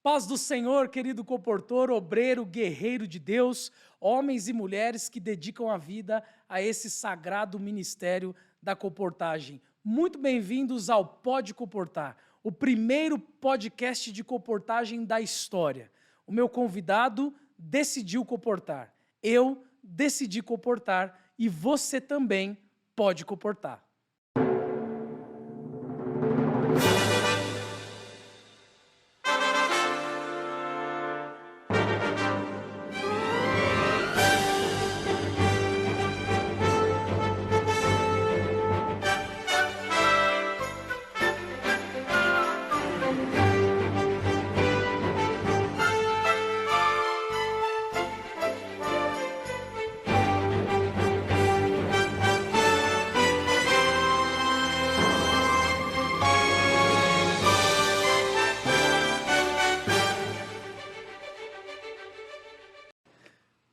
Paz do Senhor, querido comportor, obreiro, guerreiro de Deus, homens e mulheres que dedicam a vida a esse sagrado ministério da comportagem. Muito bem-vindos ao Pode Comportar, o primeiro podcast de comportagem da história. O meu convidado decidiu comportar, eu decidi comportar e você também pode comportar.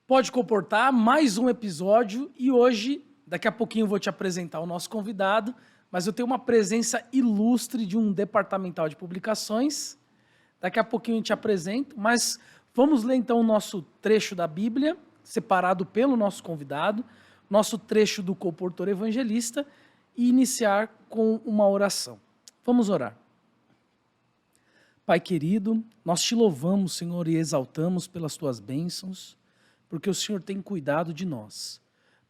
Pode comportar mais um episódio e hoje, daqui a pouquinho eu vou te apresentar o nosso convidado, mas eu tenho uma presença ilustre de um departamental de publicações. Daqui a pouquinho eu te apresento, mas vamos ler então o nosso trecho da Bíblia, separado pelo nosso convidado, nosso trecho do comportor evangelista e iniciar com uma oração. Vamos orar. Pai querido, nós te louvamos, Senhor, e exaltamos pelas tuas bênçãos, porque o Senhor tem cuidado de nós.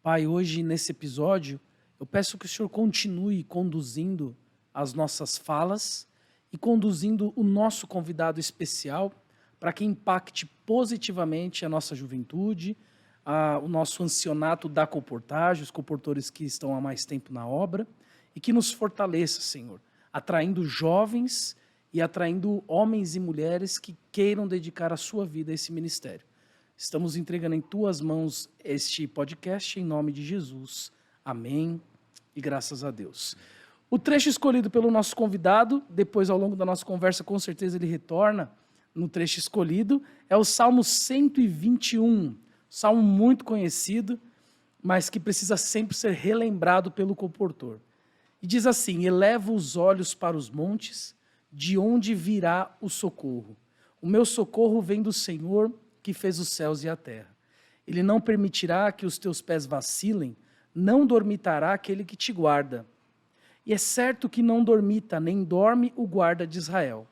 Pai, hoje nesse episódio, eu peço que o Senhor continue conduzindo as nossas falas e conduzindo o nosso convidado especial para que impacte positivamente a nossa juventude, o nosso ancianato da comportagem, os comportores que estão há mais tempo na obra, e que nos fortaleça, Senhor, atraindo jovens e atraindo homens e mulheres que queiram dedicar a sua vida a esse ministério. Estamos entregando em tuas mãos este podcast em nome de Jesus. Amém e graças a Deus. O trecho escolhido pelo nosso convidado, depois ao longo da nossa conversa, com certeza ele retorna no trecho escolhido, é o Salmo 121, salmo muito conhecido, mas que precisa sempre ser relembrado pelo comportor. E diz assim: eleva os olhos para os montes, de onde virá o socorro? O meu socorro vem do Senhor, que fez os céus e a terra. Ele não permitirá que os teus pés vacilem, não dormitará aquele que te guarda. E é certo que não dormita, nem dorme o guarda de Israel.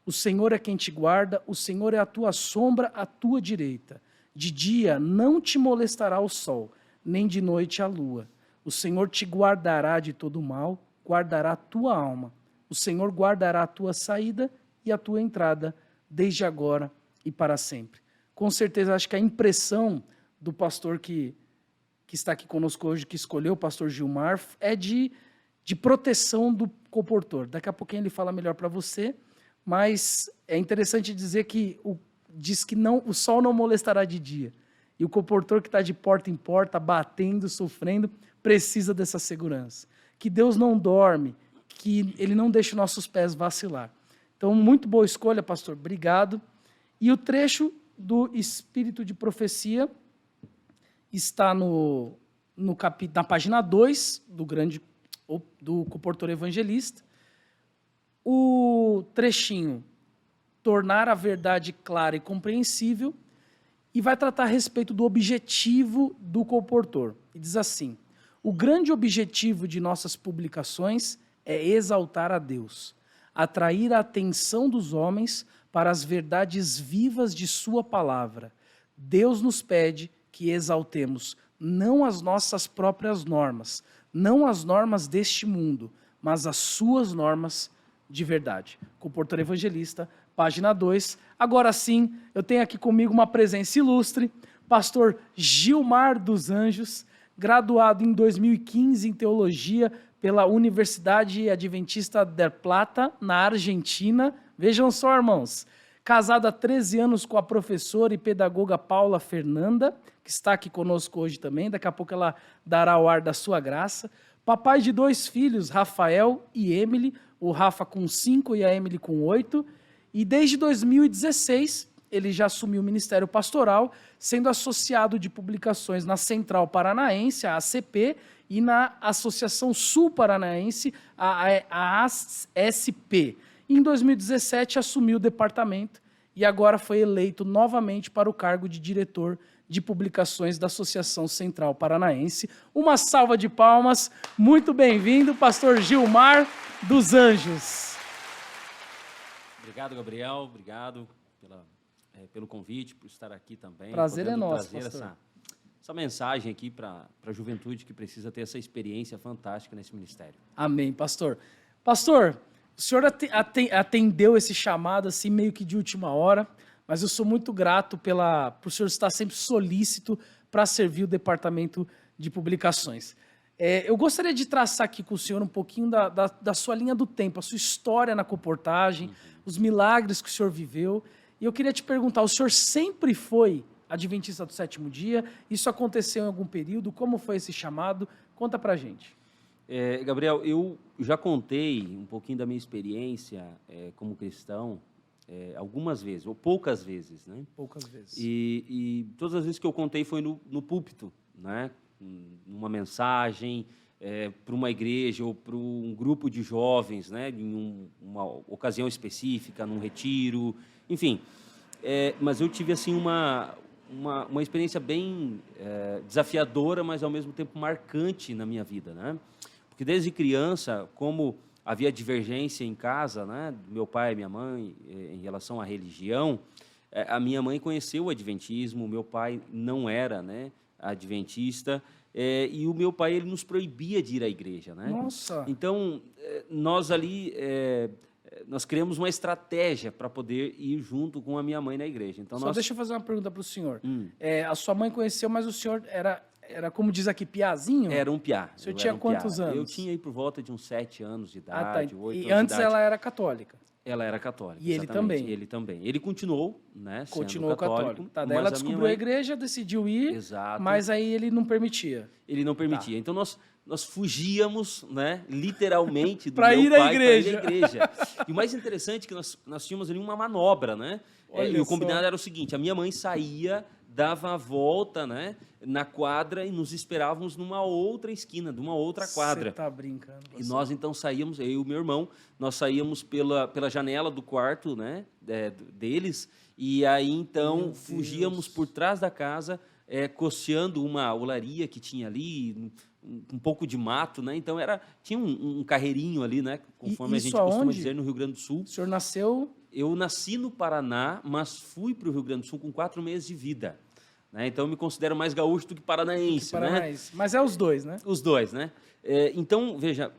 O Senhor é quem te guarda, o Senhor é a tua sombra à tua direita. De dia não te molestará o sol, nem de noite a lua. O Senhor te guardará de todo mal, guardará a tua alma. O Senhor guardará a tua saída e a tua entrada, desde agora e para sempre. Com certeza, acho que a impressão do pastor que está aqui conosco hoje, que escolheu o pastor Gilmar, é de proteção do comportor. Daqui a pouquinho ele fala melhor para você, mas é interessante dizer que diz que não, o sol não molestará de dia. E o comportor que está de porta em porta, batendo, sofrendo, precisa dessa segurança. Que Deus não dorme, que Ele não deixa os nossos pés vacilar. Então, muito boa escolha, pastor. Obrigado. E o trecho do Espírito de Profecia está na página 2 do comportor evangelista. O trechinho tornar a verdade clara e compreensível e vai tratar a respeito do objetivo do comportor. E diz assim: o grande objetivo de nossas publicações é exaltar a Deus, atrair a atenção dos homens para as verdades vivas de sua palavra. Deus nos pede que exaltemos não as nossas próprias normas, não as normas deste mundo, mas as suas normas de verdade. Comportor evangelista, página 2. Agora sim, eu tenho aqui comigo uma presença ilustre, pastor Gilmar dos Anjos, graduado em 2015 em teologia pela Universidade Adventista del Plata, na Argentina. Vejam só, irmãos, casado há 13 anos com a professora e pedagoga Paula Fernanda, que está aqui conosco hoje também, daqui a pouco ela dará o ar da sua graça. Papai de 2 filhos, Rafael e Emily, o Rafa com 5 e a Emily com 8, e desde 2016 ele já assumiu o ministério pastoral, sendo associado de publicações na Central Paranaense, a ACP, e na Associação Sul Paranaense, a ASP. Em 2017, assumiu o departamento e agora foi eleito novamente para o cargo de diretor de publicações da Associação Central Paranaense. Uma salva de palmas. Muito bem-vindo, pastor Gilmar dos Anjos. Obrigado, Gabriel. Obrigado pelo convite, por estar aqui também. Prazer é nosso, trazer pastor. essa mensagem aqui para a juventude que precisa ter essa experiência fantástica nesse ministério. Amém, pastor. Pastor, o senhor atendeu esse chamado assim meio que de última hora, mas eu sou muito grato por o senhor estar sempre solícito para servir o departamento de publicações. Eu gostaria de traçar aqui com o senhor um pouquinho da sua linha do tempo, a sua história na comportagem, os milagres que o senhor viveu. E eu queria te perguntar, o senhor sempre foi adventista do sétimo dia? Isso aconteceu em algum período? Como foi esse chamado? Conta pra gente. Gabriel, eu já contei um pouquinho da minha experiência como cristão algumas vezes, ou poucas vezes, né? Poucas vezes. E todas as vezes que eu contei foi no púlpito, né? Numa mensagem, para uma igreja ou para um grupo de jovens, né? Em uma ocasião específica, num retiro, enfim. Mas eu tive assim uma experiência bem desafiadora, mas ao mesmo tempo marcante na minha vida, né? Porque desde criança, como havia divergência em casa, né, do meu pai e minha mãe em relação à religião, a minha mãe conheceu o adventismo, o meu pai não era, né, adventista, e o meu pai ele nos proibia de ir à igreja, né? Nossa! Então, nós ali nós criamos uma estratégia para poder ir junto com a minha mãe na igreja. Então, Deixa eu fazer uma pergunta para o senhor. A sua mãe conheceu, mas o senhor era como diz aqui, piazinho? Era um piá. O senhor tinha quantos anos? Eu tinha aí por volta de uns 7 anos de idade, 8 anos de idade. E antes ela era católica? Ela era católica, e ele também? Ele também. Ele continuou, né, continuou sendo católico. Tá, daí ela descobriu a igreja, decidiu ir, exato, mas aí ele não permitia. Ele não permitia. Tá. Então, nós fugíamos, né, literalmente, do meu pai para ir à igreja. E o mais interessante é que nós tínhamos ali uma manobra, né? E o combinado era o seguinte, a minha mãe saía, dava a volta, né, na quadra e nos esperávamos numa outra esquina, de uma outra quadra. Você tá brincando. E nós então saíamos, eu e o meu irmão, nós saíamos pela janela do quarto, né, deles, e aí então fugíamos por trás da casa, coceando uma olaria que tinha ali, um pouco de mato, né? Então tinha um carreirinho ali, né, conforme a gente costuma dizer no Rio Grande do Sul. O senhor nasceu? Eu nasci no Paraná, mas fui para o Rio Grande do Sul com 4 meses de vida. Né? Então, eu me considero mais gaúcho do que paranaense. Né? Mas os dois, né? Os dois, né? Então, veja,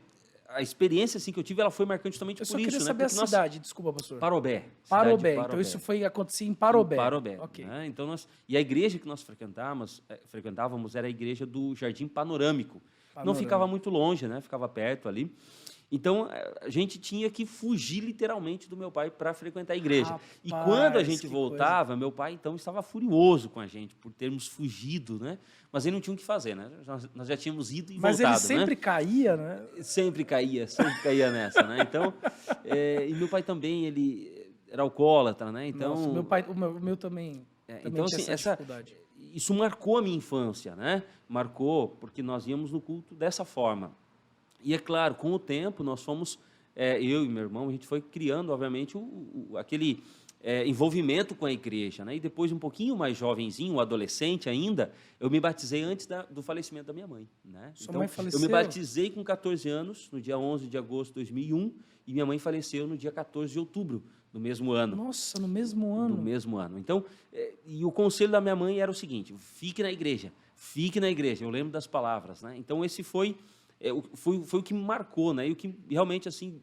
a experiência assim, que eu tive, ela foi marcante justamente por isso. Eu só queria saber a cidade, desculpa, pastor. Parobé. Parobé. Então, isso acontecia em Parobé. Em Parobé. Okay. Né? Então, e a igreja que nós frequentávamos era a igreja do Jardim Panorâmico. Não ficava muito longe, né? Ficava perto ali. Então, a gente tinha que fugir literalmente do meu pai para frequentar a igreja. Rapaz, e quando a gente voltava, meu pai, então, estava furioso com a gente por termos fugido, né? Mas ele não tinha o que fazer, né? Nós já tínhamos ido e voltado, Mas ele sempre caía, né? Sempre caía nessa, né? Então, e meu pai também, ele era alcoólatra, né? Então, nossa, o meu também então, assim, essa dificuldade. Isso marcou a minha infância, né? Marcou porque nós íamos no culto dessa forma. E, é claro, com o tempo, nós fomos, eu e meu irmão, a gente foi criando, obviamente, aquele envolvimento com a igreja. Né? E depois, um pouquinho mais jovenzinho, adolescente ainda, eu me batizei antes do falecimento da minha mãe. Né? Sua mãe faleceu? Eu me batizei com 14 anos, no dia 11 de agosto de 2001, e minha mãe faleceu no dia 14 de outubro do mesmo ano. Nossa, no mesmo ano? No mesmo ano. Então, e o conselho da minha mãe era o seguinte, fique na igreja, eu lembro das palavras. Né? Então, esse foi o que me marcou, né? E o que realmente assim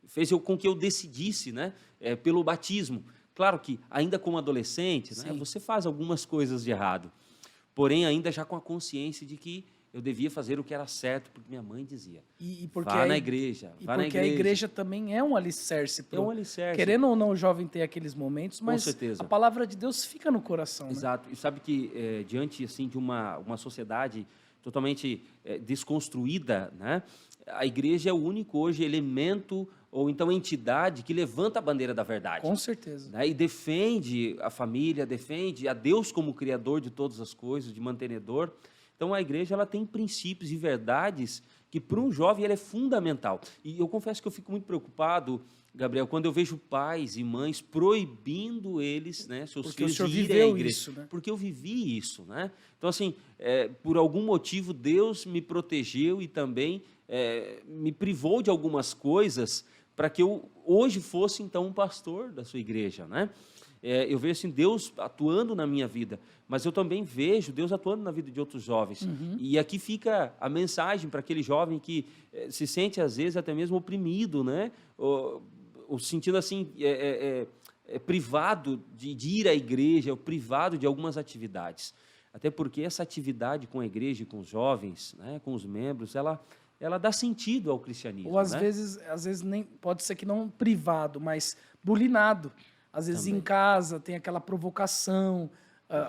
fez com que eu decidisse, né, pelo batismo. Claro que ainda como adolescente, né, você faz algumas coisas de errado, porém ainda já com a consciência de que eu devia fazer o que era certo, porque minha mãe dizia. Vá na igreja. Porque a igreja também é um alicerce. É um alicerce. Querendo ou não, o jovem tem aqueles momentos, mas com certeza. A palavra de Deus fica no coração. Exato. Né? E sabe que diante assim de uma sociedade totalmente desconstruída, né? A igreja é o único hoje elemento ou então entidade que levanta a bandeira da verdade. Com certeza. Né? E defende a família, defende a Deus como criador de todas as coisas, de mantenedor. Então a igreja ela tem princípios e verdades que para um jovem ele é fundamental. E eu confesso que eu fico muito preocupado, Gabriel, quando eu vejo pais e mães proibindo eles, né, seus Porque o filhos senhor de irem à viveu igreja. isso, né? Porque eu vivi isso, né? Então, assim, por algum motivo, Deus me protegeu e também me privou de algumas coisas para que eu hoje fosse, então, um pastor da sua igreja, né? Eu vejo assim, Deus atuando na minha vida, mas eu também vejo Deus atuando na vida de outros jovens. E aqui fica a mensagem para aquele jovem que se sente, às vezes, até mesmo oprimido, né? O sentido assim, privado de ir à igreja, privado de algumas atividades. Até porque essa atividade com a igreja e com os jovens, né, com os membros, ela dá sentido ao cristianismo. Ou às né? vezes nem pode ser que não privado, mas bulinado. Às vezes Também. em casa tem aquela provocação,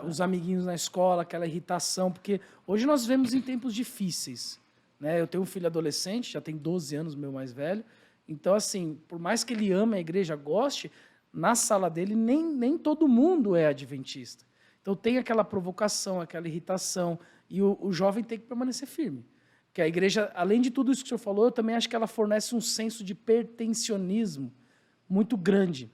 os amiguinhos na escola, aquela irritação, porque hoje nós vivemos em tempos difíceis, né? Eu tenho um filho adolescente, já tem 12 anos, meu mais velho. Então, assim, por mais que ele ame a igreja, goste, na sala dele nem todo mundo é adventista. Então tem aquela provocação, aquela irritação, e o jovem tem que permanecer firme. Porque a igreja, além de tudo isso que o senhor falou, eu também acho que ela fornece um senso de pertencionismo muito grande.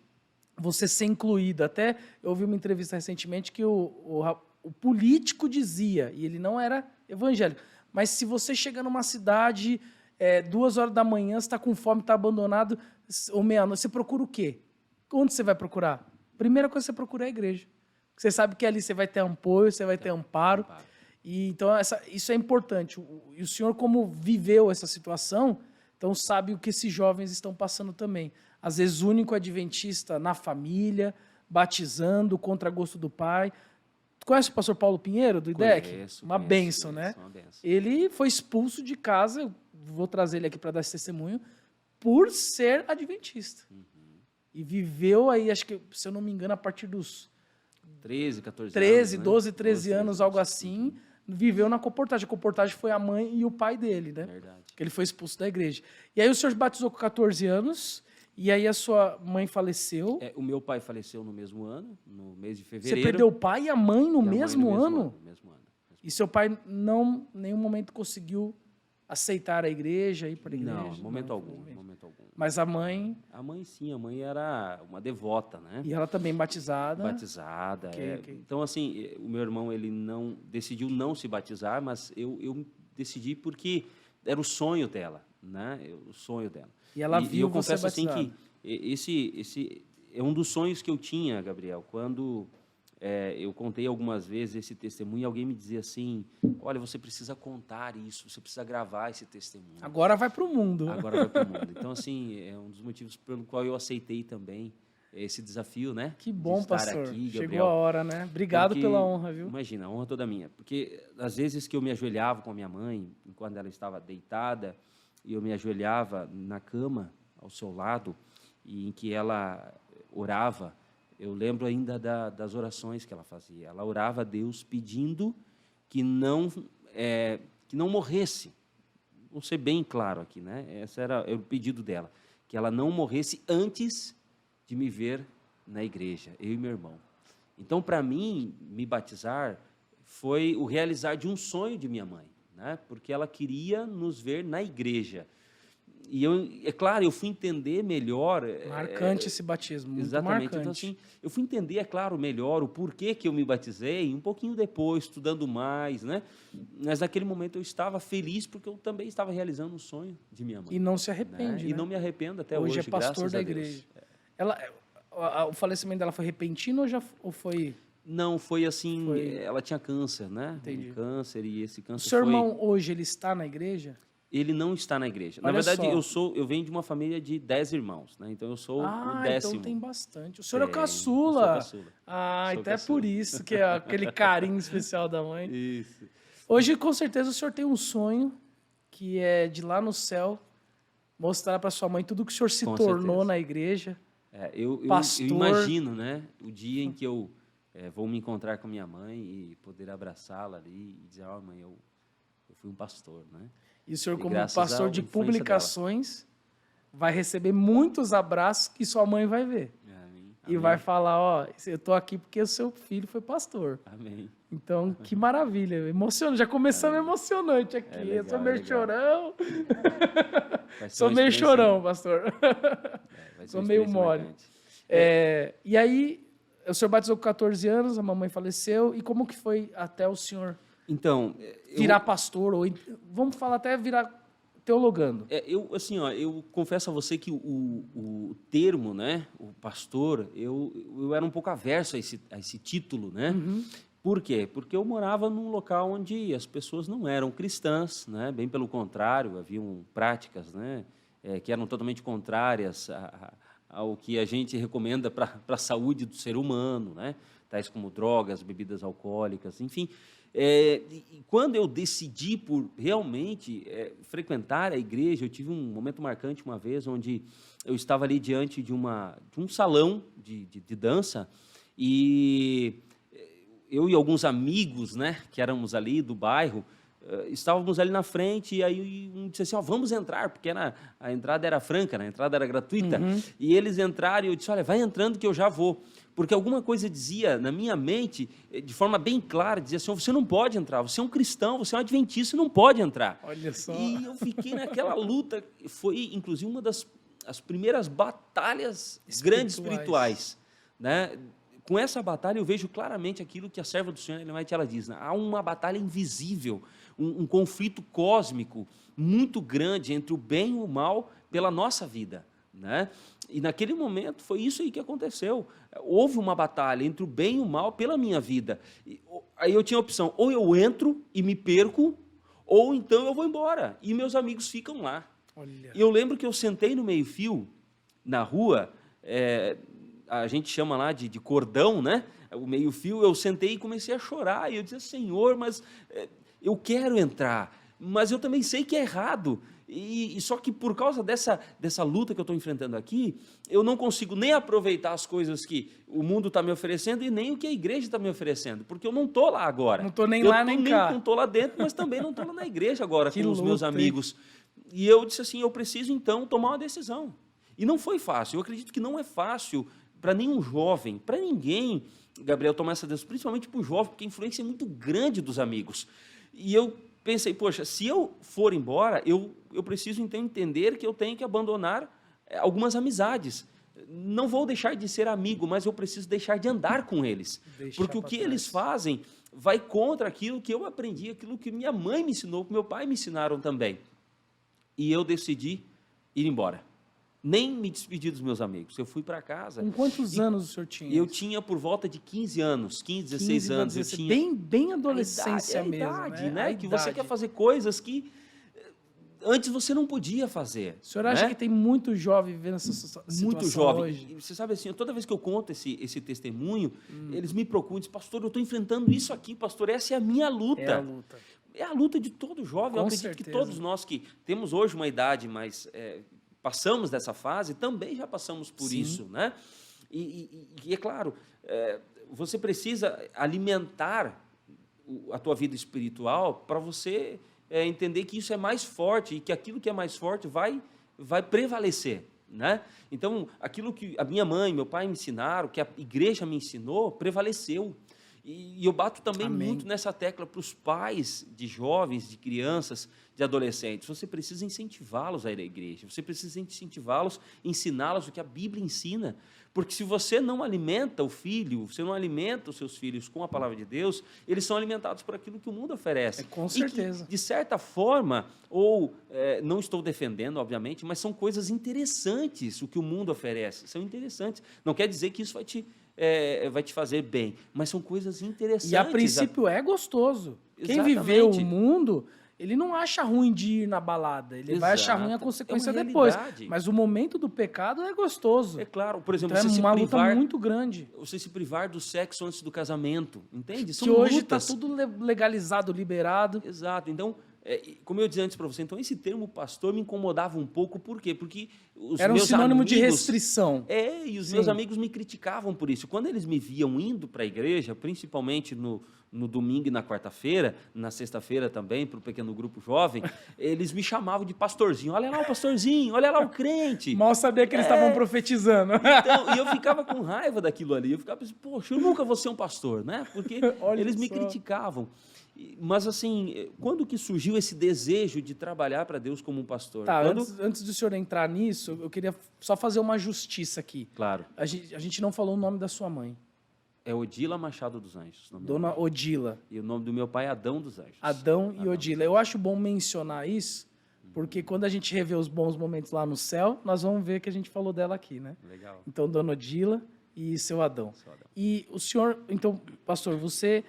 Você ser incluído. Até eu ouvi uma entrevista recentemente que o político dizia, e ele não era evangélico, mas se você chega numa cidade 2 horas da manhã, você está com fome, está abandonado, ou meia-noite, você procura o quê? Onde você vai procurar? Primeira coisa que você procura é a igreja. Você sabe que ali você vai ter apoio, você vai ter amparo. E, então, isso é importante. E o senhor, como viveu essa situação, então sabe o que esses jovens estão passando também. Às vezes, único adventista na família, batizando, contra gosto do pai. Conhece o pastor Paulo Pinheiro, do IDEC? Conheço, Uma bênção, né? Uma bênção. Ele foi expulso de casa, eu vou trazer ele aqui para dar esse testemunho, por ser adventista. E viveu aí, acho que, se eu não me engano, a partir dos 13, 14 13, anos, 12, né? 13 anos, algo assim, viveu na Comportagem. A Comportagem foi a mãe e o pai dele, né? Verdade. Que ele foi expulso da igreja. E aí o senhor batizou com 14 anos, e aí a sua mãe faleceu. O meu pai faleceu no mesmo ano, no mês de Você fevereiro. perdeu o pai e a mãe no E a mãe mesmo ano? No mesmo ano. E seu pai não, em nenhum momento conseguiu aceitar a igreja, ir para a igreja? Não, momento algum. Mas a mãe... A mãe, sim, a mãe era uma devota, né? E ela também batizada? Batizada. Ok. Então, assim, o meu irmão, ele decidiu não se batizar, mas eu decidi porque era o sonho dela, né? O sonho dela. E ela viu eu você confesso assim batizado. que esse é um dos sonhos que eu tinha, Gabriel, quando eu contei algumas vezes esse testemunho e alguém me dizia assim, olha, você precisa contar isso, você precisa gravar esse testemunho. Agora vai para o mundo. Agora vai para o mundo. Então, assim, é um dos motivos pelo qual eu aceitei também esse desafio, né? Que bom, de estar pastor. aqui, Chegou Gabriel. a hora, né? Obrigado Porque, pela honra, viu? Imagina, a honra toda minha. Porque às vezes que eu me ajoelhava com a minha mãe, enquanto ela estava deitada, e eu me ajoelhava na cama, ao seu lado, e em que ela orava, eu lembro ainda das orações que ela fazia. Ela orava a Deus pedindo que não morresse. Vou ser bem claro aqui, né? Esse era o pedido dela, que ela não morresse antes de me ver na igreja, eu e meu irmão. Então, para mim, me batizar foi o realizar de um sonho de minha mãe, né? Porque ela queria nos ver na igreja. E é claro, eu fui entender melhor... Marcante esse batismo, muito exatamente. marcante. Então, assim, eu fui entender, é claro, melhor o porquê que eu me batizei, um pouquinho depois, estudando mais, né? Mas naquele momento eu estava feliz porque eu também estava realizando um sonho de minha mãe. E não se arrepende, né? E não me arrependo até hoje, Hoje é pastor graças da a Deus. igreja. O falecimento dela foi repentino ou foi... Não, foi assim, ela tinha câncer, né? Entendi. Um câncer, e esse O câncer seu foi... irmão hoje, ele está na igreja? Ele não está na igreja. Na Olha verdade, só. eu venho de uma família de 10 irmãos, né? Então eu sou o 10º. Então tem bastante. O senhor é o Tem, caçula. eu sou caçula. Ah, Sou então é caçula. por isso que é aquele carinho especial da mãe. Isso. Hoje, com certeza, o senhor tem um sonho que é de lá no céu mostrar para sua mãe tudo que o senhor se Com tornou certeza. na igreja. Eu Pastor. imagino, né? O dia em que eu vou me encontrar com minha mãe e poder abraçá-la ali e dizer, mãe, eu fui um pastor, né? E o senhor, como graças pastor à de influência publicações, vai receber muitos abraços que sua mãe vai ver. Amém. e vai falar, ó, eu tô aqui porque o seu filho foi pastor. Amém. Então, que maravilha. Emociona, já começamos emocionante aqui. Legal, eu sou meio legal. chorão. Vai ser Sou uma meio experiência- chorão, pastor. vai ser Sou uma meio experiência mole. marcante. E aí, o senhor batizou com 14 anos, a mamãe faleceu. E como que foi até o senhor Então, virar pastor? Ou, vamos falar até virar teologando. assim, ó, eu confesso a você que o termo, né, o pastor, eu era um pouco averso a esse título, né? Por quê? Porque eu morava num local onde as pessoas não eram cristãs, né? Bem pelo contrário, haviam práticas, né, que eram totalmente contrárias ao que a gente recomenda para a saúde do ser humano, né? Tais como drogas, bebidas alcoólicas, enfim. E quando eu decidi por realmente frequentar a igreja, eu tive um momento marcante uma vez, onde eu estava ali diante de um salão de dança, e eu e alguns amigos, né, que éramos ali do bairro, estávamos ali na frente, e aí um disse assim, ó, vamos entrar, porque a entrada era franca, né, a entrada era gratuita, e eles entraram, e eu disse, olha, vai entrando que eu já vou, porque alguma coisa dizia na minha mente, de forma bem clara, dizia assim, você não pode entrar, você é um cristão, você é um adventista, você não pode entrar. Olha só. E eu fiquei naquela luta, foi inclusive uma das primeiras batalhas grandes espirituais, né? Com essa batalha eu vejo claramente aquilo que a serva do Senhor, ela diz, né? Há uma batalha invisível, um conflito cósmico muito grande entre o bem e o mal pela nossa vida, né? E naquele momento foi isso aí que aconteceu. Houve uma batalha entre o bem e o mal pela minha vida. Aí eu tinha a opção, ou eu entro e me perco, ou então eu vou embora. E meus amigos ficam lá. Olha. E eu lembro que eu sentei no meio-fio, na rua, a gente chama lá de cordão, né? O meio-fio, eu sentei e comecei a chorar. E eu disse, Senhor, mas eu quero entrar, mas eu também sei que é errado. E só que por causa dessa luta que eu estou enfrentando aqui, eu não consigo nem aproveitar as coisas que o mundo está me oferecendo e nem o que a igreja está me oferecendo, porque eu não estou lá agora. Não estou nem lá, nem cá. Não estou lá dentro, mas também não estou lá na igreja agora Que com os meus luta, amigos. E eu disse assim, eu preciso então tomar uma decisão. E não foi fácil, eu acredito que não é fácil para nenhum jovem, para ninguém, Gabriel, tomar essa decisão, principalmente para o jovem, porque a influência é muito grande dos amigos. E eu pensei, poxa, se eu for embora, eu preciso então entender que eu tenho que abandonar algumas amizades. Não vou deixar de ser amigo, mas eu preciso deixar de andar com eles. Porque o que eles fazem vai contra aquilo que eu aprendi, aquilo que minha mãe me ensinou, que meu pai me ensinaram também. E eu decidi ir embora. Nem me despedi dos meus amigos. Eu fui para casa. Com quantos anos o senhor tinha? Eu tinha por volta de 15 anos, 15, 16 anos. 16, eu tinha bem adolescência a idade, mesmo. né? Que você quer fazer coisas que antes você não podia fazer. O senhor acha que tem muito jovem vivendo essa situação muito jovem. hoje? E você sabe assim, toda vez que eu conto esse testemunho, eles me procuram e dizem, pastor, eu estou enfrentando isso aqui, pastor, essa é a minha luta. É a luta. É a luta de todo jovem. Eu acredito certeza. que todos nós que temos hoje uma idade, mas passamos dessa fase, também já passamos por isso, né? E é claro, você precisa alimentar a tua vida espiritual para você entender que isso é mais forte e que aquilo que é mais forte vai prevalecer, né? Então, aquilo que a minha mãe, meu pai me ensinaram, que a igreja me ensinou, prevaleceu. E eu bato também muito nessa tecla para os pais de jovens, de crianças, de adolescentes. Você precisa incentivá-los a ir à igreja, você precisa incentivá-los, ensiná-los o que a Bíblia ensina. Porque se você não alimenta o filho, você não alimenta os seus filhos com a palavra de Deus, eles são alimentados por aquilo que o mundo oferece. Com certeza. E que, de certa forma, não estou defendendo, obviamente, mas são coisas interessantes o que o mundo oferece. São interessantes. Não quer dizer que isso vai te fazer bem, mas são coisas interessantes. E a princípio é gostoso. Quem Exatamente. viveu o mundo, ele não acha ruim de ir na balada. Ele vai achar ruim a consequência depois. Mas o momento do pecado é gostoso. É claro, por exemplo, então você é uma se privar, luta muito grande. Você se privar do sexo antes do casamento, entende? São que hoje está lutas. tudo legalizado, liberado. Exato. Então, como eu dizia antes para você, então esse termo pastor me incomodava um pouco. Por quê? Porque Era um meus sinônimo de amigos- restrição. E os Sim. meus amigos me criticavam por isso. Quando eles me viam indo para a igreja, principalmente no domingo e na quarta-feira, na sexta-feira também, para o pequeno grupo jovem, eles me chamavam de pastorzinho. Olha lá o pastorzinho, olha lá o crente. Mal sabia que eles estavam profetizando. Então, e eu ficava com raiva daquilo ali. Eu ficava pensando, poxa, eu nunca vou ser um pastor, né? Porque Olha eles me só. criticavam. Mas, assim, quando que surgiu esse desejo de trabalhar para Deus como um pastor? Tá, Quando... antes do senhor entrar nisso, eu queria só fazer uma justiça aqui. Claro, A gente não falou o nome da sua mãe. é Odila Machado dos Anjos. o nome Dona dela. Odila. E o nome do meu pai é Adão dos Anjos. Adão e Odila. Eu acho bom mencionar isso, porque quando a gente rever os bons momentos lá no céu, nós vamos ver que a gente falou dela aqui, né? Legal. Então, Dona Odila e seu Adão. Seu Adão. E o senhor, então, pastor, você,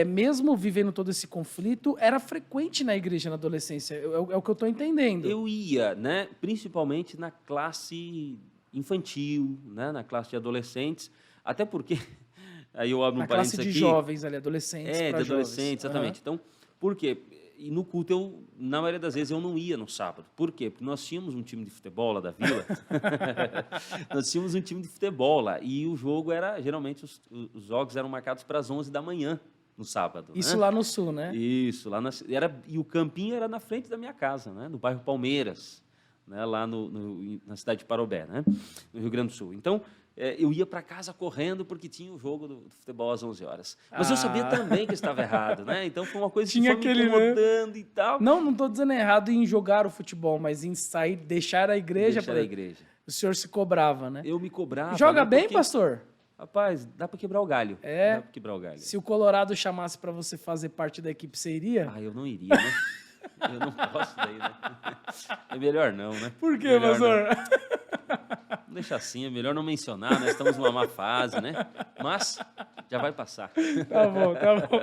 mesmo vivendo todo esse conflito, era frequente na igreja na adolescência, é o que eu estou entendendo. Eu ia, né, principalmente na classe infantil, né, na classe de adolescentes, até porque, aí eu abro um Na classe parênteses de aqui. jovens ali, adolescentes De pra adolescentes, jovens. exatamente. Então, por quê? E no culto, na maioria das vezes, eu não ia no sábado. Por quê? Porque nós tínhamos um time de futebol lá da vila. Nós tínhamos um time de futebol lá. E o jogo era, geralmente, os jogos eram marcados para as 11 da manhã, no sábado. Isso né? lá no sul, né? Isso, e o campinho era na frente da minha casa, né? No bairro Palmeiras, né? Lá na cidade de Parobé, né? No Rio Grande do Sul. Então, eu ia para casa correndo porque tinha o jogo do futebol às 11 horas. Mas eu sabia também que estava errado, né? Então, foi uma coisa que Tinha foi aquele, me incomodando e tal. Não estou dizendo errado em jogar o futebol, mas em sair, deixar a igreja. Deixar a igreja. O senhor se cobrava, né? Eu me cobrava. Joga né? bem, Porque, pastor? rapaz, dá para quebrar o galho. É. Dá para quebrar o galho. Se o Colorado chamasse para você fazer parte da equipe, você iria? Ah, eu não iria, né? Eu não posso daí, né? É melhor não, né? Por quê, Melhor pastor? Não deixa assim, é melhor não mencionar, nós estamos numa má fase, né? Mas já vai passar. Tá bom, tá bom.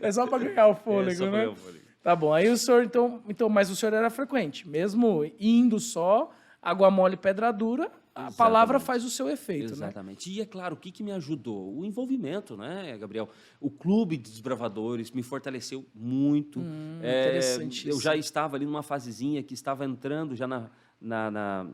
É só para ganhar o fôlego, Só pra né? ganhar o fôlego. Tá bom. Aí o senhor, então, mas o senhor era frequente. Mesmo indo só, água mole, pedra dura, a palavra faz o seu efeito, né? Exatamente. E é claro, o que me ajudou? O envolvimento, né, Gabriel? O Clube de Desbravadores me fortaleceu muito. Interessantíssimo. Eu já estava ali numa fasezinha que estava entrando já na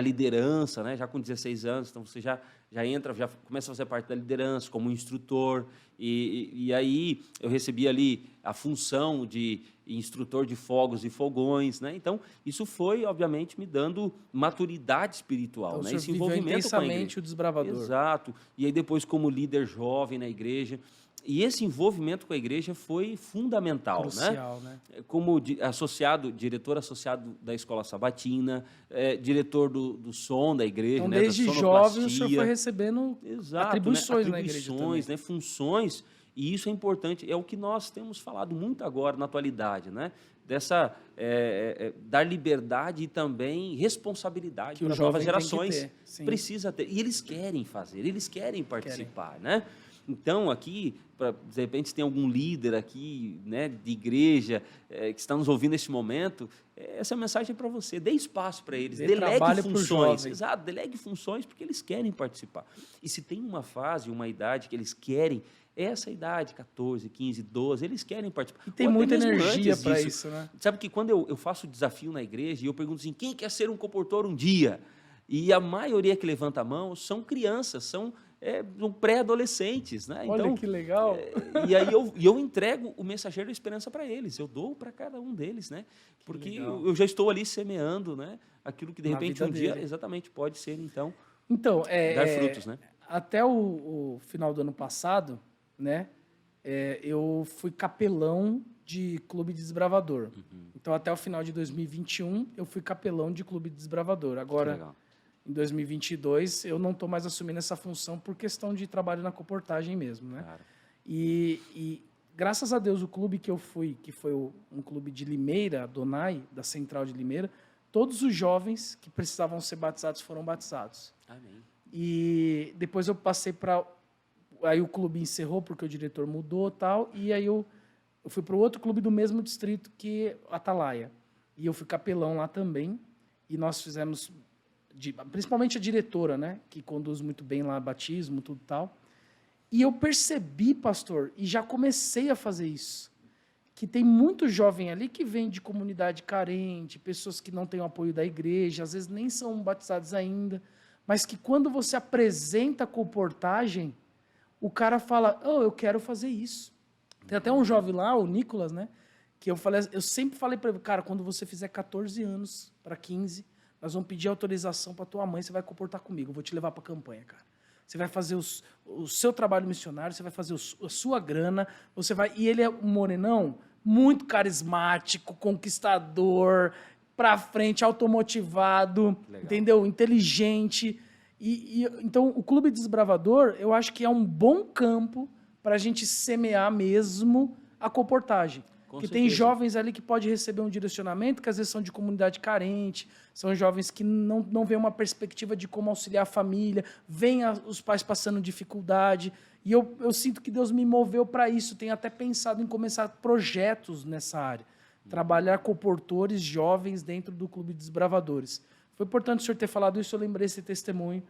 liderança, né? Já com 16 anos, então você já entra, já começa a fazer parte da liderança como instrutor, e aí eu recebi ali a função de instrutor de fogos e fogões, né? Então, isso foi, obviamente, me dando maturidade espiritual, Então, né? o senhor Esse viveu envolvimento com a igreja. intensamente o desbravador. Exato. E aí depois como líder jovem na igreja. E esse envolvimento com a igreja foi fundamental, Crucial, né? Como diretor associado da Escola Sabatina, diretor do som da igreja, Então, né, desde da jovem, o senhor sonoplastia. foi recebendo Exato, atribuições né? na igreja Atribuições, também. né? Funções, e isso é importante, é o que nós temos falado muito agora na atualidade, né? Dessa dar liberdade e também responsabilidade Que o para as novas jovem tem que gerações. ter, sim. Precisa ter. E eles querem fazer, eles querem participar, né? Então, aqui, de repente, se tem algum líder aqui, né, de igreja, que está nos ouvindo nesse momento, essa mensagem é para você. Dê espaço para eles, Dê delegue trabalho pro funções. jovem. Exato, delegue funções porque eles querem participar. E se tem uma fase, uma idade que eles querem, essa idade, 14, 15, 12, eles querem participar. E tem Ou até muita mesmo energia antes para disso. isso, né? Sabe que quando eu faço desafio na igreja e eu pergunto assim, quem quer ser um comportor um dia? E a maioria que levanta a mão são crianças, são pré-adolescentes, né? Olha Então, que legal. E aí eu entrego o mensageiro da esperança para eles, eu dou para cada um deles, né? Porque legal. eu já estou ali semeando, né? Aquilo que de Na repente vida um dia dele. exatamente pode ser, então, Então, dar frutos, né? até o final do ano passado, né, eu fui capelão de clube de desbravador. Uhum. Então, até o final de 2021, eu fui capelão de clube de desbravador. Que Agora, legal. em 2022, eu não estou mais assumindo essa função por questão de trabalho na comportagem mesmo, né? Claro. E graças a Deus, o clube que eu fui, que foi um clube de Limeira, a Donai, da Central de Limeira, todos os jovens que precisavam ser batizados foram batizados. Amém. E depois eu passei para... Aí o clube encerrou porque o diretor mudou e tal, e aí eu fui para o outro clube do mesmo distrito que Atalaia. E eu fui capelão lá também, e nós fizemos... principalmente a diretora, né, que conduz muito bem lá batismo, tudo tal. E eu percebi, pastor, e já comecei a fazer isso, que tem muito jovem ali que vem de comunidade carente, pessoas que não têm o apoio da igreja, às vezes nem são batizados ainda, mas que quando você apresenta a comportagem, o cara fala, eu quero fazer isso. Tem até um jovem lá, o Nicolas, né? Que eu sempre falei para ele, cara, quando você fizer 14 anos para 15, nós vamos pedir autorização para tua mãe, você vai comportar comigo, eu vou te levar para a campanha, cara. Você vai fazer o seu trabalho missionário, você vai fazer a sua grana, você vai... E ele é um morenão muito carismático, conquistador, para frente, automotivado, entendeu? Inteligente. Então, o Clube Desbravador, eu acho que é um bom campo para a gente semear mesmo a comportagem. Porque tem jovens ali que podem receber um direcionamento, que às vezes são de comunidade carente, são jovens que não veem uma perspectiva de como auxiliar a família, veem os pais passando dificuldade. E eu sinto que Deus me moveu para isso. Tenho até pensado em começar projetos nessa área. Trabalhar comportores jovens dentro do Clube Desbravadores. Foi importante o senhor ter falado isso, eu lembrei esse testemunho.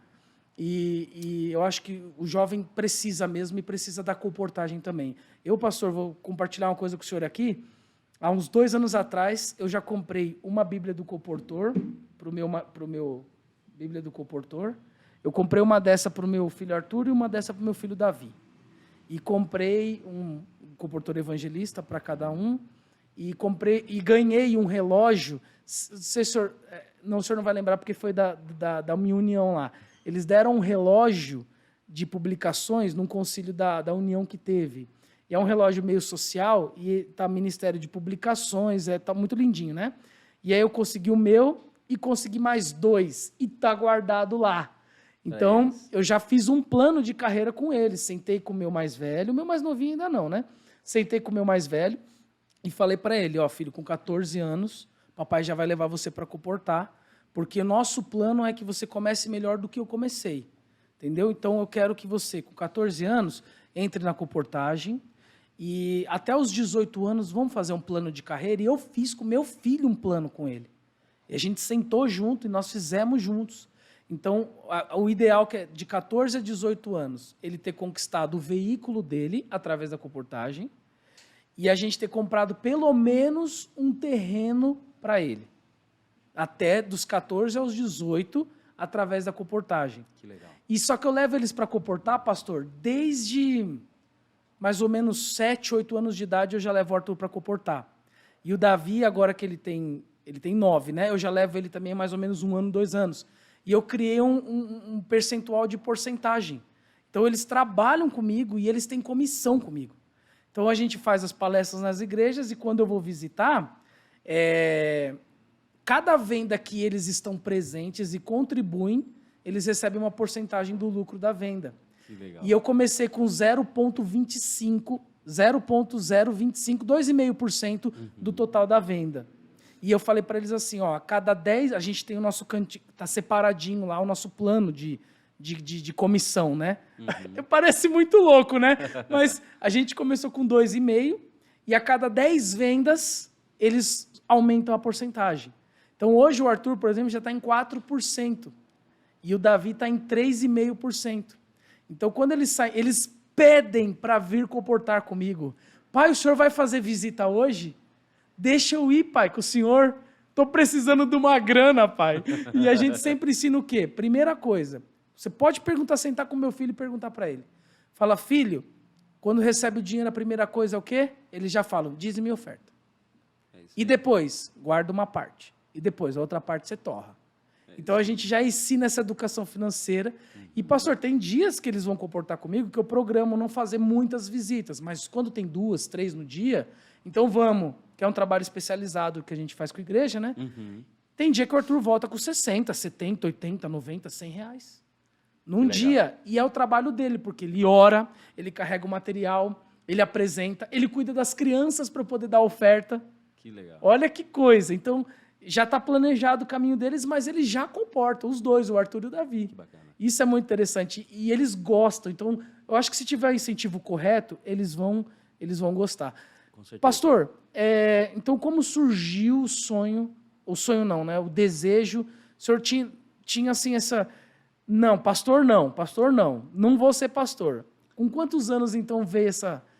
E eu acho que o jovem precisa mesmo e precisa da comportagem também. Eu, pastor, vou compartilhar uma coisa com o senhor aqui. Há uns 2 anos atrás, eu já comprei uma Bíblia do Comportor, para o meu Bíblia do Comportor. Eu comprei uma dessa para o meu filho Arthur e uma dessa para o meu filho Davi. E comprei um Comportor Evangelista para cada um. E ganhei um relógio. O senhor não vai lembrar porque foi da minha união lá. Eles deram um relógio de publicações num concílio da União que teve. E é um relógio meio social, e está Ministério de Publicações, está muito lindinho, né? E aí eu consegui o meu e consegui mais 2, e está guardado lá. Então, eu já fiz um plano de carreira com eles. Sentei com o meu mais velho, o meu mais novinho ainda não, né? Sentei com o meu mais velho e falei para ele, filho, com 14 anos, papai já vai levar você para comportar, porque o nosso plano é que você comece melhor do que eu comecei, entendeu? Então, eu quero que você, com 14 anos, entre na comportagem e até os 18 anos vamos fazer um plano de carreira. E eu fiz com meu filho um plano com ele. E a gente sentou junto e nós fizemos juntos. Então, o ideal que é de 14 a 18 anos, ele ter conquistado o veículo dele através da comportagem e a gente ter comprado pelo menos um terreno para ele. Até dos 14 aos 18, através da comportagem. Que legal. E só que eu levo eles para comportar, pastor, desde mais ou menos 7, 8 anos de idade, eu já levo o Arthur para comportar. E o Davi, agora que ele tem 9, né? Eu já levo ele também mais ou menos 1 ano, 2 anos. E eu criei um percentual de porcentagem. Então, eles trabalham comigo e eles têm comissão comigo. Então, a gente faz as palestras nas igrejas e quando eu vou visitar, cada venda que eles estão presentes e contribuem, eles recebem uma porcentagem do lucro da venda. Que legal. E eu comecei com 0,25, 2,5% do total da venda. E eu falei para eles assim, a cada 10, a gente tem o nosso cantinho, está separadinho lá o nosso plano de comissão, né? Parece muito louco, né? Mas a gente começou com 2,5 e a cada 10 vendas, eles aumentam a porcentagem. Então, hoje o Arthur, por exemplo, já está em 4%. E o Davi está em 3,5%. Então, quando eles saem, eles pedem para vir comportar comigo. Pai, o senhor vai fazer visita hoje? Deixa eu ir, pai, com o senhor. Estou precisando de uma grana, pai. E a gente sempre ensina o quê? Primeira coisa, você pode sentar com meu filho e perguntar para ele. Fala, filho, quando recebe o dinheiro, a primeira coisa é o quê? Eles já falam, dízimo e oferta. E depois, guarda uma parte. E depois, a outra parte você torra. Então, a gente já ensina essa educação financeira. E, pastor, tem dias que eles vão comportar comigo que eu programo não fazer muitas visitas. Mas quando tem 2, 3 no dia, então vamos. Que é um trabalho especializado que a gente faz com a igreja, né? Tem dia que o Arthur volta com 60, 70, 80, 90, 100 reais. Num dia. E é o trabalho dele, porque ele ora, ele carrega o material, ele apresenta, ele cuida das crianças para poder dar oferta. Que legal. Olha que coisa. Então, já está planejado o caminho deles, mas eles já comportam, os dois, o Arthur e o Davi. Que bacana. Isso é muito interessante. E eles gostam. Então, eu acho que se tiver o incentivo correto, eles vão gostar. Com certeza. Pastor, então como surgiu o sonho não, né? O desejo, o senhor tinha assim essa... Não, pastor não, não vou ser pastor. Com quantos anos então veio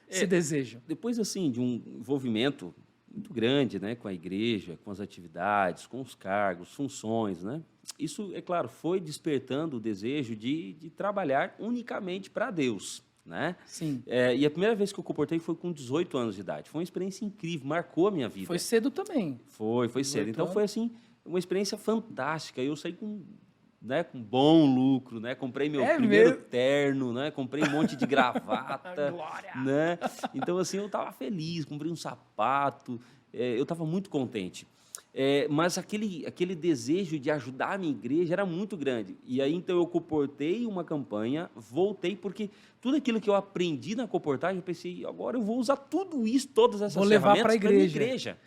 esse desejo? Depois, assim, de um envolvimento muito grande, né, com a igreja, com as atividades, com os cargos, funções, né? Isso, é claro, foi despertando o desejo de trabalhar unicamente para Deus, né? Sim. E a primeira vez que eu comportei foi com 18 anos de idade. Foi uma experiência incrível, marcou a minha vida. Foi cedo também. Foi cedo. Então, anos. foi, assim, uma experiência fantástica. Eu saí com bom lucro, né? Comprei meu primeiro terno, né? Comprei um monte de gravata, né? Então, assim, eu estava feliz, comprei um sapato, eu estava muito contente. Mas aquele desejo de ajudar a minha igreja era muito grande. E aí, então, eu comportei uma campanha, voltei, porque tudo aquilo que eu aprendi na comportagem, eu pensei, agora eu vou usar tudo isso, todas essas ferramentas para a igreja.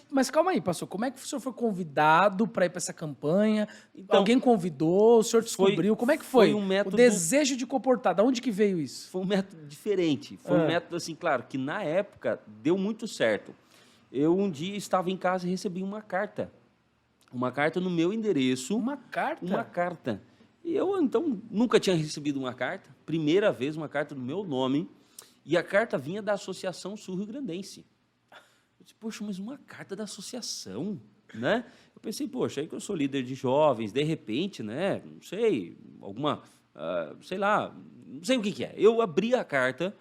Mas calma aí, pastor, como é que o senhor foi convidado para ir para essa campanha? Então, alguém convidou, o senhor descobriu? Como é que foi? Um método, o desejo de comportar, de onde que veio isso? Foi um método diferente. Foi um método, assim, claro, que na época deu muito certo. Eu um dia estava em casa e recebi uma carta. Uma carta no meu endereço. Uma carta? Uma carta. E eu, então, nunca tinha recebido uma carta. Primeira vez, uma carta no meu nome. E a carta vinha da Associação Sul-Rio-Grandense. Eu disse, poxa, mas uma carta da associação, né? Eu pensei, poxa, aí que eu sou líder de jovens, de repente, né? Não sei, sei lá, não sei o que é. Eu abri a carta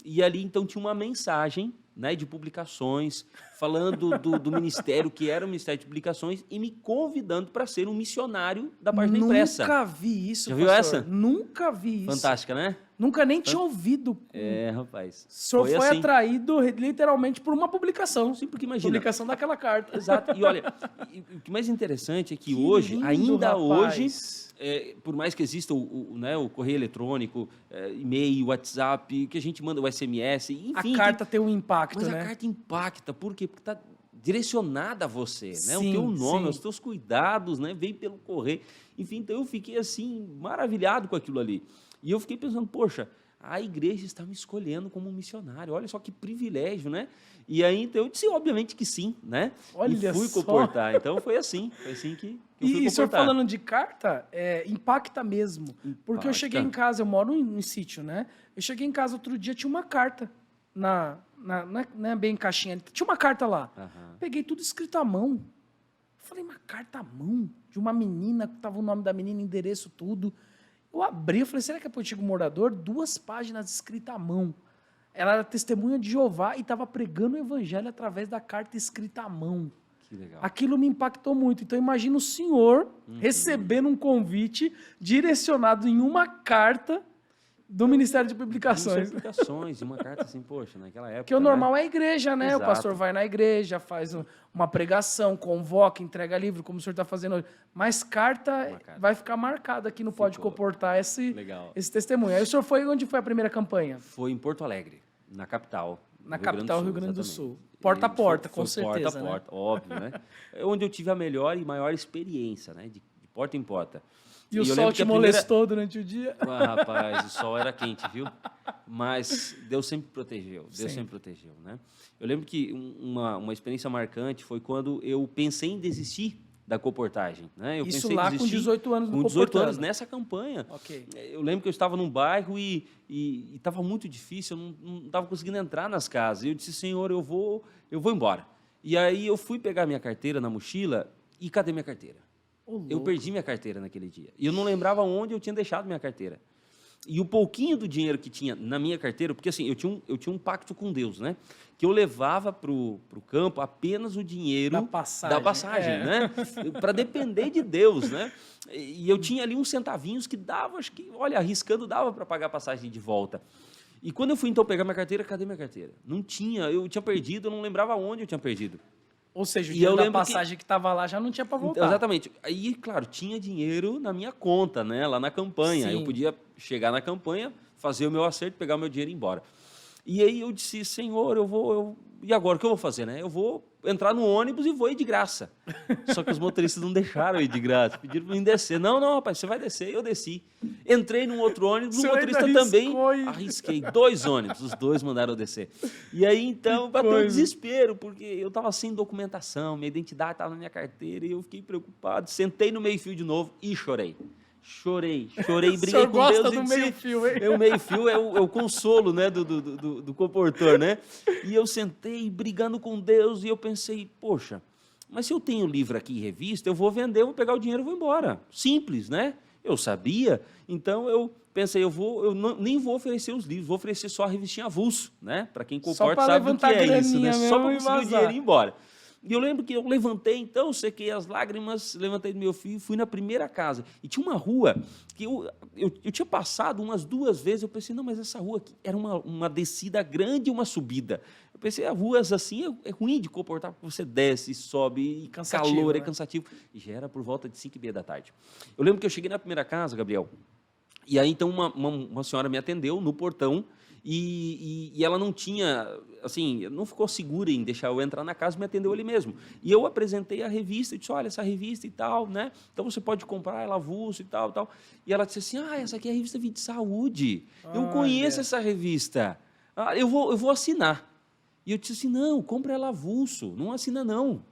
e ali, então, tinha uma mensagem, né, de publicações, falando do ministério, que era o Ministério de Publicações, e me convidando para ser um missionário da página impressa. Nunca vi isso, já viu pastor. essa? Nunca vi isso. Fantástica, né? Nunca nem tinha ouvido. Rapaz. O senhor foi assim. Atraído literalmente por uma publicação. Sim, porque imagina. Publicação daquela carta. Exato. E olha, o que mais interessante é que hoje, lindo, ainda rapaz. hoje, por mais que exista o correio eletrônico, e-mail, WhatsApp, que a gente manda o SMS, enfim. A carta tem um impacto, mas né? a carta impacta. Por quê? Porque está direcionada a você, né? O Sim, teu nome, sim. os teus cuidados, né? Vem pelo correio. Enfim, então eu fiquei assim, maravilhado com aquilo ali. E eu fiquei pensando, poxa, a igreja está me escolhendo como missionário. Olha só que privilégio, né? E aí, então, eu disse, obviamente que sim, né? Olha e fui só. comportar. Então, foi assim que eu fui comportar. E o senhor falando de carta, impacta mesmo. Porque eu cheguei em casa, eu moro em sítio, né? Eu cheguei em casa outro dia, tinha uma carta não é bem caixinha, tinha uma carta lá. Uhum. Peguei tudo escrito à mão. Falei, uma carta à mão de uma menina, que tava o nome da menina, endereço, tudo. Eu abri, eu falei, será que é para o antigo morador? 2 páginas escritas à mão. Ela era testemunha de Jeová e estava pregando o evangelho através da carta escrita à mão. Que legal. Aquilo me impactou muito. Então, imagina o senhor recebendo um convite direcionado em uma carta do Ministério de Publicações. Publicações, uma carta assim, poxa, naquela época. Porque o normal é a igreja, né? Exato. O pastor vai na igreja, faz uma pregação, convoca, entrega livro, como o senhor está fazendo hoje. Mas carta vai ficar marcada aqui no Pode Comportar esse testemunho. Aí o senhor foi, onde foi a primeira campanha? Foi em Porto Alegre, na capital. Na capital do Rio Grande do Sul. Porta a porta, com certeza. Porta a porta, óbvio, né? É onde eu tive a melhor e maior experiência, né? De porta em porta. E o sol te molestou durante o dia? Rapaz, o sol era quente, viu? Mas Deus sempre protegeu, sempre protegeu, né? Eu lembro que uma experiência marcante foi quando eu pensei em desistir da comportagem, né? Isso lá com 18 anos no Com 18 anos, nessa campanha. Okay. Eu lembro que eu estava num bairro e estava muito difícil, eu não estava conseguindo entrar nas casas. E eu disse, Senhor, eu vou embora. E aí eu fui pegar minha carteira na mochila e cadê minha carteira? Eu perdi minha carteira naquele dia. E eu não lembrava onde eu tinha deixado minha carteira. E o pouquinho do dinheiro que tinha na minha carteira, porque assim, eu tinha um pacto com Deus, né? Que eu levava para o campo apenas o dinheiro da passagem, né? Para depender de Deus, né? E eu tinha ali uns centavinhos que dava, acho que, olha, arriscando dava para pagar a passagem de volta. E quando eu fui então pegar minha carteira, cadê minha carteira? Não tinha, eu tinha perdido, eu não lembrava onde eu tinha perdido. Ou seja, o dinheiro da passagem que estava lá já não tinha para voltar. Exatamente. Aí, claro, tinha dinheiro na minha conta, né? Lá na campanha. Sim. Eu podia chegar na campanha, fazer o meu acerto, pegar o meu dinheiro e ir embora. E aí eu disse, Senhor, e agora o que eu vou fazer, né? Eu vou entrar no ônibus e vou ir de graça. Só que os motoristas não deixaram eu ir de graça, pediram para mim descer. Não, rapaz, você vai descer. Eu desci. Entrei num outro ônibus, o motorista também. Arrisquei 2 ônibus, os 2 mandaram eu descer. E aí, então, bateu um desespero, porque eu estava sem documentação, minha identidade estava na minha carteira, e eu fiquei preocupado. Sentei no meio-fio de novo e chorei. Chorei, O briguei senhor com gosta Deus. do meio-fio, hein? O meio-fio é o consolo, né, do comportor, né? E eu sentei brigando com Deus e eu pensei, poxa, mas se eu tenho livro aqui em revista, eu vou vender, eu vou pegar o dinheiro e vou embora. Simples, né? Eu sabia, então eu pensei, nem vou oferecer os livros, vou oferecer só a revistinha avulso, né? Para quem Só comporta pra sabe do que levantar é isso, né? graninha Só para mesmo e conseguir o vazar. dinheiro e ir embora. E eu lembro que eu levantei, então, sequei as lágrimas, levantei do meu filho, fui na primeira casa. E tinha uma rua que eu tinha passado umas 2 vezes, eu pensei, não, mas essa rua aqui era uma descida grande e uma subida. Eu pensei, ruas assim é ruim de comportar, porque você desce, sobe, e Cansativo, calor, né? é cansativo. E já era por volta de 5h30 da tarde. Eu lembro que eu cheguei na primeira casa, Gabriel, e aí então uma senhora me atendeu no portão, e ela não tinha, assim, não ficou segura em deixar eu entrar na casa, me atendeu ali mesmo. E eu apresentei a revista, e disse, olha, essa revista e tal, né? Então você pode comprar ela avulso e tal, tal. E ela disse assim, essa aqui é a revista Vida e Saúde. Eu conheço Olha. essa revista. Eu vou assinar. E eu disse assim, não, compra ela avulso, não assina não.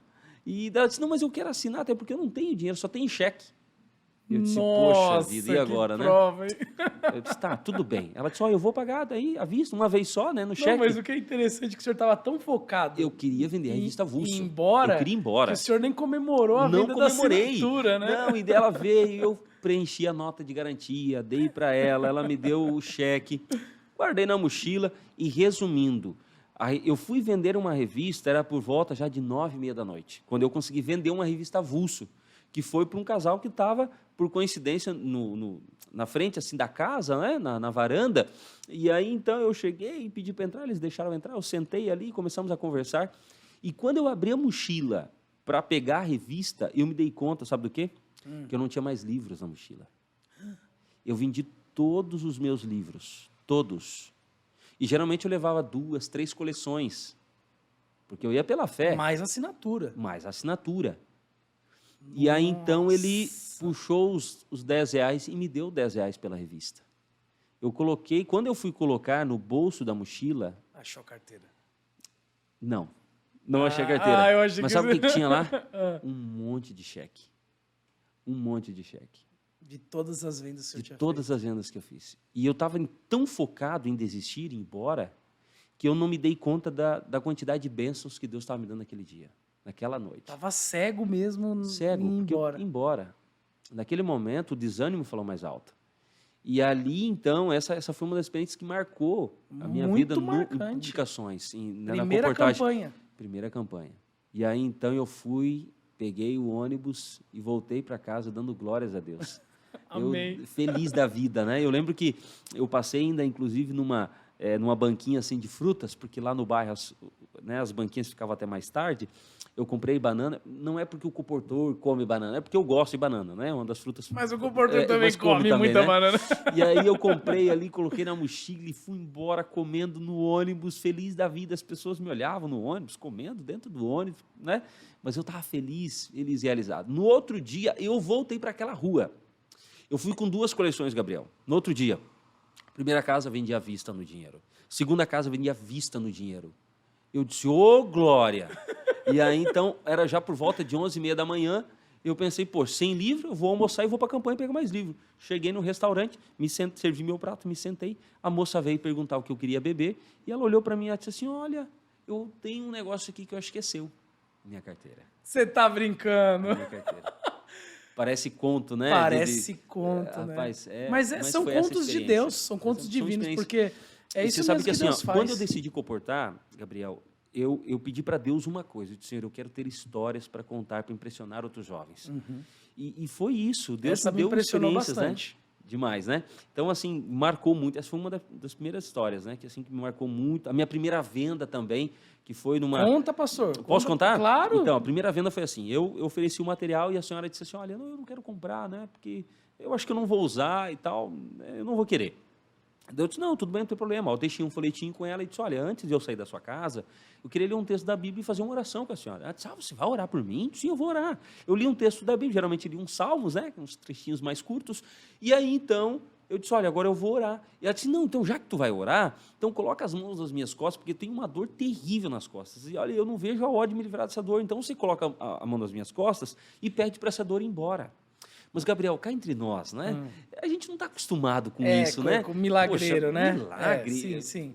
E ela disse, não, mas eu quero assinar, até porque eu não tenho dinheiro, só tenho cheque. Eu disse, poxa vida, e Nossa, agora, que né? prova, hein? Eu disse, tá, tudo bem. Ela disse, eu vou pagar daí à vista, uma vez só, né, no Não, cheque. mas o que é interessante é que o senhor estava tão focado Eu queria vender a revista avulso. em ir embora, Eu queria ir que embora. o senhor nem comemorou a Não venda da comemorei. assinatura, né? Não, e dela veio, eu preenchi a nota de garantia, dei para ela me deu o cheque, guardei na mochila e, resumindo, eu fui vender uma revista, era por volta já de 9h30 da noite, quando eu consegui vender uma revista avulso, que foi para um casal que estava, por coincidência, na frente assim da casa, né, na varanda. E aí, então, eu cheguei e pedi para entrar, eles deixaram eu entrar, eu sentei ali e começamos a conversar. E quando eu abri a mochila para pegar a revista, eu me dei conta, sabe do quê? Que eu não tinha mais livros na mochila. Eu vendi todos os meus livros, todos. E geralmente eu levava 2, 3 coleções, porque eu ia pela fé. Mais assinatura. Mais assinatura. E aí, então, ele puxou os R$10 e me deu R$10 pela revista. Eu coloquei, quando eu fui colocar no bolso da mochila... Achou a carteira. Não achei a carteira. Eu achei Mas que sabe o você- que tinha lá? Um monte de cheque. Um monte de cheque. De todas as vendas que o senhor De tinha todas as vendas que eu fiz. E eu estava tão focado em desistir, ir embora, que eu não me dei conta da quantidade de bênçãos que Deus estava me dando naquele dia, naquela noite. Tava cego mesmo Cego, em ir porque eu embora. ia embora. Naquele momento, o desânimo falou mais alto. E ali, então, essa foi uma das experiências que marcou a minha Muito vida em marcante. publicações, na Primeira reportagem. campanha. Primeira campanha. E aí, então, eu fui, peguei o ônibus e voltei para casa dando glórias a Deus. Amém. Eu, feliz da vida, né? Eu lembro que eu passei ainda, inclusive, numa banquinha assim de frutas, porque lá no bairro as banquinhas ficavam até mais tarde. Eu comprei banana, não é porque o comportor come banana, é porque eu gosto de banana, né? Uma das frutas. Mas o comportor também mas come também, muita né? banana. E aí eu comprei ali, coloquei na mochila e fui embora comendo no ônibus, feliz da vida. As pessoas me olhavam no ônibus, comendo dentro do ônibus, né? Mas eu estava feliz, eles realizados. No outro dia, eu voltei para aquela rua. Eu fui com 2 coleções, Gabriel. No outro dia, primeira casa vendia à vista no dinheiro. Segunda casa vendia à vista no dinheiro. Eu disse, ô glória! E aí, então, era já por volta de 11h30 da manhã, eu pensei, sem livro, eu vou almoçar e vou para a campanha pegar mais livro. Cheguei no restaurante, servi meu prato, me sentei, a moça veio perguntar o que eu queria beber, e ela olhou para mim e disse assim, olha, eu tenho um negócio aqui que eu acho que é seu. Minha carteira. Você tá brincando. Minha carteira. Parece conto, né? Parece conto, né? Rapaz, Mas são foi essa contos de experiência. Deus, são contos São divinos, experiências. porque é E isso você sabe mesmo que, que assim, Deus faz. quando eu decidi comportar, Gabriel, eu pedi para Deus uma coisa. Eu disse, Senhor, eu quero ter histórias para contar, para impressionar outros jovens. E foi isso. Deus Essa me me deu impressionou experiências, bastante. né? Demais, né? Então, assim, marcou muito. Essa foi uma das primeiras histórias, né? Que, assim, que me marcou muito. A minha primeira venda também, que foi numa... Conta, pastor. Posso contar? Claro. Então, a primeira venda foi assim, eu ofereci o material e a senhora disse assim, olha, eu não quero comprar, né? Porque eu acho que eu não vou usar e tal, eu não vou querer. Eu disse, não, tudo bem, não tem problema. Eu deixei um folhetinho com ela e disse, olha, antes de eu sair da sua casa, eu queria ler um texto da Bíblia e fazer uma oração com a senhora. Ela disse, você vai orar por mim? Sim, eu vou orar. Eu li um texto da Bíblia, geralmente li uns salmos, né, uns trechinhos mais curtos, e aí, então, eu disse, olha, agora eu vou orar. E ela disse, não, então, já que tu vai orar, então coloca as mãos nas minhas costas, porque eu tenho uma dor terrível nas costas. E, olha, eu não vejo a hora de me livrar dessa dor. Então, você coloca a mão nas minhas costas e pede para essa dor ir embora. Mas, Gabriel, cá entre nós, né? A gente não está acostumado com isso, com, né? com milagreiro, Poxa, né? milagre. Sim, sim.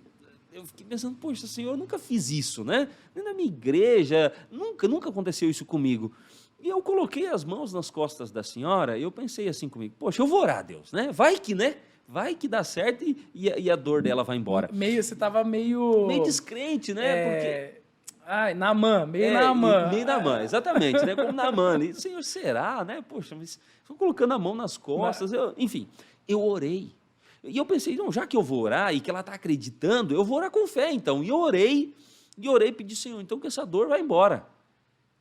Eu fiquei pensando, poxa, Senhor, eu nunca fiz isso, né? Nem na minha igreja, nunca aconteceu isso comigo. E eu coloquei as mãos nas costas da senhora e eu pensei assim comigo, poxa, eu vou orar a Deus, né? Vai que, né? Vai que dá certo e a dor dela vai embora. Você tava meio... Meio descrente, né? Porque... Ai, Naamã, meio Naamã. Meio Naamã, exatamente, né? Como Naamã. E, Senhor, será, né? Poxa, mas estou colocando a mão nas costas. Enfim, eu orei. E eu pensei, não, já que eu vou orar e que ela está acreditando, eu vou orar com fé, então. E orei, e pedi, Senhor, então que essa dor vá embora.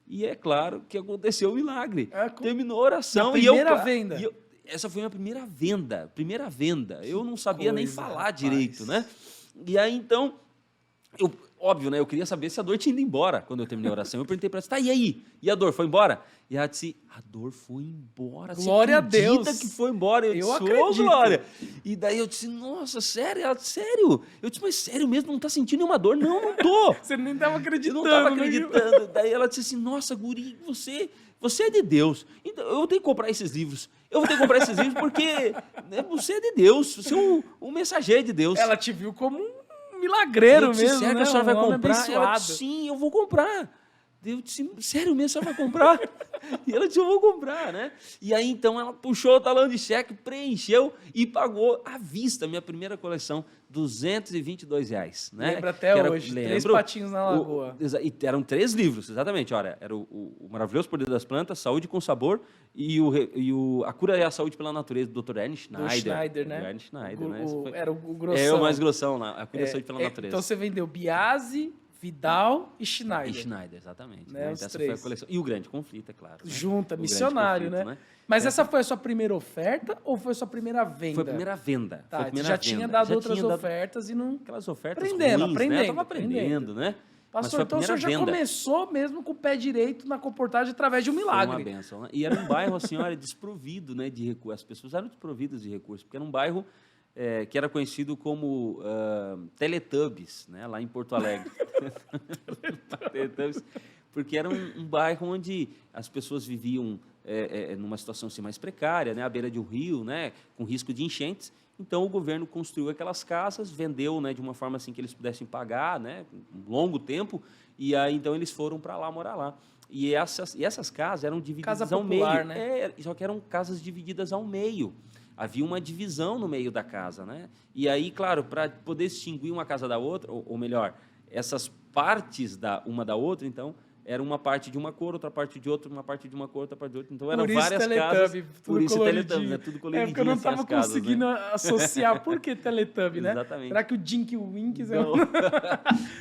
E é claro que aconteceu o milagre. Terminou a oração. Na primeira venda. Essa foi a minha primeira venda. Eu não sabia nem falar direito, né? E aí, então, óbvio, né? Eu queria saber se a dor tinha ido embora quando eu terminei a oração. Eu perguntei para ela, tá, e aí? E a dor foi embora? E ela disse, a dor foi embora. Glória a Deus. Que foi embora. Eu disse, acredito. Glória. E daí eu disse, nossa, sério? Ela, sério? Eu disse, mas sério mesmo? Não tá sentindo nenhuma dor? Não tô. Você nem estava acreditando. Eu não estava acreditando. Daí ela disse assim, nossa, guri, você é de Deus. Então, eu vou ter que comprar esses livros. Porque né, você é de Deus. Você é o mensageiro de Deus. Ela te viu como um milagreiro mesmo, sério, né? A senhora vai comprar? Abençoado. Ela disse, sim, eu vou comprar. Eu disse, sério mesmo, a senhora vai comprar? E ela disse, eu vou comprar, né? E aí, então, ela puxou o talão de cheque, preencheu e pagou à vista a minha primeira coleção, R$222, né? Lembra até hoje, 3 patinhos na lagoa. E eram 3 livros, exatamente. Olha, era o Maravilhoso Poder das Plantas, Saúde com Sabor e A Cura e a Saúde pela Natureza, do Dr. Ernest Schneider. Do Schneider, né? Ernest Schneider, né? Era o grossão. É o mais grossão lá, A Cura e a Saúde pela Natureza. Então você vendeu Biase, Vidal e Schneider. E Schneider, exatamente. Né? Essa foi a coleção. E o Grande Conflito, é claro. Né? Junta, missionário, Conflito, né? Mas essa foi a sua primeira oferta ou foi a sua primeira venda? Foi a primeira venda. Tá, foi a primeira já venda. tinha dado outras ofertas e não... Aquelas ofertas aprendendo, ruins, né? Eu estava aprendendo, né? Pastor, então o senhor já começou mesmo com o pé direito na comportagem através de um milagre. Foi uma bênção, né? E era um bairro, assim, olha, desprovido, né, de recursos. As pessoas eram desprovidas de recursos, porque era um bairro que era conhecido como Teletubbies, né, lá em Porto Alegre. Teletubbies, porque era um bairro onde as pessoas viviam numa situação assim, mais precária, né, à beira de um rio, né, com risco de enchentes. Então, o governo construiu aquelas casas, vendeu, né, de uma forma assim que eles pudessem pagar, né, um longo tempo, e aí então eles foram para lá morar lá. E essas casas eram divididas Casa ao popular, meio. né? Só que eram casas divididas ao meio. Havia uma divisão no meio da casa, né? E aí, claro, para poder distinguir uma casa da outra, ou melhor, essas partes uma da outra, então, era uma parte de uma cor, outra parte de outra, uma parte de uma cor, outra parte de outra. Então, eram várias casas. Por isso Teletubbies, né? Tudo coloridinho. Porque eu não estava conseguindo associar. Por que Teletubbies, né? Exatamente. Será que o Dink e o Winks...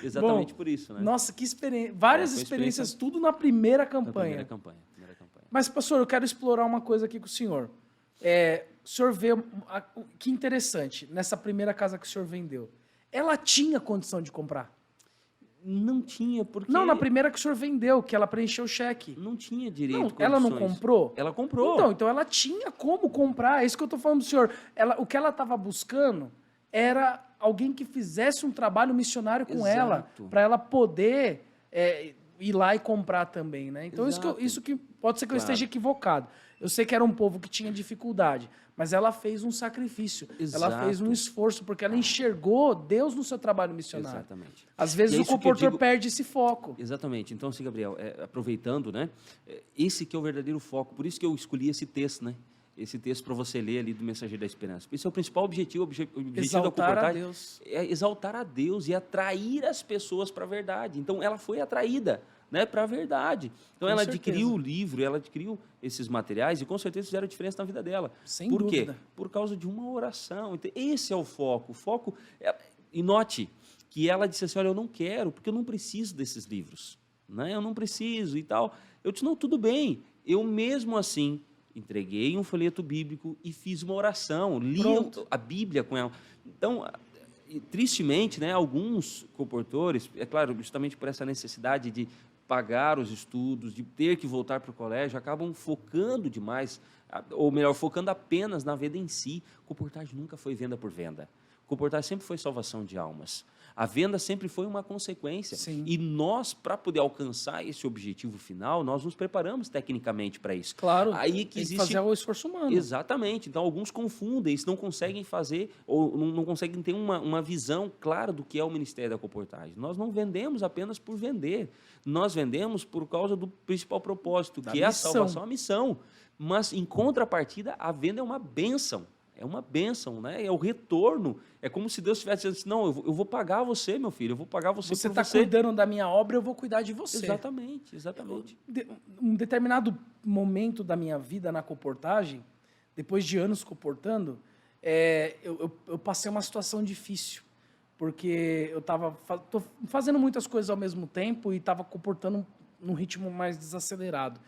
Exatamente. Bom, por isso, né? Nossa, que experiência. Várias experiências, tudo na primeira campanha. Na primeira campanha. Mas, pastor, eu quero explorar uma coisa aqui com o senhor. O senhor vê... Que interessante, nessa primeira casa que o senhor vendeu. Ela tinha condição de comprar? Não tinha, porque... Não, na primeira que o senhor vendeu, que ela preencheu o cheque. Não tinha direito, não, ela não comprou? Ela comprou. Então ela tinha como comprar. É isso que eu estou falando do senhor. O que ela estava buscando era alguém que fizesse um trabalho missionário com ela, para ela poder ir lá e comprar também, né? Então isso que pode ser que eu esteja equivocado. Eu sei que era um povo que tinha dificuldade, mas ela fez um sacrifício, ela fez um esforço, porque ela enxergou Deus no seu trabalho missionário. Exatamente. Às vezes o comportor perde esse foco. Exatamente. Então, assim, Gabriel, aproveitando, né? Esse que é o verdadeiro foco. Por isso que eu escolhi esse texto, né? Esse texto para você ler ali do Mensageiro da Esperança. Esse é o principal objetivo, da comportagem. É exaltar a Deus e atrair as pessoas para a verdade. Então, ela foi atraída, né, para a verdade. Então, ela adquiriu o livro, ela adquiriu esses materiais e, com certeza, fizeram diferença na vida dela. Sem dúvida. Por quê? Por causa de uma oração. Então, esse é o foco. O foco e note que ela disse assim, olha, eu não quero, porque eu não preciso desses livros. Né? Eu não preciso e tal. Eu disse, não, tudo bem. Eu mesmo assim entreguei um folheto bíblico e fiz uma oração, li a Bíblia com ela. Então, tristemente, né, alguns comportores, é claro, justamente por essa necessidade de pagar os estudos, de ter que voltar para o colégio, acabam focando demais, ou melhor, focando apenas na venda em si. Comportagem nunca foi venda por venda. Comportagem sempre foi salvação de almas. A venda sempre foi uma consequência. Sim. E nós, para poder alcançar esse objetivo final, nós nos preparamos tecnicamente para isso. Claro, Aí que tem existe... que fazer o esforço humano. Exatamente. Então, alguns confundem, não conseguem fazer, ou não conseguem ter uma visão clara do que é o Ministério da Comportagem. Nós não vendemos apenas por vender. Nós vendemos por causa do principal propósito, que é a salvação, a missão. Mas, em contrapartida, a venda é uma bênção. É uma bênção, né? É o retorno. É como se Deus estivesse dizendo assim, não, eu vou pagar você, meu filho, eu vou pagar você por você. Você está cuidando da minha obra, eu vou cuidar de você. Exatamente, exatamente. Um determinado momento da minha vida na comportagem, depois de anos comportando, eu passei uma situação difícil, porque eu estava fazendo muitas coisas ao mesmo tempo e estava comportando num ritmo mais desacelerado.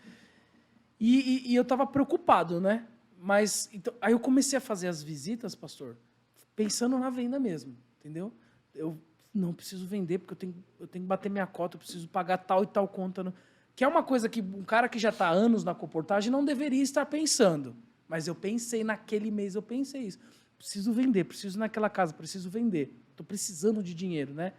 E eu estava preocupado, né? Mas então, aí eu comecei a fazer as visitas, pastor, pensando na venda mesmo, entendeu? Eu não preciso vender porque eu tenho que bater minha cota, eu preciso pagar tal e tal conta. Que é uma coisa que um cara que já está há anos na comportagem não deveria estar pensando. Mas eu pensei naquele mês, eu pensei isso. Preciso vender, preciso ir naquela casa, preciso vender. Estou precisando de dinheiro, né?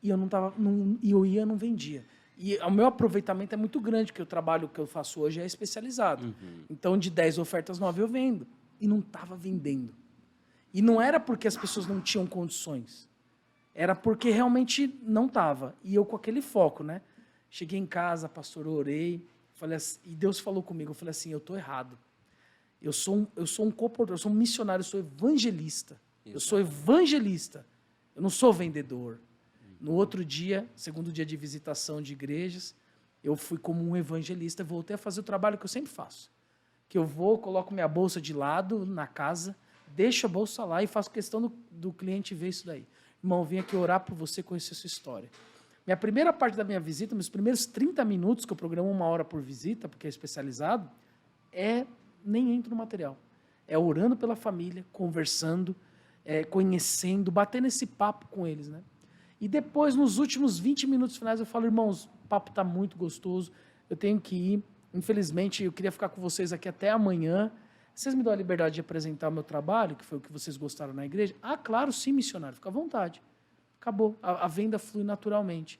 E eu não vendia. E o meu aproveitamento é muito grande, porque o trabalho que eu faço hoje é especializado. Uhum. Então, de 10 ofertas 9 eu vendo. E não estava vendendo. E não era porque as pessoas não tinham condições. Era porque realmente não estava. E eu com aquele foco, né? Cheguei em casa, pastor, eu orei. Falei assim, e Deus falou comigo. Eu falei assim, eu estou errado. Eu sou um comportador, eu sou um missionário, eu sou evangelista. Exato. Eu sou evangelista. Eu não sou vendedor. No outro dia, segundo dia de visitação de igrejas, eu fui como um evangelista, voltei a fazer o trabalho que eu sempre faço. Que eu vou, coloco minha bolsa de lado na casa, deixo a bolsa lá e faço questão do cliente ver isso daí. Irmão, vim aqui orar por você conhecer sua história. Minha primeira parte da minha visita, meus primeiros 30 minutos, que eu programo 1 hora por visita, porque é especializado, nem entro no material. É orando pela família, conversando, conhecendo, batendo esse papo com eles, né? E depois, nos últimos 20 minutos finais, eu falo, irmãos, o papo está muito gostoso, eu tenho que ir. Infelizmente, eu queria ficar com vocês aqui até amanhã. Vocês me dão a liberdade de apresentar o meu trabalho, que foi o que vocês gostaram na igreja? Ah, claro, sim, missionário, fica à vontade. Acabou, a venda flui naturalmente.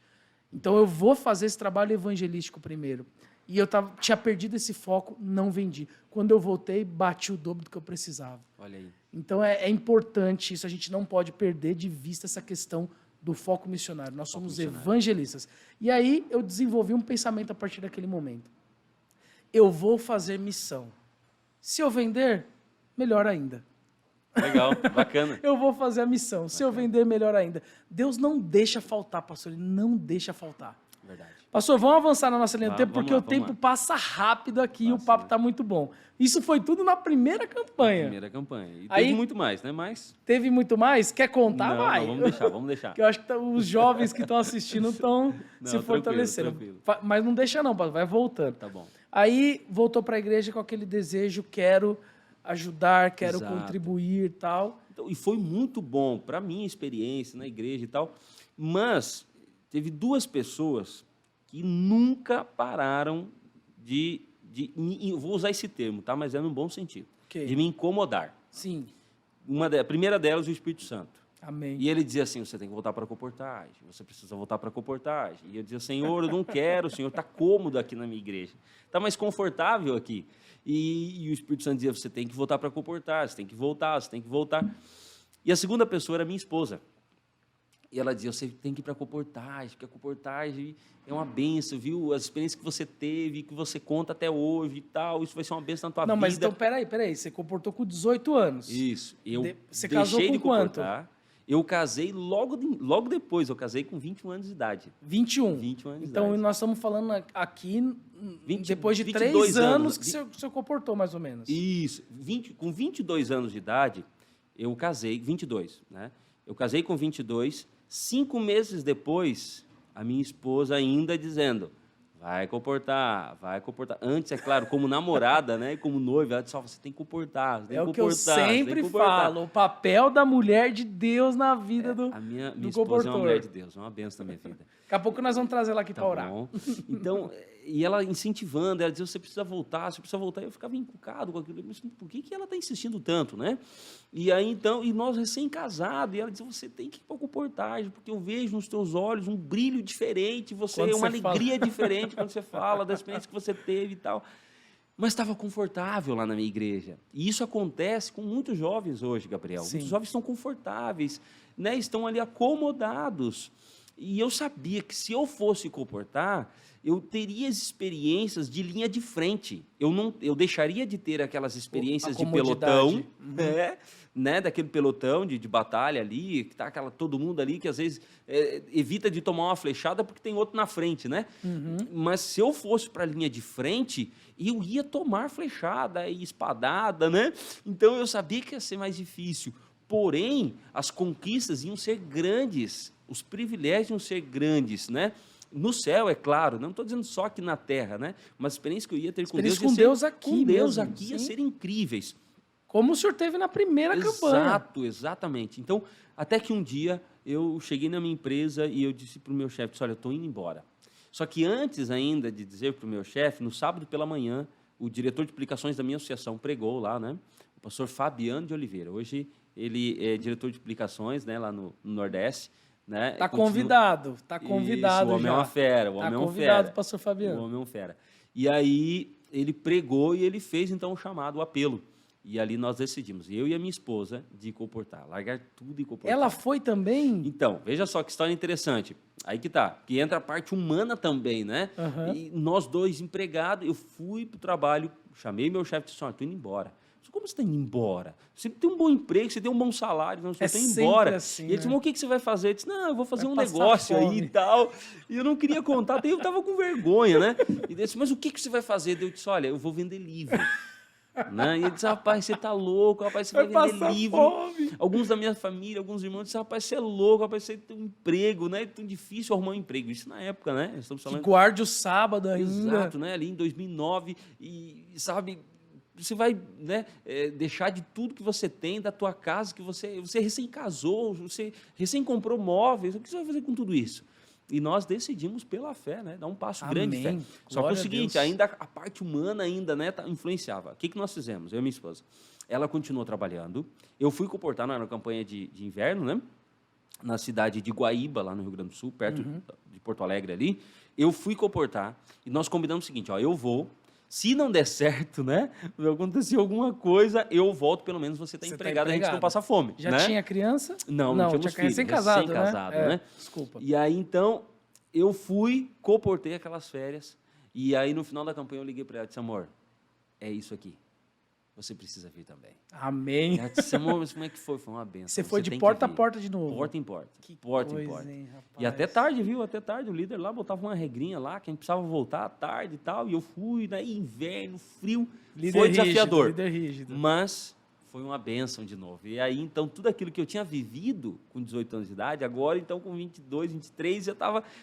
Então, eu vou fazer esse trabalho evangelístico primeiro. E eu tinha perdido esse foco, não vendi. Quando eu voltei, bati o dobro do que eu precisava. Olha aí. Então, é importante isso, a gente não pode perder de vista essa questão do foco missionário. Nós somos evangelistas. E aí eu desenvolvi um pensamento a partir daquele momento. Eu vou fazer missão. Se eu vender, melhor ainda. Legal, bacana. Eu vou fazer a missão. Bacana. Se eu vender, melhor ainda. Deus não deixa faltar, pastor. Ele não deixa faltar. Verdade. Pastor, vamos avançar na nossa linha do tempo, porque o tempo passa rápido aqui e o papo está muito bom. Isso foi tudo na primeira campanha. Primeira campanha. E teve muito mais, né? Teve muito mais? Quer contar? Não, vai. Não, vamos deixar. Porque eu acho que os jovens que estão assistindo estão se fortalecendo. Tranquilo. Mas não deixa não, vai voltando. Tá bom. Aí voltou para a igreja com aquele desejo, quero ajudar, quero contribuir e tal. Então, e foi muito bom para a minha experiência na igreja e tal, mas teve 2 pessoas que nunca pararam vou usar esse termo, tá? Mas é no bom sentido, de me incomodar. Sim. A primeira delas, o Espírito Santo. Amém. E ele dizia assim, você tem que voltar para a comportagem, você precisa voltar para a comportagem. E eu dizia, Senhor, eu não quero, o Senhor está cômodo aqui na minha igreja, está mais confortável aqui. E o Espírito Santo dizia, você tem que voltar para a comportagem, você tem que voltar. E a segunda pessoa era minha esposa. E ela dizia, você tem que ir para a comportagem, porque a comportagem é uma bênção, viu? As experiências que você teve, que você conta até hoje e tal, isso vai ser uma bênção na tua vida. Não, mas então, peraí, você comportou com 18 anos. Isso. Você casou com quanto? Eu casei logo depois, eu casei com 21 anos de idade. 21? 21 anos de idade. Então, nós estamos falando aqui, depois de 3 anos que você comportou, mais ou menos. Isso. Com 22 anos de idade, eu casei, 22, né? Eu casei com 22, 5 meses depois, a minha esposa ainda dizendo, vai comportar, vai comportar. Antes, é claro, como namorada, né, e como noiva, ela disse, você tem que comportar, você tem É que o que eu comportar, você tem que sempre comportar. falo, o papel da mulher de Deus na vida A minha do esposa comportor. é uma mulher de Deus, é uma benção na minha vida. Daqui a pouco nós vamos trazer ela aqui Tá para orar. bom. Então, e ela incentivando, ela dizia, você precisa voltar, você precisa voltar. Eu ficava encucado com aquilo, mas por que ela está insistindo tanto, né? E aí, então, e nós recém-casados, e ela dizia, você tem que ir para a comportagem, porque eu vejo nos teus olhos um brilho diferente, você Quando é uma você alegria diferente quando você fala da experiência que você teve e tal. Mas estava confortável lá na minha igreja. E isso acontece com muitos jovens hoje, Gabriel. Sim. Muitos jovens estão confortáveis, né? Estão ali acomodados. E eu sabia que se eu fosse comportar, eu teria as experiências de linha de frente. Eu deixaria de ter aquelas experiências de pelotão, né? Daquele pelotão de batalha ali, que tá todo mundo ali que às vezes evita de tomar uma flechada porque tem outro na frente, né? Mas se eu fosse para a linha de frente, eu ia tomar flechada e espadada, né? Então eu sabia que ia ser mais difícil. Porém, as conquistas iam ser grandes, os privilégios iam ser grandes, né? No céu, é claro, não estou dizendo só aqui na terra, né? Mas a experiência que eu ia ter com Deus, ia ser incríveis. Como o senhor teve na primeira campanha. Exato, exatamente. Então, até que um dia eu cheguei na minha empresa e eu disse para o meu chefe, olha, eu estou indo embora. Só que antes ainda de dizer para o meu chefe, no sábado pela manhã, o diretor de aplicações da minha associação pregou lá, né? O pastor Fabiano de Oliveira. Hoje ele é diretor de aplicações, né, lá no Nordeste. Né? Tá convidado. Isso, o homem já. é uma fera, o homem é uma convidado, fera. pastor Fabiano. O homem é uma fera. E aí ele pregou e ele fez então o chamado, o apelo. E ali nós decidimos, eu e a minha esposa, de comportar, largar tudo e comportar. Ela foi também? Então, veja só que história interessante. Aí que tá, que entra a parte humana também, né? E nós dois empregados, eu fui para o trabalho, chamei meu chefe e disse, estou indo embora. Como você está indo embora? Você tem um bom emprego, você tem um bom salário, não, você está indo embora. Assim, e ele disse, mas o que você vai fazer? Eu disse, não, eu vou fazer um passar negócio fome aí e tal. E eu não queria contar, até eu estava com vergonha, né? E ele disse, mas o que você vai fazer? Eu disse, olha, eu vou vender livro. Né? E ele disse, rapaz, você está louco, rapaz, você vai vender livro. Fome. Alguns da minha família, alguns irmãos disseram, rapaz, você é louco, rapaz, você tem um emprego, né? É tão difícil arrumar um emprego. Isso na época, né? Estamos falando... Que guarde o sábado ainda. Exato, né? Ali em 2009, e sabe... Você vai, né, deixar de tudo que você tem, da tua casa, que você recém casou, você recém comprou móveis, o que você vai fazer com tudo isso? E nós decidimos pela fé, né, dar um passo grande de fé. Só que é o seguinte, ainda a parte humana ainda, né, influenciava. O que nós fizemos, eu e minha esposa? Ela continuou trabalhando, eu fui comportar na campanha de inverno, né, na cidade de Guaíba, lá no Rio Grande do Sul, perto de Porto Alegre ali. Eu fui comportar e nós combinamos o seguinte, eu vou. Se não der certo, né? Acontecer alguma coisa, eu volto, pelo menos você está empregado, a gente não passa fome. Já né? tinha criança? Não tínhamos filho. Recém-casado, né? Desculpa. E aí, então, eu fui, comportei aquelas férias, e aí, no final da campanha, eu liguei para ela e disse, amor, é isso aqui. Você precisa vir também. Amém. Ela disse, amor, mas como é que foi? Foi uma benção. Você foi de porta a porta de novo? Porta em porta. Que porta coisa, em porta. hein, rapaz? E até tarde, viu? Até tarde. O líder lá botava uma regrinha lá, que a gente precisava voltar à tarde e tal. E eu fui, né? Inverno, frio. Foi desafiador. Líder rígido. Mas foi uma benção de novo. E aí, então, tudo aquilo que eu tinha vivido com 18 anos de idade, agora, então, com 22, 23,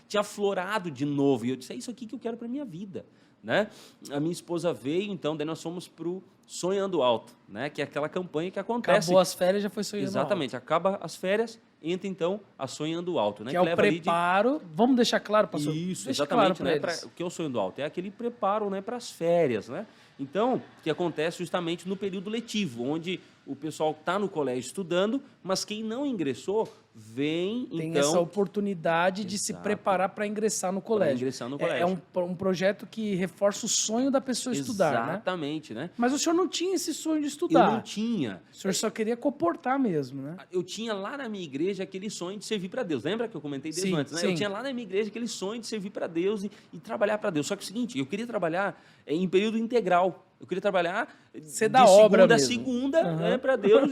tinha aflorado de novo. E eu disse, é isso aqui que eu quero para a minha vida. Né? A minha esposa veio, então, daí nós fomos para o Sonhando Alto, né? Que é aquela campanha que acontece. Acabou as férias, já foi Sonhando Alto. Exatamente, acaba as férias, entra então a Sonhando Alto. Né? Que é o preparo, vamos deixar claro, pastor? Isso, deixa exatamente. Claro O que é o Sonhando Alto? É aquele preparo, né, para as férias. Né? Então, que acontece justamente no período letivo, onde o pessoal está no colégio estudando, mas quem não ingressou vem, tem então... essa oportunidade de se preparar para ingressar no colégio. Ingressar no colégio. É um projeto que reforça o sonho da pessoa estudar, né? Exatamente, né? Mas o senhor não tinha esse sonho de estudar. Eu não tinha. O senhor só queria comportar mesmo, né? Eu tinha lá na minha igreja aquele sonho de servir para Deus. Lembra que eu comentei desde antes, né? Sim. Eu tinha lá na minha igreja aquele sonho de servir para Deus e trabalhar para Deus. Só que é o seguinte, eu queria trabalhar em período integral. Eu queria trabalhar de segunda a segunda, né, para Deus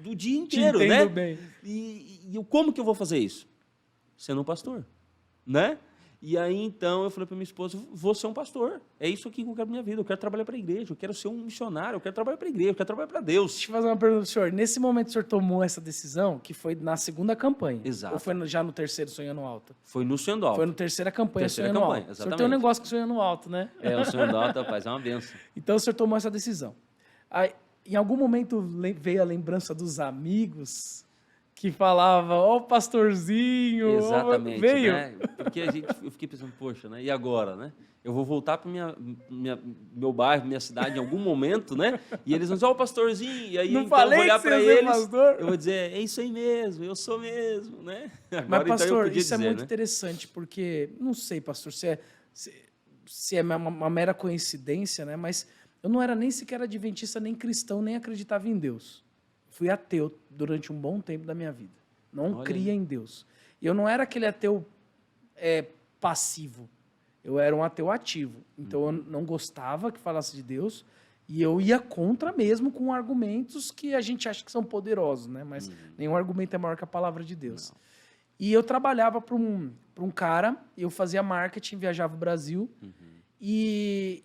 do dia inteiro, né? Bem. E como que eu vou fazer isso? Sendo um pastor, né? E aí, então, eu falei para minha esposa, vou ser um pastor. É isso aqui que eu quero na minha vida. Eu quero trabalhar para a igreja, eu quero ser um missionário, eu quero trabalhar para a igreja, eu quero trabalhar para Deus. Deixa eu fazer uma pergunta pro senhor. Nesse momento o senhor tomou essa decisão, que foi na segunda campanha? Exato. Ou foi já no terceiro Sonhando Alto? Foi no Sonhando Alto. Foi na terceira campanha Terceira Sonhando campanha, Alto. O senhor exatamente. tem um negócio com Sonhando Alto, né? O Sonhando Alto, rapaz, é uma benção. Então o senhor tomou essa decisão. Aí, em algum momento veio a lembrança dos amigos que falavam, ó o pastorzinho. Exatamente, veio. né? Porque eu fiquei pensando, poxa, né? E agora, né? Eu vou voltar para meu bairro, minha cidade em algum momento, né? E eles vão dizer, ó o pastorzinho. E aí, Não então, eu falei vou olhar que você para ia ser eles, pastor? eu vou dizer, é isso aí mesmo, eu sou mesmo, né? Agora, Mas, então, eu pastor, podia isso é dizer, muito né? interessante, porque, não sei, pastor, se é uma mera coincidência, né? Mas eu não era nem sequer adventista, nem cristão, nem acreditava em Deus. Fui ateu durante um bom tempo da minha vida. Não Olha cria aí. em Deus. E eu não era aquele ateu passivo. Eu era um ateu ativo. Então eu não gostava que falasse de Deus e eu ia contra mesmo com argumentos que a gente acha que são poderosos, né? Mas nenhum argumento é maior que a palavra de Deus. Não. E eu trabalhava para um cara, eu fazia marketing, viajava o Brasil e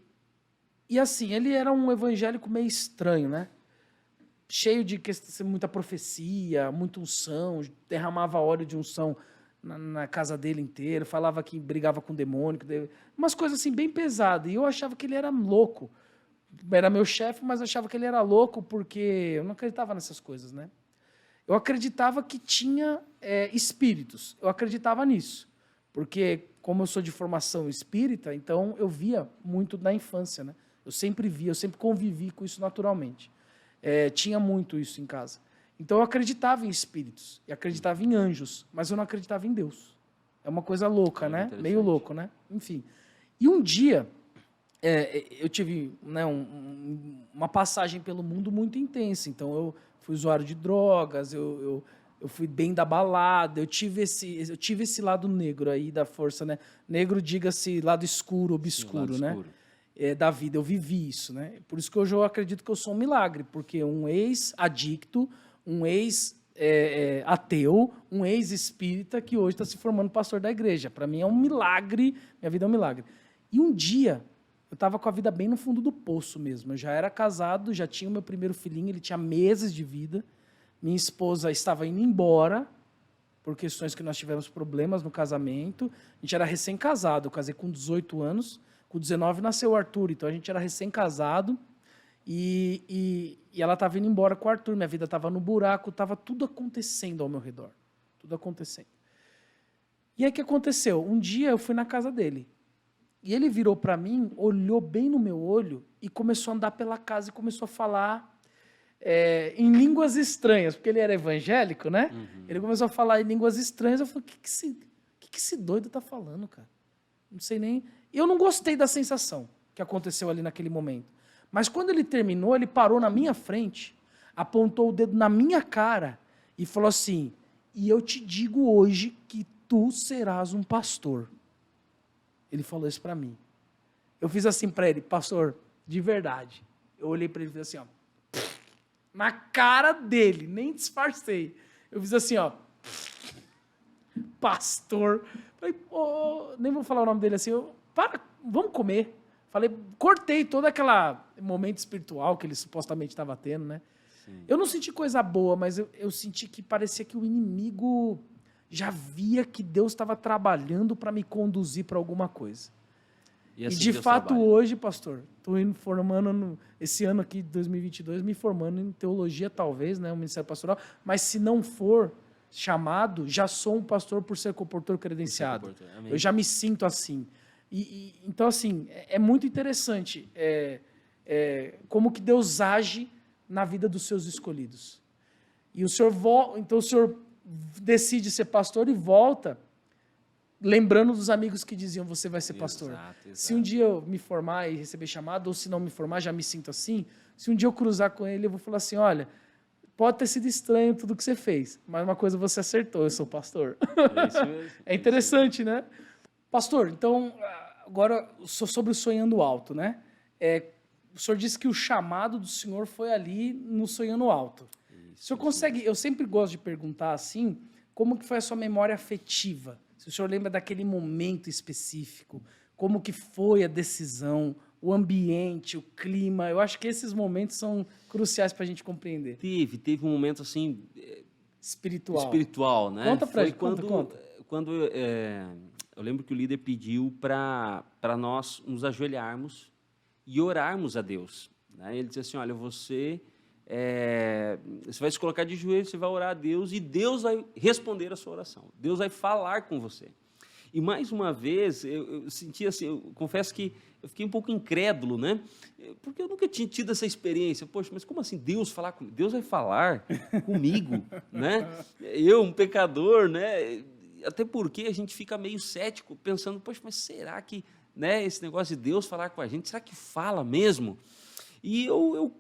assim, ele era um evangélico meio estranho, né? Cheio de muita profecia, muita unção, derramava óleo de unção na casa dele inteira, falava que brigava com o demônio, umas coisas assim bem pesadas. E eu achava que ele era louco. Era meu chefe, mas eu achava que ele era louco porque eu não acreditava nessas coisas, né? Eu acreditava que tinha espíritos. Eu acreditava nisso. Porque, como eu sou de formação espírita, então eu via muito na infância, né? Eu sempre via, eu sempre convivi com isso naturalmente. Tinha muito isso em casa. Então eu acreditava em espíritos, e acreditava em anjos, mas eu não acreditava em Deus. É uma coisa louca, né? Meio louco, né? Enfim. E um dia, eu tive, né, uma passagem pelo mundo muito intensa. Então eu fui usuário de drogas, eu fui bem da balada, eu tive esse lado negro aí da força, né? Negro, diga-se, lado escuro, obscuro, Sim, lado né? escuro. Da vida, eu vivi isso, né? Por isso que hoje eu acredito que eu sou um milagre, porque um ex-adicto, um ex-ateu, um ex-espírita que hoje está se formando pastor da igreja. Para mim é um milagre, minha vida é um milagre. E um dia, eu estava com a vida bem no fundo do poço mesmo. Eu já era casado, já tinha o meu primeiro filhinho, ele tinha meses de vida. Minha esposa estava indo embora, por questões que nós tivemos problemas no casamento. A gente era recém-casado, eu casei com 18 anos. Com 19 nasceu o Arthur, então a gente era recém-casado e ela estava indo embora com o Arthur. Minha vida estava no buraco, estava tudo acontecendo ao meu redor. Tudo acontecendo. E aí o que aconteceu? Um dia eu fui na casa dele e ele virou para mim, olhou bem no meu olho e começou a andar pela casa e começou a falar em línguas estranhas, porque ele era evangélico, né? Ele começou a falar em línguas estranhas. Eu falei, o que esse doido tá falando, cara? Não sei nem... Eu não gostei da sensação que aconteceu ali naquele momento. Mas quando ele terminou, ele parou na minha frente, apontou o dedo na minha cara e falou assim, e eu te digo hoje que tu serás um pastor. Ele falou isso para mim. Eu fiz assim para ele, pastor, de verdade. Eu olhei para ele e fiz assim, ó, na cara dele, nem disfarcei. Eu fiz assim, ó, pastor. Falei, nem vou falar o nome dele assim, vamos comer. Falei, cortei todo aquele momento espiritual que ele supostamente estava tendo, né? Sim. Eu não senti coisa boa, mas eu senti que parecia que o inimigo já via que Deus estava trabalhando para me conduzir para alguma coisa. E de Deus fato, trabalha. hoje, pastor, estou indo formando, esse ano aqui, 2022, me formando em teologia, talvez, né? O Ministério Pastoral, mas se não for chamado, já sou um pastor por ser comportor credenciado. Eu já me sinto assim. Então, assim, é muito interessante como que Deus age na vida dos seus escolhidos. E o senhor decide ser pastor e volta lembrando dos amigos que diziam, você vai ser pastor. Exato. Se um dia eu me formar e receber chamado, ou se não me formar, já me sinto assim, se um dia eu cruzar com ele, eu vou falar assim, olha, pode ter sido estranho tudo que você fez, mas uma coisa você acertou, eu sou pastor. É isso mesmo. É interessante, né? Pastor, então, agora sobre o Sonhando Alto, né? O senhor disse que o chamado do senhor foi ali no Sonhando Alto. O senhor consegue, eu sempre gosto de perguntar assim, como que foi a sua memória afetiva? se o senhor lembra daquele momento específico, como que foi a decisão, o ambiente, o clima. Eu acho que esses momentos são cruciais para a gente compreender. Teve um momento assim espiritual, né? Conta pra Foi gente, conta. quando eu lembro que o líder pediu para nós nos ajoelharmos e orarmos a Deus, né? Ele disse assim, olha, você vai se colocar de joelhos, você vai orar a Deus e Deus vai responder a sua oração. Deus vai falar com você. E mais uma vez, eu senti assim, eu confesso que eu fiquei um pouco incrédulo, né? Porque eu nunca tinha tido essa experiência. Poxa, mas como assim Deus falar comigo? Deus vai falar comigo, né? Eu, um pecador, né? Até porque a gente fica meio cético, pensando, poxa, mas será que, né, esse negócio de Deus falar com a gente, será que fala mesmo? E eu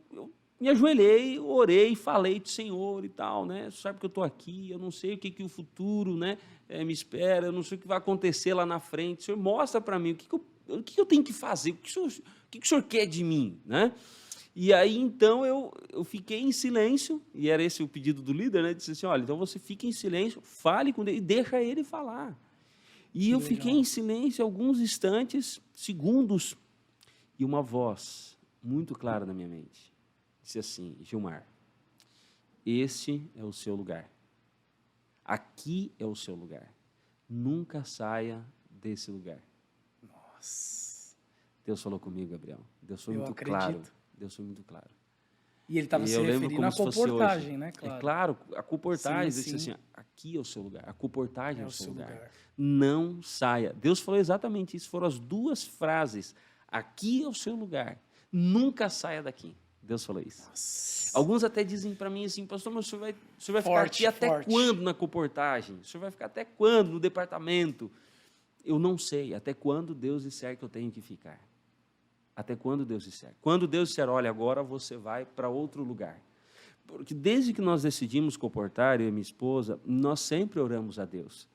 me ajoelhei, orei, falei do Senhor e tal, né? Sabe que eu estou aqui, eu não sei o que o futuro, né, me espera, eu não sei o que vai acontecer lá na frente. O Senhor mostra para mim o que eu tenho que fazer, o que o Senhor quer de mim, né? E aí, então, eu fiquei em silêncio, e era esse o pedido do líder, né? Disse assim, olha, então você fica em silêncio, fale com Deus e deixa ele falar. E eu fiquei em silêncio alguns instantes, segundos, e uma voz muito clara na minha mente disse assim, Gilmar, esse é o seu lugar. Aqui é o seu lugar. Nunca saia desse lugar. Nossa. Deus falou comigo, Gabriel. Deus foi muito claro. Deus foi muito claro. E ele estava se referindo à comportagem, né? Claro. É claro, a comportagem, disse assim, aqui é o seu lugar, a comportagem é o seu lugar. Não saia. Deus falou exatamente isso, foram as duas frases. Aqui é o seu lugar, nunca saia daqui. Deus falou isso. Nossa. Alguns até dizem para mim assim, pastor, mas o senhor vai ficar aqui até quando na comportagem? O senhor vai ficar até quando no departamento? Eu não sei, até quando Deus disser que eu tenho que ficar. Até quando Deus disser. Quando Deus disser, olha, agora você vai para outro lugar. Porque desde que nós decidimos comportar, eu e minha esposa, nós sempre oramos a Deus.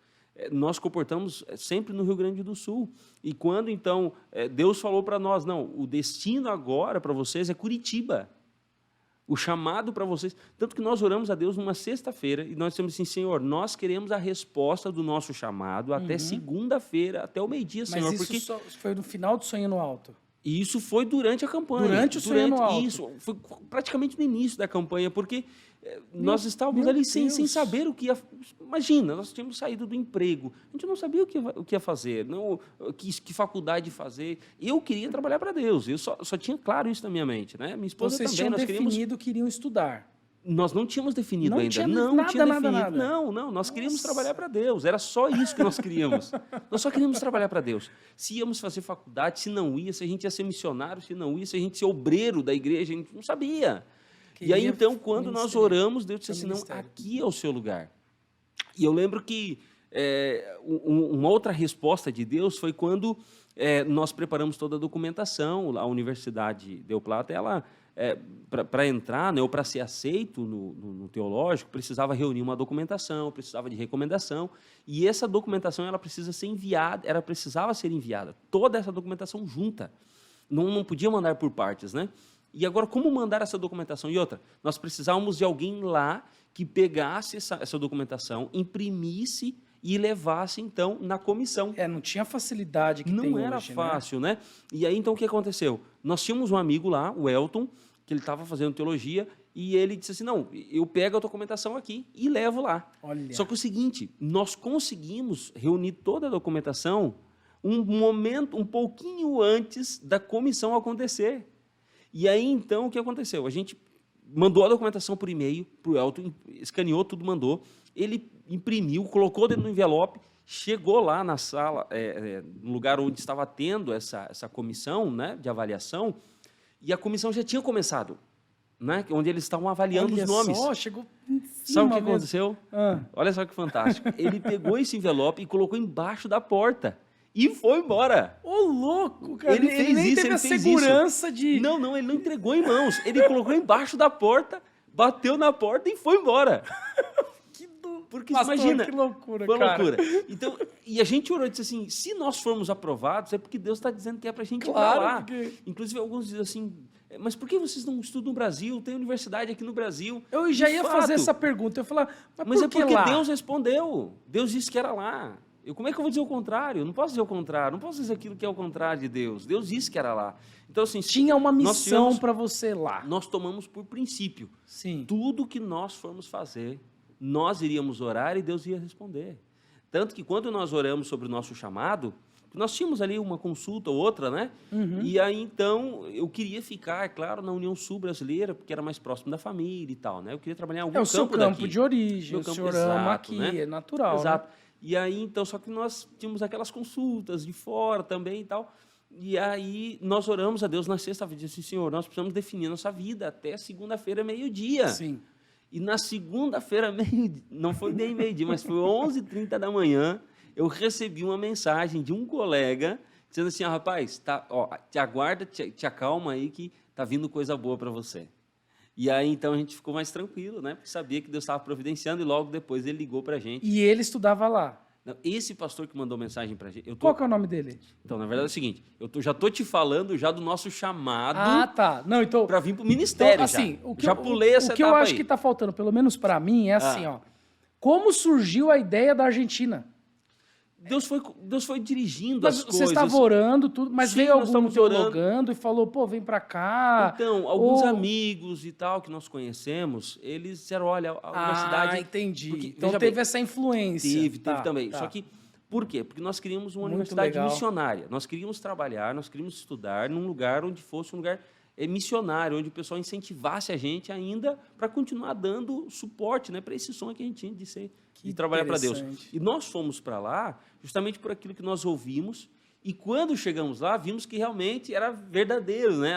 Nós comportamos sempre no Rio Grande do Sul. E quando, então, Deus falou para nós, não, o destino agora para vocês é Curitiba. O chamado para vocês. Tanto que nós oramos a Deus numa sexta-feira e nós dissemos assim, Senhor, nós queremos a resposta do nosso chamado até segunda-feira, até o meio-dia, Senhor. Mas isso foi no final do Sonho no Alto? E isso foi durante a campanha. Durante o Sonho no Alto? Isso, foi praticamente no início da campanha, porque nós estávamos ali sem saber o que ia... Imagina, nós tínhamos saído do emprego, a gente não sabia o que ia fazer, não, que faculdade fazer. Eu queria trabalhar para Deus, eu só tinha claro isso na minha mente, né? Minha esposa Vocês também. Vocês tinham definido que iriam estudar? Nós não tínhamos definido ainda. Tinha não nada, tinha definido. Nada. Não, nós queríamos trabalhar para Deus. Era só isso que nós queríamos. Nós só queríamos trabalhar para Deus. Se íamos fazer faculdade, se não ia, se a gente ia ser missionário, se não ia, se a gente ia ser obreiro da igreja, a gente não sabia. E aí, então, quando nós oramos, Deus disse assim, não, aqui é o seu lugar. E eu lembro que uma outra resposta de Deus foi quando nós preparamos toda a documentação. A Universidade Deu Plata, ela... para entrar, né, ou para ser aceito no teológico, precisava reunir uma documentação, precisava de recomendação, e essa documentação ela precisa ser enviada, ela precisava ser enviada, toda essa documentação junta, não podia mandar por partes, né? E agora, como mandar essa documentação? E outra, nós precisávamos de alguém lá que pegasse essa documentação, imprimisse e levasse, então, na comissão. Não tinha facilidade que tem hoje, não era fácil, né? E aí, então, o que aconteceu? Nós tínhamos um amigo lá, o Elton, que ele estava fazendo teologia, e ele disse assim, não, eu pego a documentação aqui e levo lá. Olha. Só que o seguinte, nós conseguimos reunir toda a documentação um pouquinho antes da comissão acontecer. E aí, então, o que aconteceu? A gente mandou a documentação por e-mail para o Elton, escaneou tudo, mandou, ele imprimiu, colocou dentro do envelope, chegou lá na sala, no lugar onde estava tendo essa comissão, né, de avaliação, e a comissão já tinha começado, né, onde eles estavam avaliando os nomes. Só, chegou em cima. Sabe o que aconteceu? Olha só que fantástico. Ele pegou esse envelope e colocou embaixo da porta e foi embora. Ô, louco, cara. Ele fez nem isso, teve ele a fez segurança isso. de... Não, ele não entregou em mãos. Ele colocou embaixo da porta, bateu na porta e foi embora. Porque, Pastor, imagina, que loucura, foi cara. loucura. Então, e a gente orou e disse assim, se nós formos aprovados, é porque Deus está dizendo que é para a gente ir para lá. Porque... Inclusive, alguns dizem assim, mas por que vocês não estudam no Brasil? Tem universidade aqui no Brasil. Eu já ia fazer essa pergunta. Eu ia falar, mas por é que porque lá? Deus respondeu. Deus disse que era lá. Como é que eu vou dizer o contrário? Eu não posso dizer o contrário, não posso dizer aquilo que é o contrário de Deus. Deus disse que era lá. Então, assim, Tinha uma missão para você lá. Nós tomamos por princípio. Sim. Tudo que nós formos fazer, nós iríamos orar e Deus ia responder. Tanto que quando nós oramos sobre o nosso chamado, nós tínhamos ali uma consulta ou outra, né? E aí, então, eu queria ficar, é claro, na União Sul Brasileira, porque era mais próximo da família e tal, né? Eu queria trabalhar em algum campo daqui. É o seu campo de origem, Meu o campo, senhor exato, ama aqui, né? é natural, Exato. né? E aí, então, só que nós tínhamos aquelas consultas de fora também e tal. E aí, nós oramos a Deus na sexta-feira, disse, Senhor, nós precisamos definir a nossa vida até segunda-feira, meio-dia. Sim. E na segunda-feira, não foi bem meio-dia, mas foi 11h30 da manhã, eu recebi uma mensagem de um colega dizendo assim, rapaz, tá, ó, te aguarda, te acalma aí que tá vindo coisa boa para você. E aí, então, a gente ficou mais tranquilo, né? Porque sabia que Deus estava providenciando e logo depois ele ligou para a gente. E ele estudava lá. Não, esse pastor que mandou mensagem para a gente... Qual que é o nome dele? Então, na verdade é o seguinte, já tô te falando já do nosso chamado tá. Não, então... para vir para o ministério então, assim, já pulei essa etapa. O que eu acho que está faltando, pelo menos para mim, é assim, ó. Como surgiu a ideia da Argentina? Deus foi dirigindo mas as coisas. Você estava orando, tudo, mas Sim, veio algum teologando e falou, pô, vem para cá. Então, alguns amigos e tal que nós conhecemos, eles disseram, olha, a universidade... Ah, entendi. Porque, então teve essa influência. Teve também. Só que, por quê? Porque nós queríamos uma universidade missionária. Nós queríamos trabalhar, nós queríamos estudar num lugar onde fosse um lugar missionário, onde o pessoal incentivasse a gente ainda para continuar dando suporte, né, para esse sonho que a gente tinha de trabalhar para Deus. E nós fomos para lá justamente por aquilo que nós ouvimos, e quando chegamos lá, vimos que realmente era verdadeiro, né?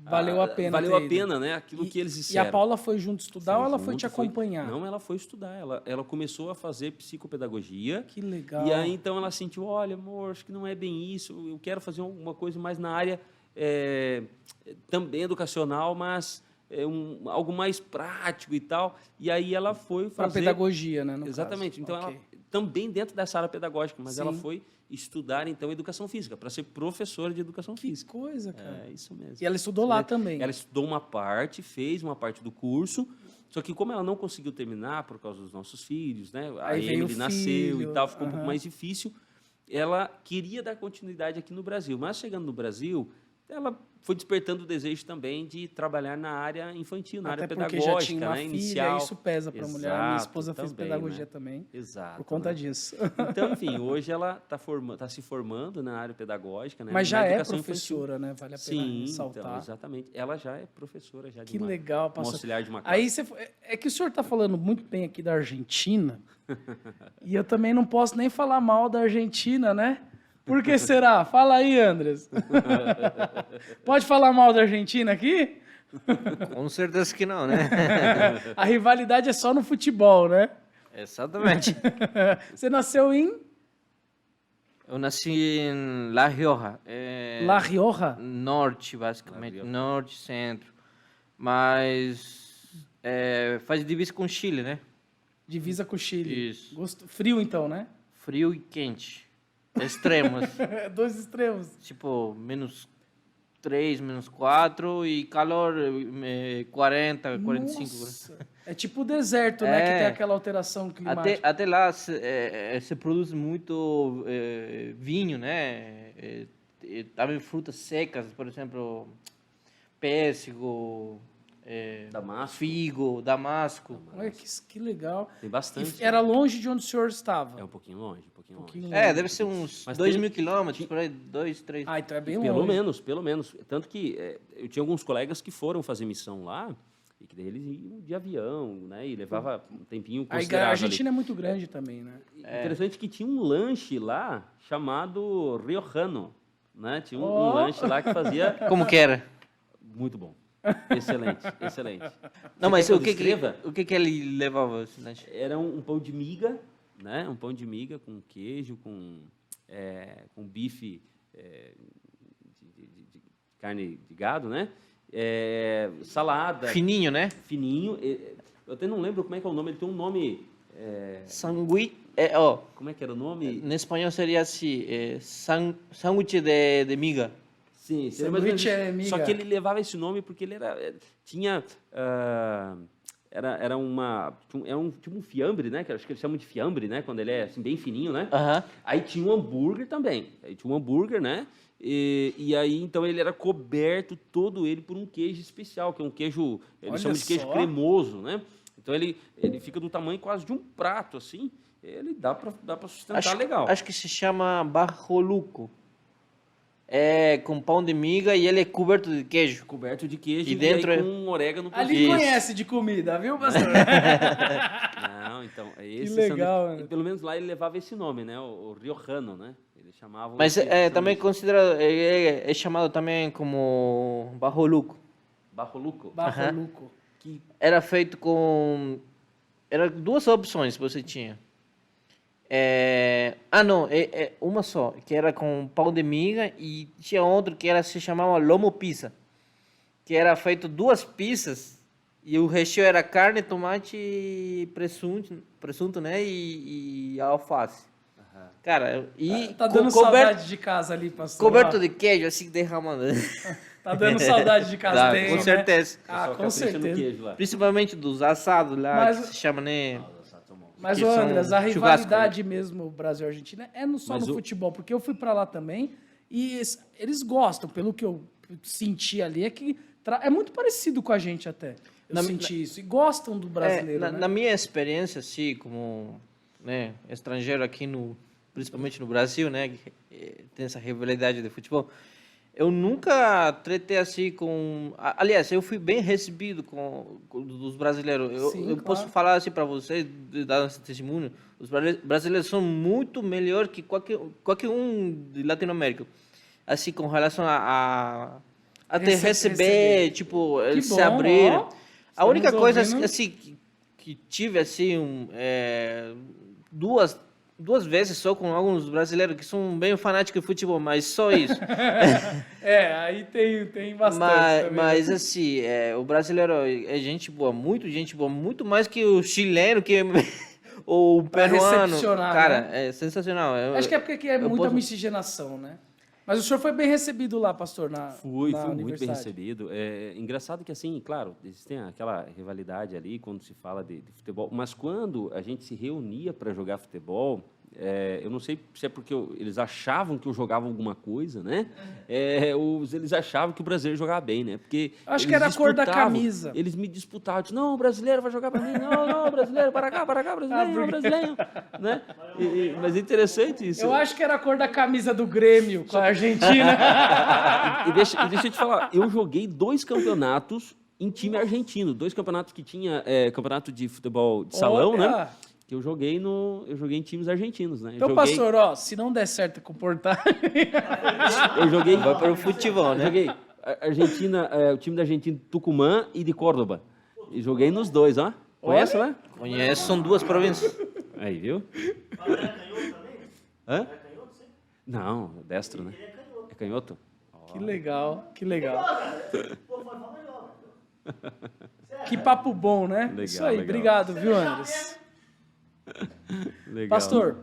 Valeu a pena. Valeu a pena, né? Aquilo que eles disseram. E a Paula foi junto estudar ou ela foi te acompanhar? Não, ela foi estudar. Ela começou a fazer psicopedagogia. Que legal. E aí, então, ela sentiu, olha, amor, acho que não é bem isso. Eu quero fazer alguma coisa mais na área também educacional, mas... algo mais prático e tal, e aí ela foi fazer... Para pedagogia, né? Exatamente. Caso. Então, ela também dentro dessa área pedagógica, mas ela foi estudar, então, educação física, para ser professora de educação física. Que coisa, cara. É, isso mesmo. E ela estudou lá também. Ela estudou uma parte, fez uma parte do curso, só que como ela não conseguiu terminar por causa dos nossos filhos, né? A Emily nasceu e tal, ficou um pouco mais difícil, ela queria dar continuidade aqui no Brasil, mas chegando no Brasil, ela foi despertando o desejo também de trabalhar na área infantil, na área pedagógica, já tinha uma né, filha, inicial. Isso pesa para a mulher. Minha esposa fez pedagogia também. Exato. Por conta disso. Então, enfim, hoje ela está se formando na área pedagógica, né? Mas já é infantil. professora, né? Vale a pena ressaltar. Então, exatamente. Ela já é professora já que legal, pastor. Um auxiliar de uma classe. Aí é que o senhor está falando muito bem aqui da Argentina, e eu também não posso nem falar mal da Argentina, né? Por que será? Fala aí, Andres. Pode falar mal da Argentina aqui? Com certeza que não, né? A rivalidade é só no futebol, né? Exatamente. Você nasceu em? Eu nasci em La Rioja. La Rioja? Norte, basicamente. La Rioja. Norte, centro. Mas faz divisa com o Chile, né? Divisa com o Chile. Isso. Frio, então, né? Frio e quente. Extremos. Dois extremos. Tipo, -3, -4 e calor 40, 45. Nossa. É tipo o deserto, né? Que tem aquela alteração climática. Até lá se produz muito vinho, né? Também frutas secas, por exemplo, pêssego, Damasco. figo, damasco. Olha que legal. Tem bastante. E era longe de onde o senhor estava? É um pouquinho longe, longe. Deve ser uns 2.000 quilômetros, por aí, 2, 3. Ah, então é bem Pelo longe. Pelo menos. Tanto que eu tinha alguns colegas que foram fazer missão lá, e que daí eles iam de avião, né? E levava um tempinho considerável. A Argentina é muito grande também, né? Interessante que tinha um lanche lá chamado Riojano, né? Tinha um lanche lá que fazia... Como que era? Muito bom. Excelente, excelente. Não, mas o que ele levava? Era um pão de miga, né? Um pão de miga com queijo, com bife de carne de gado, né? Salada. Fininho, né? Fininho. Eu até não lembro como é que é o nome. Ele tem um nome... Sanguí... Como é que era o nome? Em espanhol seria assim, sándwich de miga. Sim, sanduíche é miga. Só que ele levava esse nome porque ele tinha era tipo um fiambre, né? Que acho que eles chamam de fiambre, né? Quando ele é assim, bem fininho, né? Aham. Aí tinha um hambúrguer também. Aí tinha um hambúrguer, né? E aí, então, ele era coberto todo ele por um queijo especial, que é um queijo, eles Olha chamam de queijo só. cremoso, né? Então, ele fica do tamanho quase de um prato, assim. Ele dá para sustentar legal. Acho que se chama barroluco. É com pão de miga e ele é coberto de queijo. Coberto de queijo E dentro aí é- com um orégano por Ali cima. conhece de comida, viu, pastor? Não, então, esse legal, sanduíche, né? pelo menos lá ele levava esse nome, né? O riojano, né? Eles chamavam Mas esse também sanduíche considerado, é chamado também como barroluco. barroluco. Barroluco. Que Era feito com... Era duas opções que você tinha. Não, uma só, que era com pão de miga e tinha outro que se chamava lomo pizza, que era feito duas pizzas e o recheio era carne, tomate e presunto, né, e alface. Cara, e Tá dando saudade de casa ali, pastor. coberto Ó, de queijo, assim, derramando. Tá dando saudade de casa. Dá, tem, com né? certeza. Ah, só com capricha no certeza. queijo lá. Principalmente dos assados lá, Mas- que se chama, né? Mas, Que ô, são Andras, a churrasco, rivalidade mesmo, Brasil e Argentina, é só Mas no o- futebol, porque eu fui pra lá também e eles gostam, pelo que eu senti ali, é que é muito parecido com a gente até. Eu senti isso. E gostam do brasileiro, né? Na minha experiência, assim, como né, estrangeiro aqui, principalmente no Brasil, né, que, tem essa rivalidade de futebol, eu nunca tretei assim com... Aliás, eu fui bem recebido com dos brasileiros. Sim, Eu claro. posso falar assim para vocês, dar esse testemunho, os brasileiros são muito melhor que qualquer um de Latinoamérica. Assim, com relação a até receber, tipo, eles se bom, abriram. ó. A única Estamos coisa ouvindo. assim que tive assim duas vezes só com alguns brasileiros que são bem fanáticos de futebol, mas só isso. Aí tem bastante também. Mas assim, o brasileiro é gente boa, muito mais que o chileno, que ou o Pra peruano. recepcionar, Cara, né? é sensacional. Acho que é porque aqui é eu muita posso- miscigenação, né? Mas o senhor foi bem recebido lá, pastor, Fui na muito bem universidade. recebido. É engraçado que, assim, claro, existem aquela rivalidade ali quando se fala de futebol, mas quando a gente se reunia para jogar futebol, eu não sei se é porque eles achavam que eu jogava alguma coisa, né? Eles achavam que o brasileiro jogava bem, né? Porque Acho que eles era a cor da disputavam, camisa. Eles me disputavam, diziam, não, o brasileiro vai jogar para mim, não, brasileiro, para cá, brasileiro, brasileiro, né? Mas é interessante isso. Eu acho que era a cor da camisa do Grêmio com a Argentina. E deixa eu te falar, eu joguei 2 campeonatos em time argentino, 2 campeonatos que tinha campeonato de futebol de salão, Olha! né? Que eu joguei em times argentinos, né? Então, joguei, pastor, ó, se não der certo a comportagem... eu joguei, Vai para o futebol, eu né? joguei Argentina, o time da Argentina Tucumã e de Córdoba. E joguei nos dois, ó. Conhece lá? Conheço, são duas províncias. Aí, viu? Hã? Não, destro, né? É canhoto? Que legal, que legal. Que papo bom, né? Legal, Isso aí, legal. obrigado, viu, Andres? Legal. Pastor,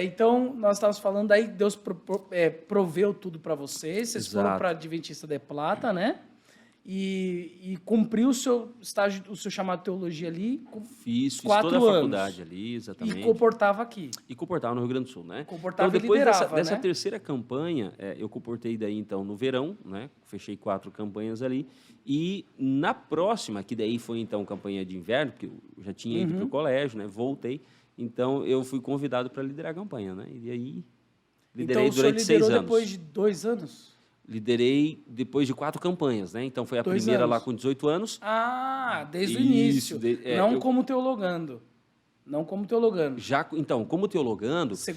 então nós estávamos falando aí, Deus proveu tudo para vocês, vocês foram Exato. para Adventista de Plata, né? E cumpriu o seu estágio, o seu chamado de teologia ali, Fiz 4 toda a anos. faculdade ali, exatamente. e comportava aqui. E comportava no Rio Grande do Sul, né? Comportava então, e depois liderava, dessa né? terceira campanha, eu comportei daí, então, no verão, né? Fechei 4 campanhas ali. E na próxima, que daí foi, então, campanha de inverno, porque eu já tinha ido Uhum. para o colégio, né? Voltei. Então, eu fui convidado para liderar a campanha, né? E aí, liderei Então o senhor durante 6 liderou anos. depois de 2 anos? Liderei depois de 4 campanhas, né? Então, foi a 2 primeira lá anos. com 18 anos. Ah, desde o Isso, início. Não eu- como teologando. Não como teologando. Então, como teologando, Você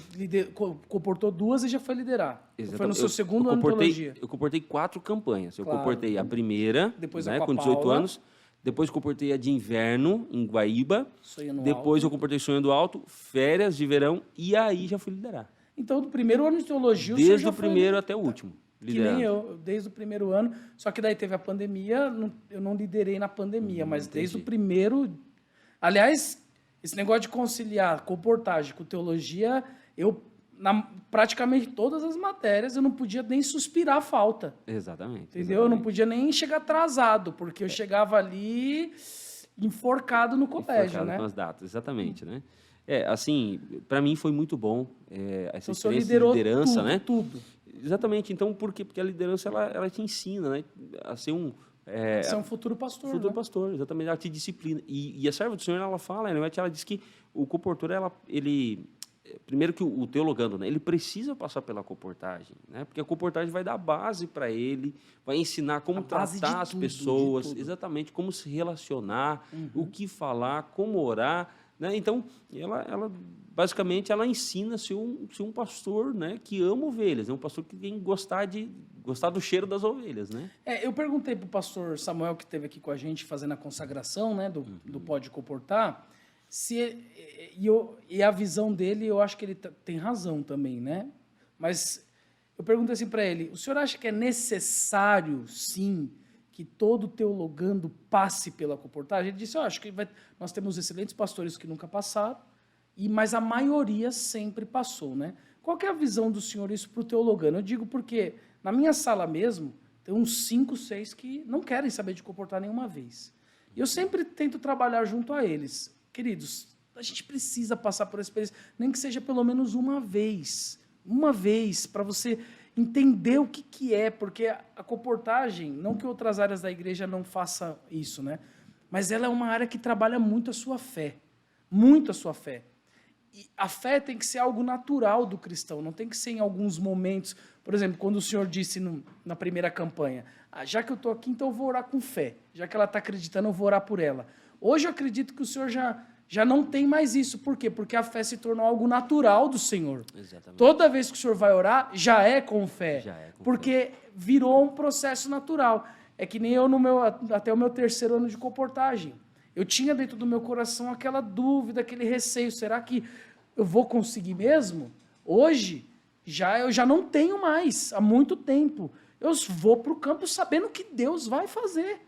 comportou 2 e já foi liderar. Foi no exatamente, seu segundo ano de comportei- teologia. Eu comportei 4 campanhas. Eu Claro. comportei a primeira, Depois a né, com a com 18 Paula. anos. Depois comportei a de inverno, em Guaíba. Sonhando Depois Alto. eu comportei Sonhando Alto, férias de verão. E aí já fui liderar. Então, do primeiro ano de teologia, o senhor Desde já o foi primeiro até o último. Que Liderando. nem eu, desde o primeiro ano. Só que daí teve a pandemia, eu não liderei na pandemia, mas desde o primeiro... Aliás, esse negócio de conciliar comportagem com teologia, praticamente todas as matérias, eu não podia nem suspirar a falta. Exatamente. Entendeu? Eu não podia nem chegar atrasado, porque eu chegava ali enforcado no colégio, Enforcado né? com as datas, exatamente, né? Assim, para mim foi muito bom essa Então, o senhor experiência de liderou liderança, tudo, né? tudo. Exatamente. Então, por quê? Porque a liderança ela te ensina, né, a ser Você é um futuro pastor, futuro né? pastor, exatamente. Ela te disciplina. E a serva do Senhor ela fala, ela diz que o comportor ele primeiro que o teologando, né, ele precisa passar pela comportagem, né? Porque a comportagem vai dar base para ele, vai ensinar como A base tratar de as tudo, pessoas, de tudo. exatamente como se relacionar, o que falar, como orar, né? Então, ela basicamente ela ensina a ser um pastor, né, que ama ovelhas, é um pastor que tem que gostar do cheiro das ovelhas, né? Eu perguntei para o pastor Samuel, que esteve aqui com a gente fazendo a consagração, né, do Pode Comportar, e a visão dele, eu acho que ele tem razão também, né? Mas eu perguntei assim para ele: o senhor acha que é necessário, sim, que todo teologando passe pela comportagem? Ele disse: eu acho que nós temos excelentes pastores que nunca passaram, mas a maioria sempre passou, né? Qual que é a visão do senhor isso para o teologando? Eu digo porque na minha sala mesmo tem uns 5, 6 que não querem saber de comportar nenhuma vez. E eu sempre tento trabalhar junto a eles. Queridos, a gente precisa passar por essa experiência, nem que seja pelo menos uma vez, para você entender o que é, porque a comportagem, não que outras áreas da igreja não façam isso, né? Mas ela é uma área que trabalha muito a sua fé, muito a sua fé. E a fé tem que ser algo natural do cristão, não tem que ser em alguns momentos. Por exemplo, quando o senhor disse na primeira campanha, já que eu estou aqui, então eu vou orar com fé. Já que ela está acreditando, eu vou orar por ela. Hoje eu acredito que o senhor já não tem mais isso. Por quê? Porque a fé se tornou algo natural do Senhor. Exatamente. Toda vez que o senhor vai orar, já é com fé. Já é com porque virou um processo natural. É que nem eu até o meu 3º ano de comportagem. Eu tinha dentro do meu coração aquela dúvida, aquele receio. Será que eu vou conseguir mesmo? Hoje, eu já não tenho mais, há muito tempo. Eu vou para o campo sabendo que Deus vai fazer.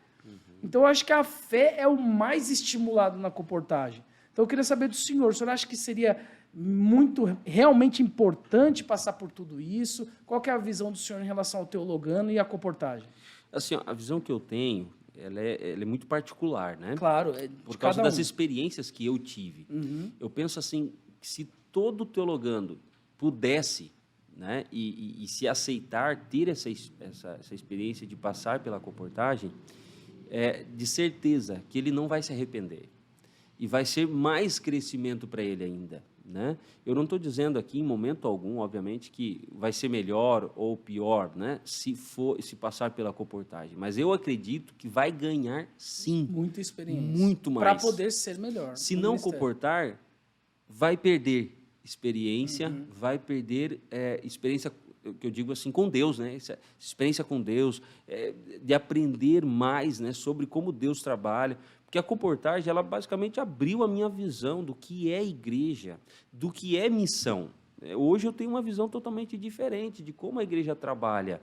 Então, eu acho que a fé é o mais estimulado na comportagem. Então, eu queria saber do senhor. O senhor acha que seria realmente importante passar por tudo isso? Qual que é a visão do senhor em relação ao teologando e à comportagem? Assim, ó, a visão que eu tenho, ela é muito particular, né? Claro, Por causa das um. experiências que eu tive. Eu penso assim, que se todo teologando pudesse, né, e se aceitar ter essa experiência de passar pela comportagem, de certeza que ele não vai se arrepender. E vai ser mais crescimento para ele ainda, né? Eu não estou dizendo aqui em momento algum, obviamente, que vai ser melhor ou pior, né, se passar pela comportagem. Mas eu acredito que vai ganhar, sim. Muita experiência. Muito mais. Para poder ser melhor. Se não comportar, vai perder experiência, vai perder experiência, que eu digo assim, com Deus, né? Essa experiência com Deus, de aprender mais, né, sobre como Deus trabalha. Porque a comportagem, ela basicamente abriu a minha visão do que é igreja, do que é missão. Hoje eu tenho uma visão totalmente diferente de como a igreja trabalha.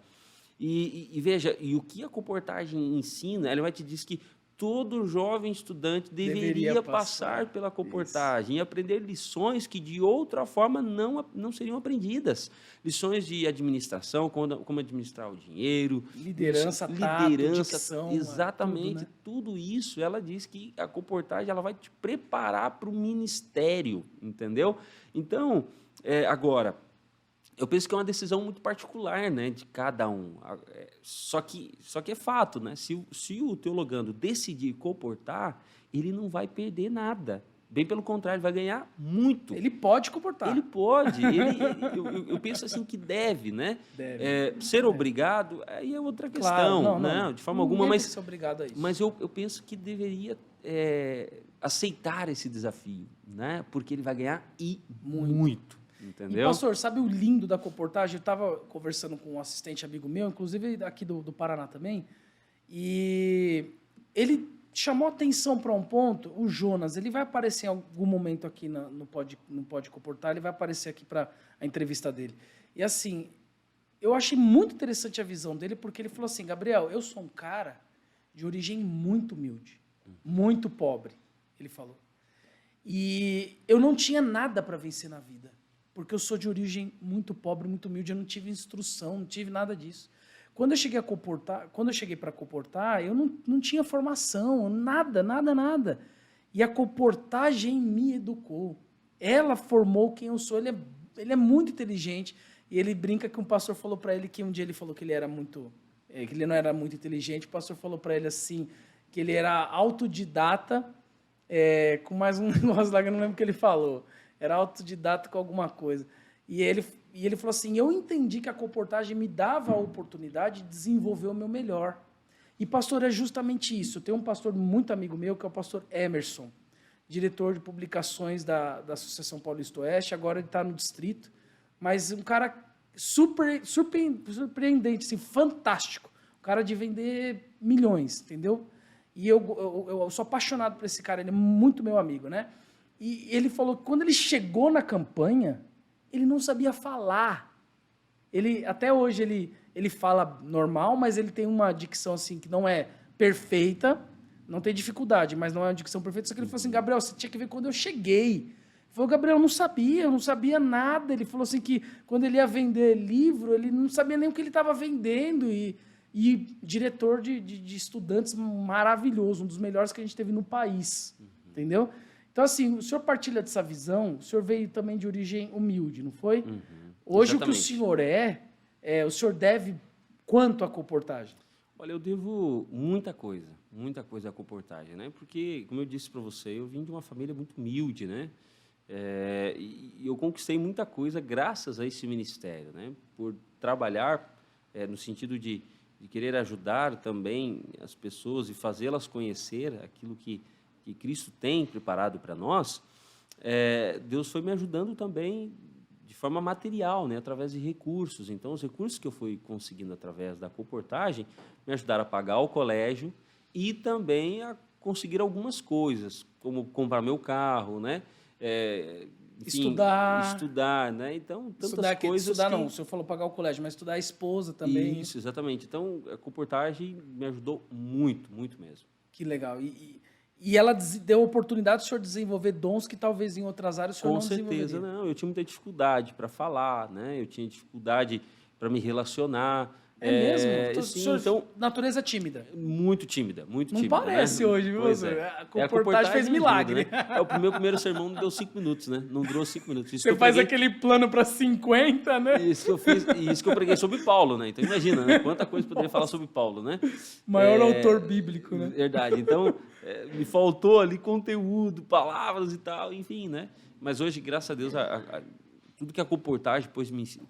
E veja, e o que a comportagem ensina, ela vai te dizer que todo jovem estudante deveria passar pela comportagem e aprender lições que de outra forma não seriam aprendidas. Lições de administração, como administrar o dinheiro, liderança, dicção, exatamente, tudo, né? tudo isso. Ela diz que a comportagem ela vai te preparar para o ministério, entendeu? Então, agora, eu penso que é uma decisão muito particular, né, de cada um. Só que é fato, né? Se o teologando decidir comportar, ele não vai perder nada. Bem pelo contrário, ele vai ganhar muito. Ele pode comportar. Ele pode. Eu penso assim que deve, né? Deve. Ser obrigado, aí é outra questão. Claro, não, de forma alguma. Mas tem que ser obrigado a isso. Mas eu penso que deveria aceitar esse desafio, né? Porque ele vai ganhar muito. Entendeu? E, pastor, sabe o lindo da comportagem? Eu estava conversando com um assistente amigo meu, inclusive aqui do Paraná também, e ele chamou atenção para um ponto. O Jonas, ele vai aparecer em algum momento aqui no Pode Comportar, ele vai aparecer aqui para a entrevista dele. E assim, eu achei muito interessante a visão dele, porque ele falou assim: Gabriel, eu sou um cara de origem muito humilde, muito pobre, ele falou. E eu não tinha nada para vencer na vida, porque eu sou de origem muito pobre, muito humilde, eu não tive instrução, não tive nada disso. quando eu cheguei para comportar, eu não tinha formação, nada. E a comportagem me educou. Ela formou quem eu sou. Ele é muito inteligente. E ele brinca que um pastor falou para ele que um dia ele falou que ele era que ele não era muito inteligente. O pastor falou para ele assim, que ele era autodidata, com mais um negócio lá que eu não lembro o que ele falou. Era autodidata com alguma coisa. E ele falou assim, eu entendi que a comportagem me dava a oportunidade de desenvolver o meu melhor. E, pastor, é justamente isso. Eu tenho um pastor muito amigo meu, que é o pastor Emerson, diretor de publicações da Associação Paulista Oeste, agora ele está no distrito, mas um cara surpreendente, assim, fantástico. Um cara de vender milhões, entendeu? E eu sou apaixonado por esse cara, ele é muito meu amigo, né? E ele falou que quando ele chegou na campanha, ele não sabia falar. Até hoje ele fala normal, mas ele tem uma dicção assim que não é perfeita, não tem dificuldade, mas não é uma dicção perfeita. Só que ele falou assim, Gabriel, você tinha que ver quando eu cheguei. Ele falou, Gabriel, eu não sabia nada. Ele falou assim que quando ele ia vender livro, ele não sabia nem o que ele estava vendendo. E diretor de estudantes maravilhoso, um dos melhores que a gente teve no país. Entendeu? Então, assim, o senhor partilha dessa visão, o senhor veio também de origem humilde, não foi? Hoje, exatamente. O que o senhor o senhor deve quanto à comportagem? Olha, eu devo muita coisa à comportagem, né? Porque, como eu disse para você, eu vim de uma família muito humilde, né? E eu conquistei muita coisa graças a esse ministério, né? Por trabalhar no sentido de querer ajudar também as pessoas e fazê-las conhecer aquilo que Cristo tem preparado para nós, Deus foi me ajudando também de forma material, né, através de recursos. Então, os recursos que eu fui conseguindo através da comportagem me ajudaram a pagar o colégio e também a conseguir algumas coisas, como comprar meu carro, né? Enfim, estudar, né? Então, tantas coisas. Estudar não, o senhor falou pagar o colégio, mas estudar a esposa também. Isso, exatamente. Então, a comportagem me ajudou muito, muito mesmo. Que legal. E ela deu a oportunidade do senhor desenvolver dons que talvez em outras áreas o senhor não desenvolveria. Com certeza, não. Eu tinha muita dificuldade para falar, né? Eu tinha dificuldade para me relacionar. Mesmo? Sim, então, natureza tímida. Muito tímida, muito não tímida. Não parece, né? Hoje, viu? A comportagem fez milagre. Ajuda, né? O meu primeiro sermão não deu 5 minutos, né? Não durou 5 minutos. Você faz aquele plano para 50, né? Isso que eu fiz, e isso que eu preguei sobre Paulo, né? Então imagina, né? Quanta coisa eu poderia falar sobre Paulo, né? Maior autor bíblico, né? Verdade. Então, me faltou ali conteúdo, palavras e tal, enfim, né? Mas hoje, graças a Deus, tudo que a comportagem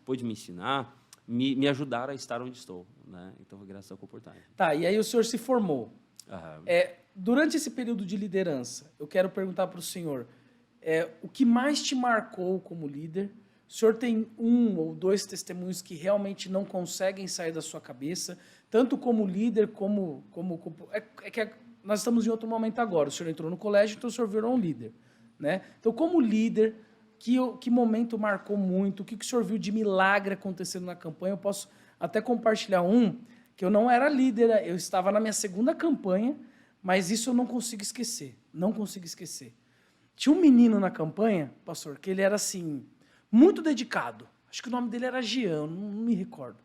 pôde me ensinar, me ajudaram a estar onde estou, né? Então, graças à comportagem. Tá, e aí o senhor se formou. Durante esse período de liderança, eu quero perguntar para o senhor, o que mais te marcou como líder? O senhor tem 1 ou 2 testemunhos que realmente não conseguem sair da sua cabeça, tanto como líder, como nós estamos em outro momento agora. O senhor entrou no colégio, então o senhor virou um líder, né? Então, como líder, que momento marcou muito? O que o senhor viu de milagre acontecendo na campanha? Eu posso até compartilhar que eu não era líder, eu estava na minha 2ª campanha, mas isso eu não consigo esquecer. Não consigo esquecer. Tinha um menino na campanha, pastor, que ele era assim, muito dedicado. Acho que o nome dele era Jean, não me recordo.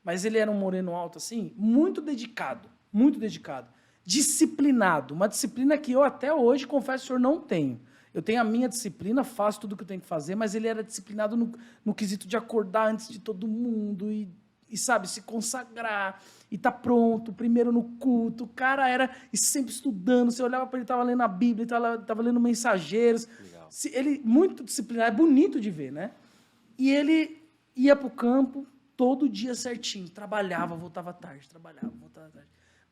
Mas ele era um moreno alto assim, muito dedicado. Disciplinado. Uma disciplina que eu até hoje, confesso, senhor, não tenho. Eu tenho a minha disciplina, faço tudo o que eu tenho que fazer, mas ele era disciplinado no quesito de acordar antes de todo mundo e sabe, se consagrar e tá pronto, primeiro no culto. O cara era sempre estudando, você olhava para ele, estava lendo a Bíblia, estava lendo Mensageiros. Legal. Ele muito disciplinado, é bonito de ver, né? E ele ia para o campo todo dia certinho, trabalhava, voltava tarde,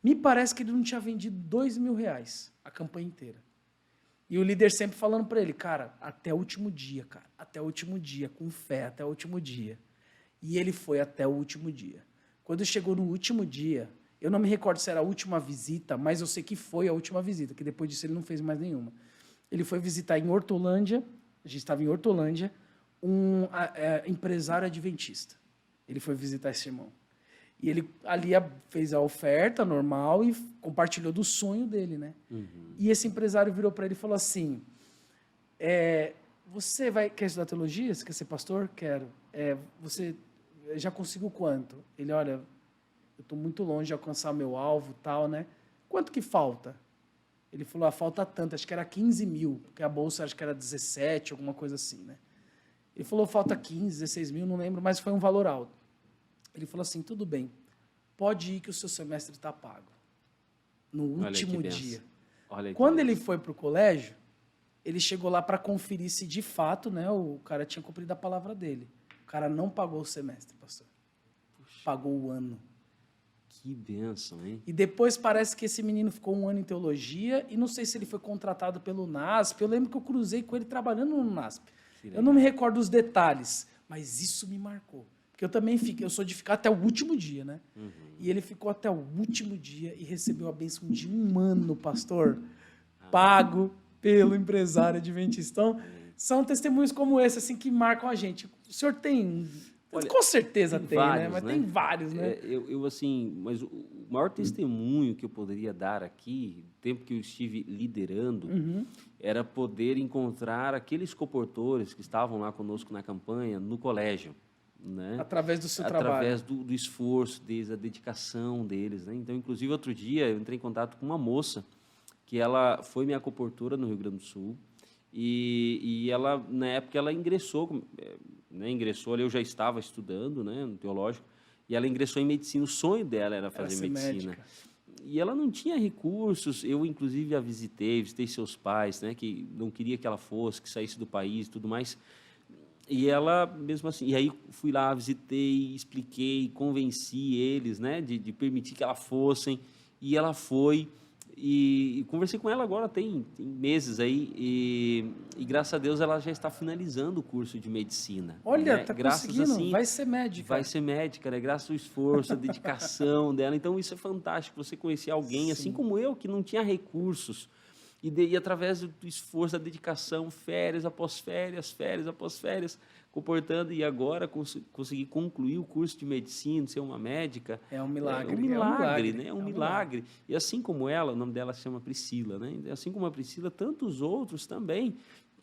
Me parece que ele não tinha vendido R$2.000 a campanha inteira. E o líder sempre falando para ele, cara, até o último dia, com fé, até o último dia. E ele foi até o último dia. Quando chegou no último dia, eu não me recordo se era a última visita, mas eu sei que foi a última visita, que depois disso ele não fez mais nenhuma. Ele foi visitar em Hortolândia, a gente estava em Hortolândia, um empresário adventista. Ele foi visitar esse irmão. E ele ali fez a oferta normal e compartilhou do sonho dele, né? E esse empresário virou para ele e falou assim, você quer estudar teologia? Você quer ser pastor? Quero. Você já conseguiu quanto? Ele, olha, eu estou muito longe de alcançar meu alvo, tal, né? Quanto que falta? Ele falou, falta tanto, acho que era 15 mil, porque a bolsa acho que era 17, alguma coisa assim, né? Ele falou, falta 15, 16 mil, não lembro, mas foi um valor alto. Ele falou assim, tudo bem, pode ir que o seu semestre está pago. No último dia. Quando ele foi para o colégio, ele chegou lá para conferir se de fato, né, o cara tinha cumprido a palavra dele. O cara não pagou o semestre, pastor. Puxa. Pagou o ano. Que bênção, hein? E depois parece que esse menino ficou um ano em teologia e não sei se ele foi contratado pelo NASP. Eu lembro que eu cruzei com ele trabalhando no NASP. Eu não me recordo os detalhes, mas isso me marcou. Porque eu também fiquei, eu sou de ficar até o último dia, né? Uhum. E ele ficou até o último dia e recebeu a bênção de um ano, pastor, pago pelo empresário adventista. Então, são testemunhos como esse, assim, que marcam a gente. O senhor tem... Olha, com certeza tem, vários, né? Mas tem vários, né? Eu, assim, mas o maior testemunho que eu poderia dar aqui, no tempo que eu estive liderando, era poder encontrar aqueles coportores que estavam lá conosco na campanha, no colégio. Né? Através do seu trabalho. Através do esforço deles, da dedicação deles. Né? Então, inclusive, outro dia, eu entrei em contato com uma moça que ela foi minha coportora no Rio Grande do Sul e ela, na época, ela ingressou, né? Ingressou ali, eu já estava estudando, né, no teológico, e ela ingressou em medicina. O sonho dela era fazer medicina. Médica. E ela não tinha recursos. Eu, inclusive, a visitei seus pais, né, que não queria que ela fosse, que saísse do país e tudo mais. E ela, mesmo assim, e aí fui lá, visitei, expliquei, convenci eles, né, de permitir que ela fossem, e ela foi, e conversei com ela agora, tem meses aí, e graças a Deus ela já está finalizando o curso de medicina. Olha, né? Tá graças, conseguindo, assim, vai ser médica. Vai ser médica, né, graças ao esforço, à dedicação dela. Então, isso é fantástico, você conhecer alguém, Sim. assim como eu, que não tinha recursos, e através do esforço, da dedicação, férias após férias, comportando, e agora conseguir concluir o curso de medicina, ser uma médica. É um milagre. É um milagre, né? É um milagre. E assim como ela, o nome dela se chama Priscila, né? Assim como a Priscila, tantos outros também,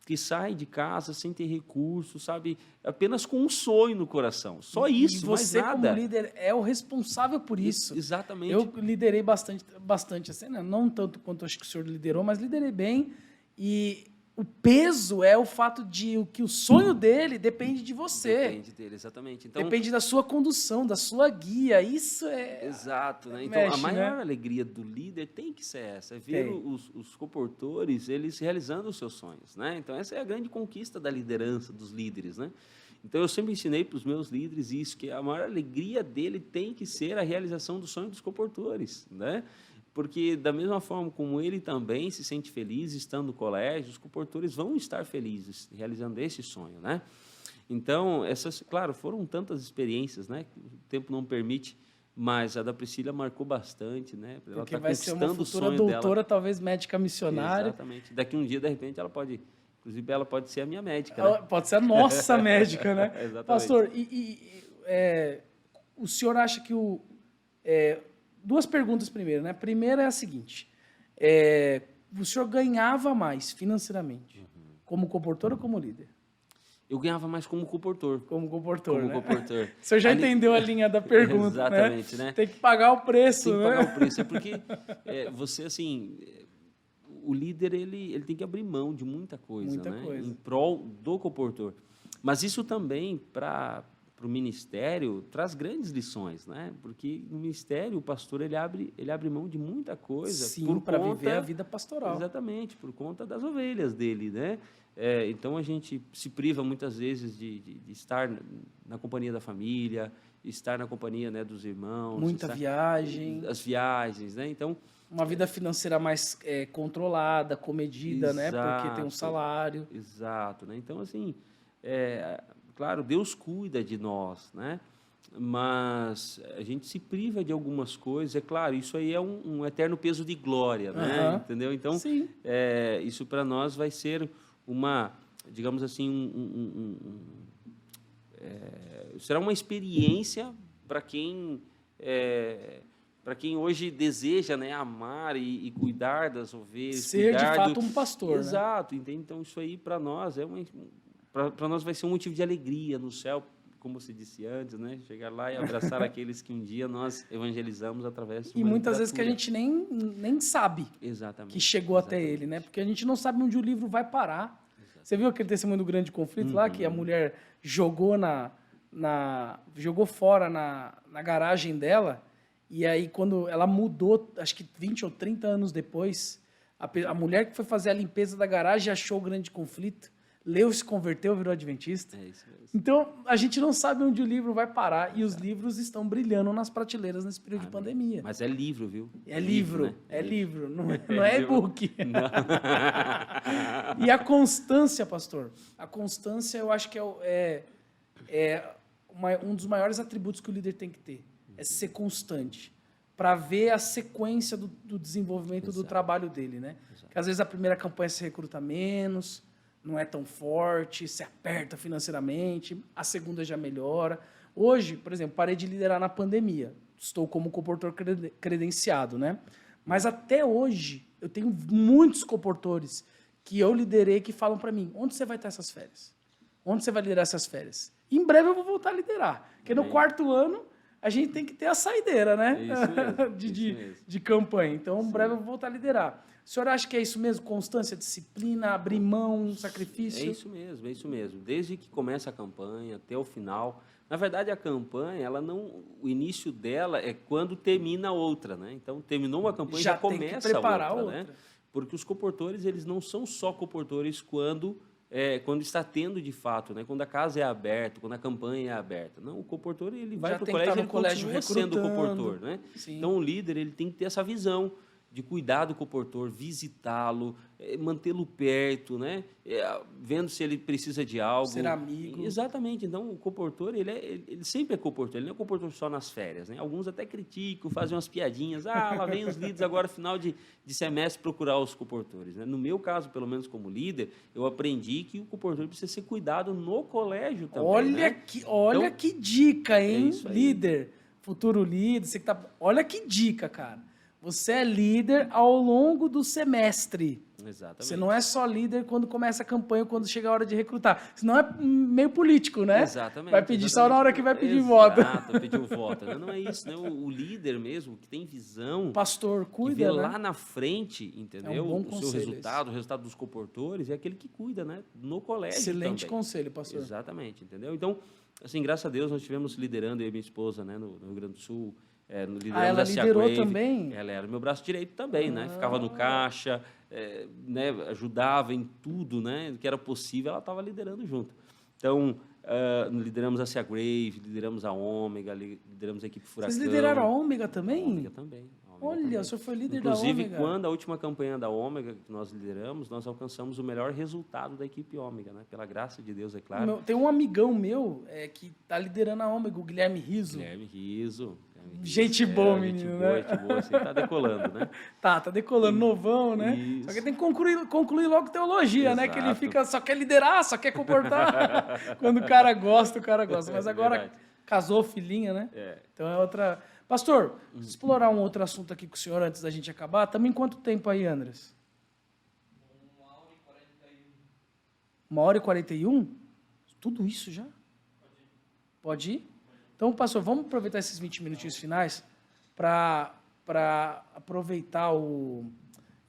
que saem de casa sem ter recursos, sabe? Apenas com um sonho no coração. Só isso, mais nada. E você, como líder, é o responsável por isso. Exatamente. Eu liderei bastante assim, né? Não tanto quanto acho que o senhor liderou, mas liderei bem. E o peso é o fato de que o sonho dele depende de você. Depende dele, exatamente. Então, depende da sua condução, da sua guia. Isso é... Exato. Né? Então, mexe, a maior né? alegria do líder tem que ser essa. É ver os coportores, eles realizando os seus sonhos. Né? Então, essa é a grande conquista da liderança, dos líderes. Né? Então, eu sempre ensinei para os meus líderes isso, que a maior alegria dele tem que ser a realização do sonho dos coportores. Né? Porque, da mesma forma como ele também se sente feliz estando no colégio, os coportores vão estar felizes realizando esse sonho, né? Então, essas, claro, foram tantas experiências, né? Que o tempo não permite, mas a da Priscila marcou bastante, né? Ela está conquistando o sonho dela. Vai ser uma futura doutora, talvez médica missionária. Exatamente. Daqui um dia, de repente, ela pode... Inclusive, ela pode ser a minha médica, né? Pode ser a nossa médica, né? Exatamente. Pastor, o senhor acha que duas perguntas primeiro, né? A primeira é a seguinte: o senhor ganhava mais financeiramente como coportor ou como líder? Eu ganhava mais como coportor. Como coportor, como né? coportor. O senhor já entendeu a linha da pergunta, Exatamente, né? Tem que pagar o preço, né? Tem que pagar o preço. É porque você, assim, o líder, ele tem que abrir mão de muita coisa, né? Em prol do coportor. Mas isso também, para o ministério, traz grandes lições, né? Porque no ministério o pastor ele abre mão de muita coisa. Sim, para viver a vida pastoral. Exatamente, por conta das ovelhas dele, né? Então a gente se priva muitas vezes de estar na companhia da família, estar na companhia, né, dos irmãos. Muita viagem. As viagens, né? Então, uma vida financeira mais controlada, comedida, né? Porque tem um salário. Exato, né? Então, assim, claro, Deus cuida de nós, né? Mas a gente se priva de algumas coisas. É claro, isso aí é um eterno peso de glória, né? Entendeu? Então, isso para nós vai ser uma, digamos assim, será uma experiência para quem hoje deseja, né, amar e cuidar das ovelhas. Ser de fato um pastor. Exato, né? Entende? Então isso aí para nós para nós vai ser um motivo de alegria no céu, como se disse antes, né? Chegar lá e abraçar aqueles que um dia nós evangelizamos através de E uma muitas vezes que a literatura. gente nem sabe Exatamente. que chegou até exatamente. ele, né? Porque a gente não sabe onde o livro vai parar. Você viu aquele testemunho do grande conflito lá, que a mulher jogou jogou fora na garagem dela, e aí quando ela mudou, acho que 20 ou 30 anos depois, a mulher que foi fazer a limpeza da garagem achou o grande conflito, leu, se converteu, virou adventista. É isso mesmo. Então, a gente não sabe onde o livro vai parar, e os livros estão brilhando nas prateleiras nesse período de pandemia. Mas é livro, viu? É livro, né? é livro, não é livro. e-book. E a constância, pastor, a constância eu acho que um dos maiores atributos que o líder tem que ter, é ser constante, para ver a sequência do desenvolvimento do trabalho dele, né? Porque às vezes a primeira campanha se recruta menos, não é tão forte, se aperta financeiramente, a segunda já melhora. Hoje, por exemplo, parei de liderar na pandemia, estou como comportor credenciado, né? Mas até hoje, eu tenho muitos comportores que eu liderei que falam para mim, onde você vai estar essas férias? Onde você vai liderar essas férias? Em breve eu vou voltar a liderar, porque no quarto ano a gente tem que ter a saideira, né? Isso mesmo. De campanha. Então, em breve eu vou voltar a liderar. O senhor acha que é isso mesmo? Constância, disciplina, abrir mão, sacrifício? É isso mesmo, é isso mesmo. Desde que começa a campanha até o final. Na verdade, a campanha, ela não, o início dela é quando termina a outra, né? Então, terminou uma campanha, já tem que começa preparar a outra, né? Porque os comportores, eles não são só comportores quando está tendo de fato, né? Quando a casa é aberta, quando a campanha é aberta. Não, o comportor, ele vai Já para o tem que estar colégio, no ele colégio continua sendo recrutando. comportor, né? Sim. Então, o líder, ele tem que ter essa visão de cuidar do comportor, visitá-lo, mantê-lo perto, né? Vendo se ele precisa de algo. Ser amigo. Exatamente. Então, o comportor, ele sempre é comportor. Ele não é comportor só nas férias, né? Alguns até criticam, fazem umas piadinhas. Ah, lá vem os líderes agora, final de semestre, procurar os comportores, né? No meu caso, pelo menos como líder, eu aprendi que o comportor precisa ser cuidado no colégio também, Olha, né? olha Então, que dica, hein? isso aí. Líder, futuro líder, você que tá... Olha que dica, cara. Você é líder ao longo do semestre. Exatamente. Você não é só líder quando começa a campanha, quando chega a hora de recrutar. Senão é meio político, né? Exatamente. Vai pedir exatamente. só na hora que vai pedir Exato, voto. pedir o voto. Né? Não é isso, né? O líder mesmo, que tem visão, O pastor que cuida, vê né? lá na frente, entendeu? bom O seu conselho resultado, o resultado dos comportores, é aquele que cuida, né? No colégio Excelente também. conselho, pastor. Exatamente, entendeu? Então, assim, graças a Deus, nós estivemos liderando, eu e minha esposa, né? No Rio Grande do Sul. Ela liderou também? Ela era meu braço direito também, né? Ficava no caixa, né? Ajudava em tudo, né? Que era possível, ela estava liderando junto. Então, lideramos a Sea Grave, lideramos a Ômega, lideramos a equipe Furacão. Vocês lideraram a Ômega também? A Ômega também. Olha, o senhor foi líder Inclusive, da Ômega. quando a última campanha da Ômega que nós lideramos, nós alcançamos o melhor resultado da equipe Ômega, né? Pela graça de Deus, é claro. Tem um amigão meu que está liderando a Ômega, o Guilherme Riso. Guilherme Riso. Gente boa, menino, gente boa, né? gente boa, assim, tá decolando, né? Tá decolando, novão, né? Isso. Só que tem que concluir logo teologia, né? Que ele Exato. só quer liderar, só quer comportar. Quando o cara gosta, Mas agora verdade. casou, filhinha, né? É. Então é outra... Pastor, explorar um outro assunto aqui com o senhor antes da gente acabar. Também quanto tempo aí, Andres? 1h41? Tudo isso já? Pode ir? Então, pastor, vamos aproveitar esses 20 minutinhos finais para aproveitar o...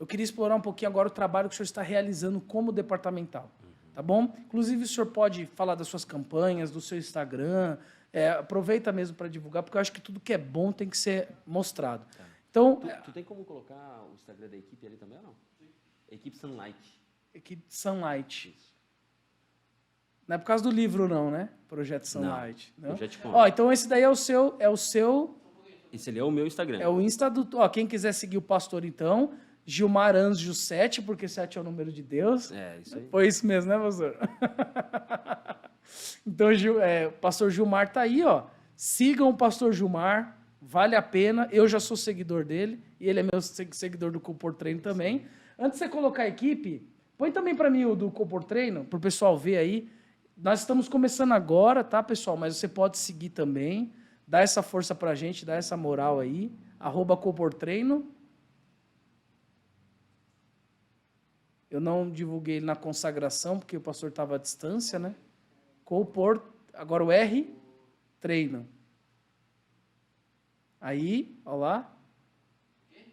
Eu queria explorar um pouquinho agora o trabalho que o senhor está realizando como departamental, tá bom? Inclusive, o senhor pode falar das suas campanhas, do seu Instagram, aproveita mesmo para divulgar, porque eu acho que tudo que é bom tem que ser mostrado. Tá. Então, Tu tem como colocar o Instagram da equipe ali também ou não? Equipe Sunlight. equipe Sunlight. Não é por causa do livro, não, né? Projeto Sunlight. Não. eu já te conto. Ó, então esse daí é o seu... Esse ali é o meu Instagram. É o Insta do... Ó, quem quiser seguir o pastor, então, Gilmar Anjo 7, porque 7 é o número de Deus. É, isso aí. Foi isso mesmo, né, pastor? Então, o pastor Gilmar tá aí, ó. Sigam o pastor Gilmar, vale a pena. Eu já sou seguidor dele, e ele é meu seguidor do Compor Treino também. Antes de você colocar a equipe, põe também para mim o do Compor Treino, para o pessoal ver aí. Nós estamos começando agora, tá, pessoal? Mas você pode seguir também. Dá essa força pra gente, dá essa moral aí. @Comportreino. Eu não divulguei ele na consagração, porque o pastor estava à distância, né? Compor, agora o R. Treino. Aí, ó lá.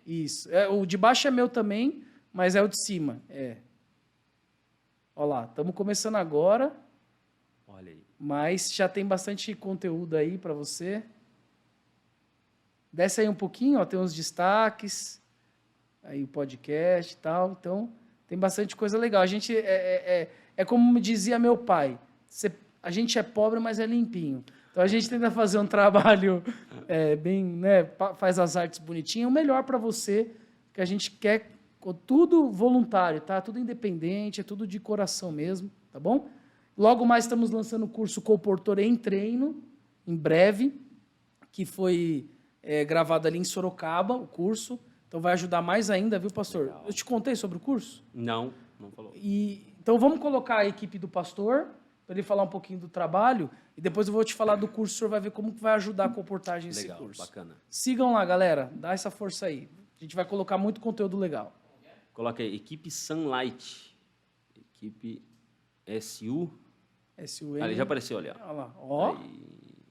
Isso. O de baixo é meu também, mas é o de cima. Ó lá, estamos começando agora, Olha aí. mas já tem bastante conteúdo aí para você. Desce aí um pouquinho, ó, tem uns destaques, aí o podcast e tal. Então, tem bastante coisa legal. A gente é como me dizia meu pai, a gente é pobre, mas é limpinho. Então, a gente tenta fazer um trabalho bem, né, faz as artes bonitinhas, o melhor para você, que a gente quer tudo voluntário, tá? Tudo independente, é tudo de coração mesmo, tá bom? Logo mais estamos lançando o curso Comportor em Treino, em breve, que foi gravado ali em Sorocaba, o curso. Então vai ajudar mais ainda, viu, pastor? Legal. Eu te contei sobre o curso? Não falou. Então vamos colocar a equipe do pastor, para ele falar um pouquinho do trabalho, e depois eu vou te falar do curso, o senhor vai ver como que vai ajudar a comportagem esse Legal, curso. bacana. Sigam lá, galera. Dá essa força aí. A gente vai colocar muito conteúdo legal. Coloca aí, equipe Sunlight. Equipe SU. SUN. Ali já apareceu, olha. Olha lá. Ó.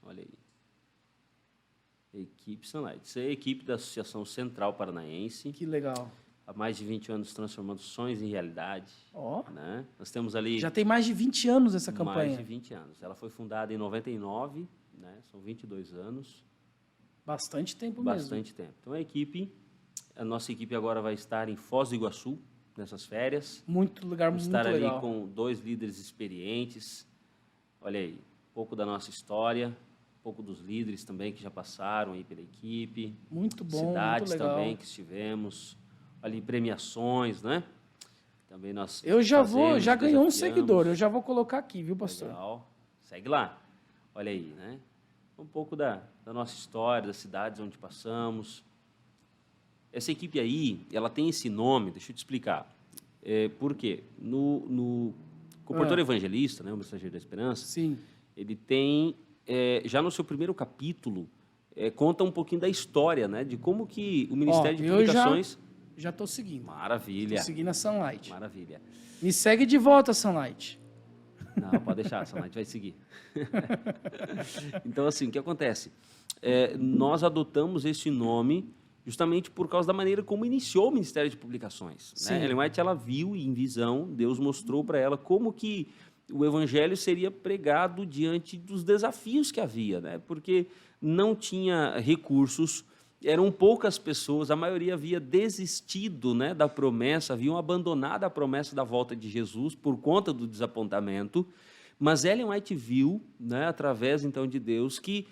Olha aí. Equipe Sunlight. Isso é a equipe da Associação Central Paranaense. Que legal. Há mais de 20 anos transformando sonhos em realidade. Ó. Né? Nós temos ali Já tem mais de 20 anos essa campanha. mais de 20 anos. Ela foi fundada em 99, né? São 22 anos. Bastante tempo Bastante tempo. Então a nossa equipe agora vai estar em Foz do Iguaçu, nessas férias. Muito lugar, Vamos muito estar ali legal. com 2 líderes experientes. Olha aí, um pouco da nossa história, um pouco dos líderes também que já passaram aí pela equipe. Muito bom, Cidades muito legal. também que estivemos. Ali, premiações, né? Também nós Eu já fazemos, ganhou um desafiamos. seguidor, eu já vou colocar aqui, viu, pastor? Legal. Segue lá. Olha aí, né? Um pouco da nossa história, das cidades onde passamos. Essa equipe aí, ela tem esse nome, deixa eu te explicar. Por quê? No Comportor Evangelista, né, o Mensageiro da Esperança, Sim. ele tem, já no seu primeiro capítulo, conta um pouquinho da história, né, de como que o Ministério de eu Publicações... Já tô seguindo. Maravilha. Tô seguindo a Sunlight. Maravilha. Me segue de volta, Sunlight. Não, pode deixar, a Sunlight vai seguir. Então, assim, o que acontece? Nós adotamos esse nome justamente por causa da maneira como iniciou o Ministério de Publicações. Sim. Ellen White, ela viu em visão, Deus mostrou para ela como que o Evangelho seria pregado diante dos desafios que havia, né? Porque não tinha recursos, eram poucas pessoas, a maioria havia desistido, né, da promessa, haviam abandonado a promessa da volta de Jesus por conta do desapontamento, mas Ellen White viu, né, através então de Deus, que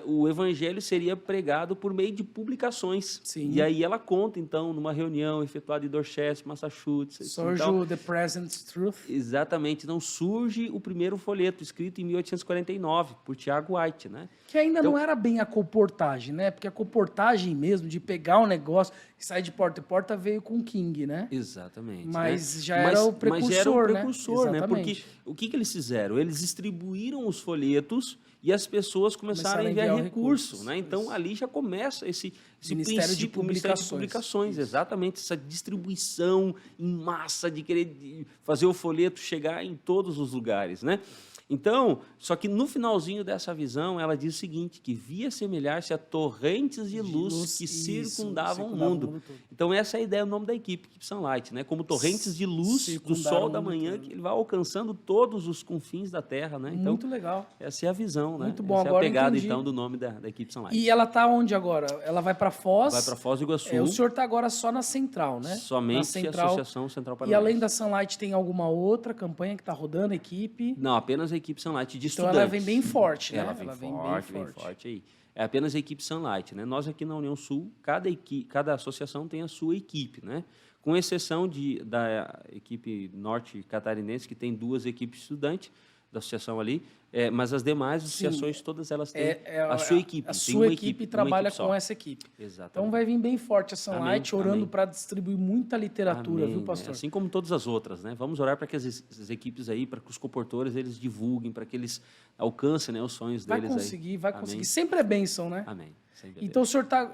o evangelho seria pregado por meio de publicações. Sim. E aí ela conta, então, numa reunião efetuada em Dorchester, Massachusetts. Surge então, The Present Truth. exatamente. Então, surge o primeiro folheto, escrito em 1849, por Tiago White, né? Que ainda Então- não era bem a comportagem, né? Porque a comportagem mesmo, de pegar um negócio e sair de porta em porta, veio com o King, né? Exatamente. Mas né? já era o Mas já era o precursor, né? precursor, né? Porque Exatamente. o que eles fizeram? Eles distribuíram os folhetos e as pessoas começaram a enviar recursos, né? Então, isso. ali já começa esse Ministério de princípio, o Ministério de Publicações. Publicações, exatamente, essa distribuição em massa de querer fazer o folheto chegar em todos os lugares, né? Então, só que no finalzinho dessa visão, ela diz o seguinte, que via semelhar-se a torrentes de luz que isso, circundavam o circundavam mundo. o mundo todo. Então, essa é a ideia, o nome da equipe, Equipe Sunlight, né? Como torrentes de luz do Circundaram sol o da mundo manhã, todo. que ele vai alcançando todos os confins da Terra, né? Então, Muito legal. essa é a visão, né? Muito bom, Essa é a agora pegada, entendi. então, do nome da Equipe Sunlight. E ela tá onde agora? Ela vai para Foz. Vai para Foz do Iguaçu, O senhor tá agora só na Central, né? somente na a Central. Associação Central E Paranaense. além da Sunlight, tem alguma outra campanha que tá rodando, equipe? Não, apenas a Equipe Sunlight de Então estudantes. ela vem bem forte, né? Ela vem forte aí. É apenas a equipe Sunlight, né? Nós aqui na União Sul, cada associação tem a sua equipe, né? Com exceção da equipe norte catarinense, que tem 2 equipes estudantes da associação ali, mas as demais associações, todas elas têm a sua equipe. A tem sua uma equipe uma trabalha equipe só. com essa equipe. Exatamente. Então vai vir bem forte a Sunlight, Amém, orando amém. para distribuir muita literatura, Amém, viu, né? pastor? Assim como todas as outras, né? Vamos orar para que as equipes aí, para que os comportores, eles divulguem, para que eles alcancem, né, os sonhos Vai deles conseguir, aí. vai Amém. conseguir. Sempre é bênção, né? Amém. Sempre é Então o senhor está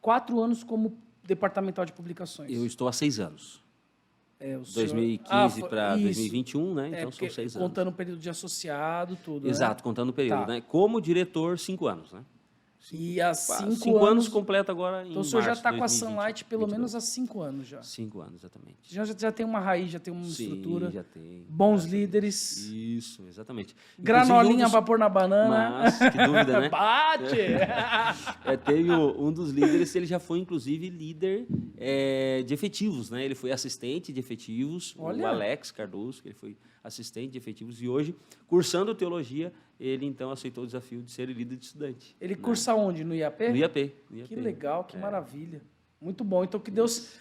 4 anos como departamental de publicações. Eu estou há 6 anos. o senhor... 2015 para isso. 2021, né? É, Então são porque 6 anos. contando o período de associado, tudo, Exato, contando o período, Tá. né? Como diretor, 5 anos, né? E há 5 5 anos completa agora em Então o senhor já março está de com a 2020, Sunlight pelo 22. menos há 5 anos já. 5 anos, exatamente. Já tem uma raiz, já tem uma Sim, estrutura. já tem. Bons Graças a Deus. líderes. Isso, exatamente. Granolinha Inclusive, pra pôr na banana. Mas, que dúvida, né? Bate! Teve um dos líderes, ele já foi, inclusive, líder de efetivos, né? Ele foi assistente de efetivos, Olha. o Alex Cardoso, que ele foi assistente de efetivos, e hoje, cursando teologia, ele, então, aceitou o desafio de ser líder de estudante. Ele cursa onde? No IAP? No IAP. Que legal, que maravilha. Muito bom. Então, que Deus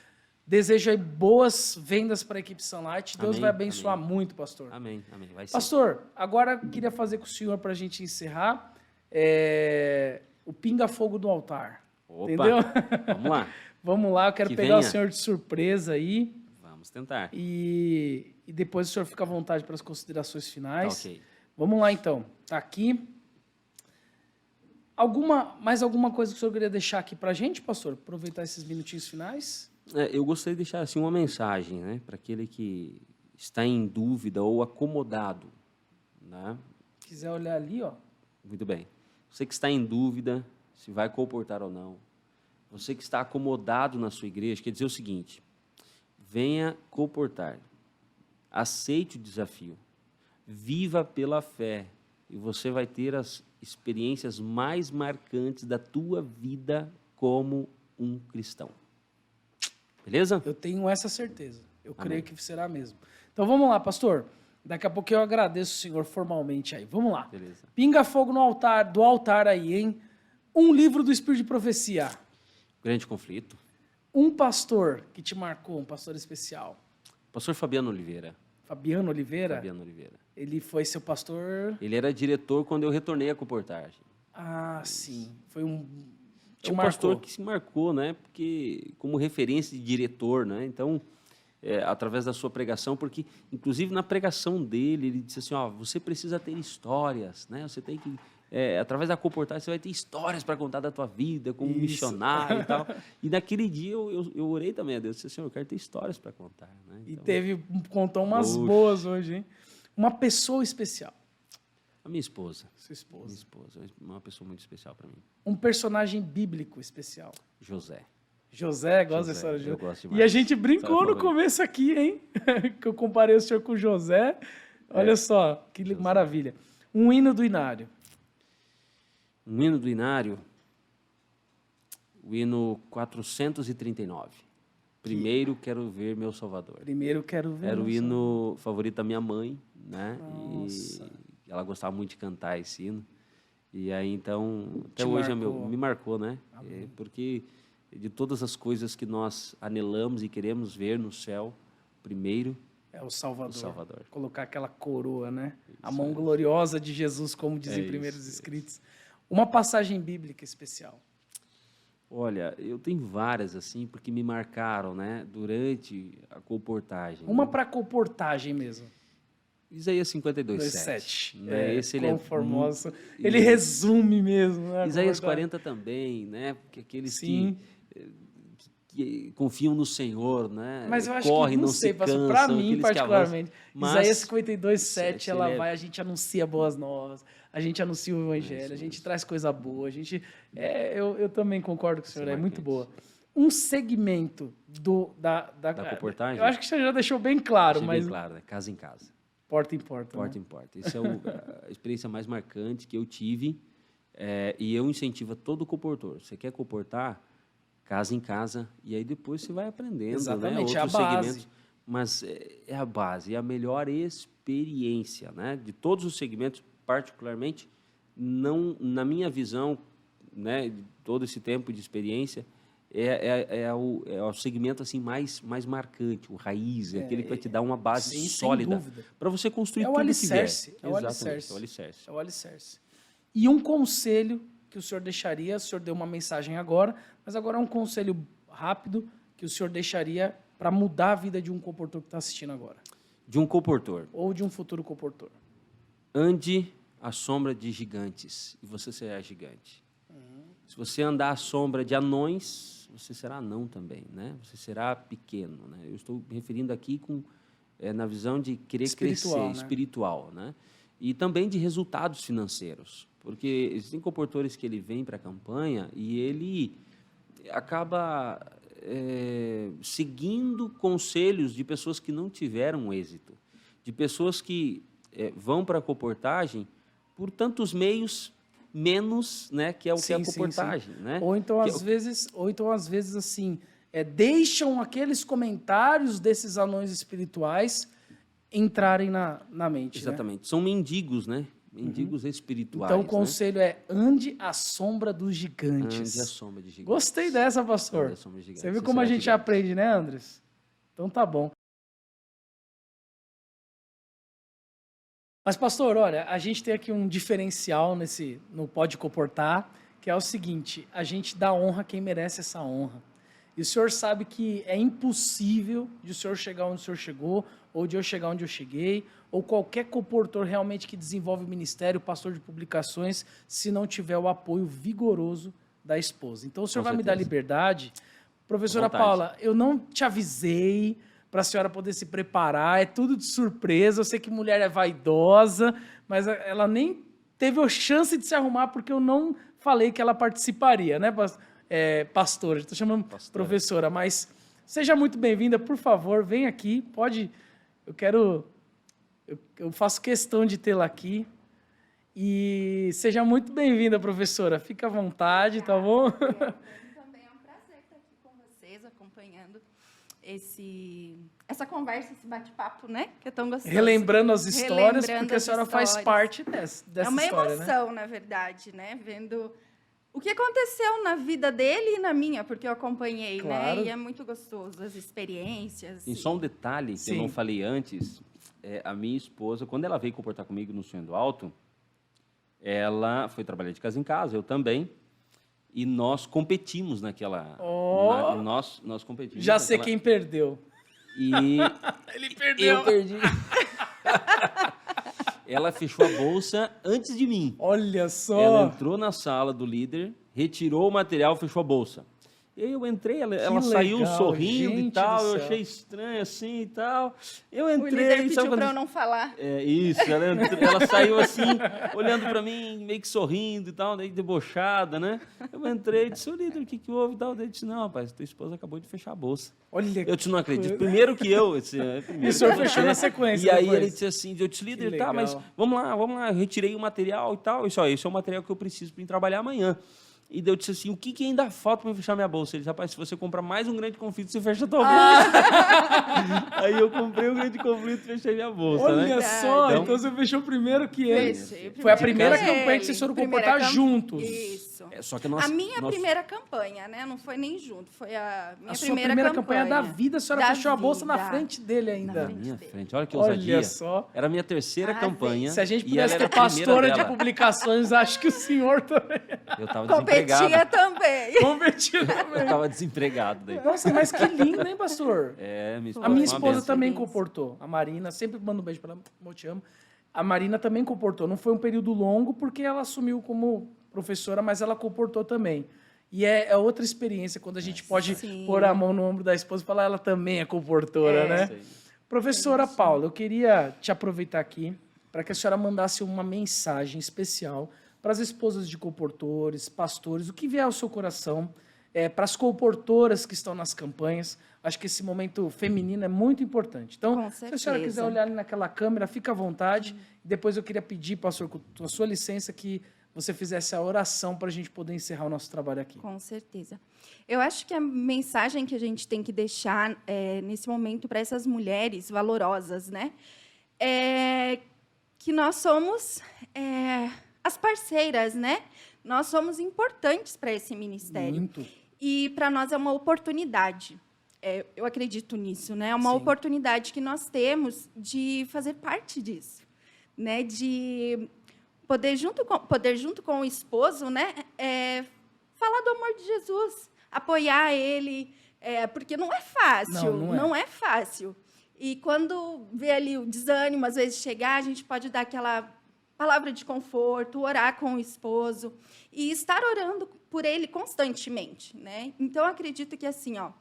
deseja aí boas vendas para a equipe Sunlight. Deus Amém, vai abençoar amém. muito, pastor. Amém, amém. Vai ser. Pastor, agora eu queria fazer com o senhor para a gente encerrar o pinga-fogo do altar. Opa, Entendeu? vamos lá. Vamos lá, eu quero Que pegar o venha. senhor de surpresa aí. Vamos tentar. E depois o senhor fica à vontade para as considerações Tá, finais. ok. Vamos lá, então. Tá aqui. Mais alguma coisa que o senhor queria deixar aqui para a gente, pastor? Aproveitar esses minutinhos finais. Eu gostaria de deixar assim, uma mensagem, né, para aquele que está em dúvida ou acomodado. Né? Se quiser olhar ali, ó. Muito bem. Você que está em dúvida se vai comportar ou não. Você que está acomodado na sua igreja, quer dizer o seguinte: venha comportar. Aceite o desafio. Viva pela fé. E você vai ter as experiências mais marcantes da tua vida como um cristão. Beleza? Eu tenho essa certeza. Eu Amém. creio que será mesmo. Então vamos lá, pastor. Daqui a pouco eu agradeço o senhor formalmente aí. Vamos lá. Beleza. Pinga fogo no altar, do altar aí, hein? Um livro do Espírito de Profecia. Grande conflito. Um pastor que te marcou, um pastor especial. Pastor Fabiano Oliveira. Fabiano Oliveira. Fabiano Oliveira. Ele foi seu pastor. Ele era diretor quando eu retornei à comportagem. Ah, sim. Foi um. É Te um marcou. pastor que se marcou, né? Porque como referência de diretor, né? Então, através da sua pregação, porque inclusive na pregação dele ele disse assim: ó, você precisa ter histórias, né? Você tem que através da comportagem você vai ter histórias para contar da tua vida como Isso. missionário e tal. E naquele dia eu orei também a Deus, disse assim: eu quero ter histórias para contar, né? E Então, contou umas Oxe. boas hoje, hein? Uma pessoa especial. a minha esposa, Sua esposa. minha esposa, uma pessoa muito especial para mim, Um personagem bíblico especial. José. José, gosta José, dessa história de eu José. gosto E demais. a gente brincou História no favorita. começo aqui, hein? Que eu comparei o senhor com o José. Olha só, que José. maravilha. Um hino do Inário. Um hino do Inário, o hino 439. Primeiro quero ver meu Salvador. Primeiro quero ver. Era o nossa- hino favorito da minha mãe, né? Nossa. E ela gostava muito de cantar esse hino. E aí, então, até Te hoje marcou. me marcou, né? Porque de todas as coisas que nós anelamos e queremos ver no céu, primeiro, É o Salvador. o Salvador. Colocar aquela coroa, né? A Isso mão aí. gloriosa de Jesus, como dizem É primeiros isso, escritos. Uma passagem bíblica especial. Olha, eu tenho várias, assim, porque me marcaram, né? Durante a comportagem. Uma para comportagem mesmo. Isaías 52, 2:7. 7. Né? Esse ele é conformoso. muito- Ele Isso. resume mesmo. Né? Isaías Comportagem. 40 também, né? Porque aqueles Sim. que confiam no Senhor, né? Mas eu acho correm, que, não não sei, se pastor, cansam, para mim aqueles que particularmente, avançam. Mas Isaías 52:7, esse ela ele é- vai, a gente anuncia boas novas, a gente anuncia o evangelho, Isso a gente mesmo. traz coisa boa, a gente, eu também concordo com o senhor, é muito marcante. boa. Um segmento da comportagem? Eu acho que o senhor já deixou bem claro, Achei mas bem claro, né? Casa em casa, porta em porta. porta né? em porta. Essa é a experiência mais marcante que eu tive, e eu incentivo a todo comportor. Você quer comportar? Casa em casa, e aí depois você vai aprendendo, Exatamente, né? é a Outros base. segmentos. Mas é a base, é a melhor experiência, né? De todos os segmentos, particularmente, não, na minha visão, né? De todo esse tempo de experiência, é o segmento assim mais marcante, o raiz, é aquele que vai te dar uma base sim, sem sólida dúvida. para você construir É o tudo alicerce, que vier. é o Exatamente, alicerce. é o alicerce. É o alicerce. E um conselho que o senhor deixaria, o senhor deu uma mensagem agora, mas agora é um conselho rápido que o senhor deixaria para mudar a vida de um comportor que está assistindo agora, De um comportor. ou de um futuro comportor. Ande à sombra de gigantes e você será gigante. Se você andar à sombra de anões, você será anão também, né? Você será pequeno, né? Eu estou me referindo aqui na visão de querer Espiritual, crescer, né? espiritual, né? E também de resultados financeiros, porque existem comportores que ele vem para a campanha e ele acaba seguindo conselhos de pessoas que não tiveram êxito, de pessoas que vão para a comportagem por tantos meios menos, né, que é o que é a comportagem, né? Ou então às vezes assim, deixam aqueles comentários desses anões espirituais entrarem na mente, Exatamente. São mendigos, né? Mendigos espirituais. Então o conselho é ande à sombra dos né? gigantes. Ande à sombra de gigantes. Gostei dessa, pastor. Ande à sombra de gigantes. Você viu como a gente aprende, né, Andres? Então tá bom. Mas, pastor, olha, a gente tem aqui um diferencial no Pode Comportar, que é o seguinte, a gente dá honra a quem merece essa honra. E o senhor sabe que é impossível de o senhor chegar onde o senhor chegou, ou de eu chegar onde eu cheguei, ou qualquer comportor realmente que desenvolve ministério, pastor de publicações, se não tiver o apoio vigoroso da esposa. Então, o senhor vai me dar liberdade. Professora Paula, eu não te avisei para a senhora poder se preparar, é tudo de surpresa, eu sei que mulher é vaidosa, mas ela nem teve a chance de se arrumar porque eu não falei que ela participaria, né, pastora? Estou chamando professora, mas seja muito bem-vinda, por favor, vem aqui, pode, eu faço questão de tê-la aqui, e seja muito bem-vinda, professora, fica à vontade, tá bom? Também é um prazer estar aqui com vocês, acompanhando essa conversa, esse bate-papo, né? Que é tão gostoso. Relembrando as histórias, porque a senhora faz parte dessa história, né? É uma emoção, na verdade, né? Vendo o que aconteceu na vida dele e na minha, porque eu acompanhei, Claro. né? E é muito gostoso, as experiências. E só um detalhe que eu não falei antes, a minha esposa, quando ela veio comportar comigo no Sonho do Alto, ela foi trabalhar de casa em casa, eu também, e nós competimos naquela... nós competimos. Já sei quem perdeu. E ele perdeu. eu perdi. Ela fechou a bolsa antes de mim. Olha só. Ela entrou na sala do líder, retirou o material, fechou a bolsa. E aí eu entrei, ela saiu sorrindo e tal, eu achei estranho assim e tal. Eu entrei... O líder pediu para eu não falar. Isso, ela saiu assim, olhando para mim, meio que sorrindo e tal, daí debochada, né? Eu entrei e disse, ô líder, o que houve e tal? Daí disse, não, rapaz, tua esposa acabou de fechar a bolsa. Olha, eu disse, não acredito. Primeiro que eu... E o senhor fechou na sequência. E aí ele disse assim, eu disse, líder, tá, mas vamos lá, eu retirei o material e tal. Isso é o material que eu preciso para ir trabalhar amanhã. E eu disse assim, o que ainda falta para fechar minha bolsa? Ele disse, rapaz, se você comprar mais um grande conflito, você fecha a tua bolsa. Aí eu comprei um grande conflito e fechei minha bolsa. Olha só, então você fechou primeiro que ele. Foi a primeira campanha que vocês foram comportar juntos. Isso. Só que a minha primeira campanha, né? Não foi nem junto, foi a minha primeira campanha da vida, a senhora fechou a bolsa na frente dele ainda. Na minha frente, olha que ousadia. Olha só. Era a minha terceira campanha. Se a gente pudesse ter pastora de publicações, acho que o senhor também. Eu estava desempregado. Competia também. Competia também. Eu estava desempregado daí. Nossa, mas que lindo, hein, pastor? Minha esposa. A minha esposa também comportou. A Marina, sempre mando um beijo para ela, eu te amo. A Marina também comportou. Não foi um período longo, porque ela assumiu como professora, mas ela comportou também. E é outra experiência, quando a gente pode pôr a mão no ombro da esposa e falar, ela também é comportora, né? Sim. Professora Paula, eu queria te aproveitar aqui para que a senhora mandasse uma mensagem especial para as esposas de comportores, pastores, o que vier ao seu coração, para as comportoras que estão nas campanhas. Acho que esse momento feminino é muito importante. Então, se a senhora quiser olhar ali naquela câmera, fica à vontade. Depois eu queria pedir, pastor, com a sua licença, que você fizesse a oração para a gente poder encerrar o nosso trabalho aqui. Com certeza. Eu acho que a mensagem que a gente tem que deixar nesse momento para essas mulheres valorosas, né, é que nós somos as parceiras, né? Nós somos importantes para esse ministério. Muito. E para nós é uma oportunidade. Eu acredito nisso, né? É uma oportunidade que nós temos de fazer parte disso, né? De poder junto com o esposo, né? Falar do amor de Jesus, apoiar ele, porque não é fácil, não é fácil. E quando vê ali o desânimo às vezes chegar, a gente pode dar aquela palavra de conforto, orar com o esposo e estar orando por ele constantemente, né? Então, eu acredito que, assim, ó,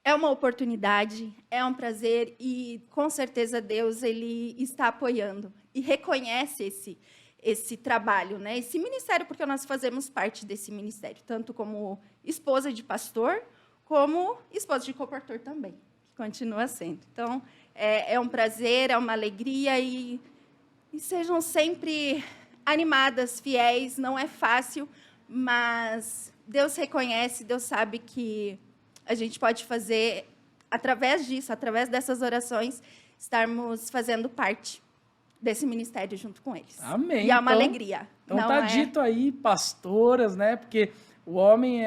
é uma oportunidade, é um prazer e, com certeza, Deus ele está apoiando e reconhece esse trabalho, né? Esse ministério, porque nós fazemos parte desse ministério, tanto como esposa de pastor, como esposa de coportor também, que continua sendo. Então, é um prazer, é uma alegria e sejam sempre animadas, fiéis. Não é fácil, mas Deus reconhece, Deus sabe que a gente pode fazer, através disso, através dessas orações, estarmos fazendo parte desse ministério junto com eles. Amém. E é uma alegria. Então não tá dito aí, pastoras, né? Porque o homem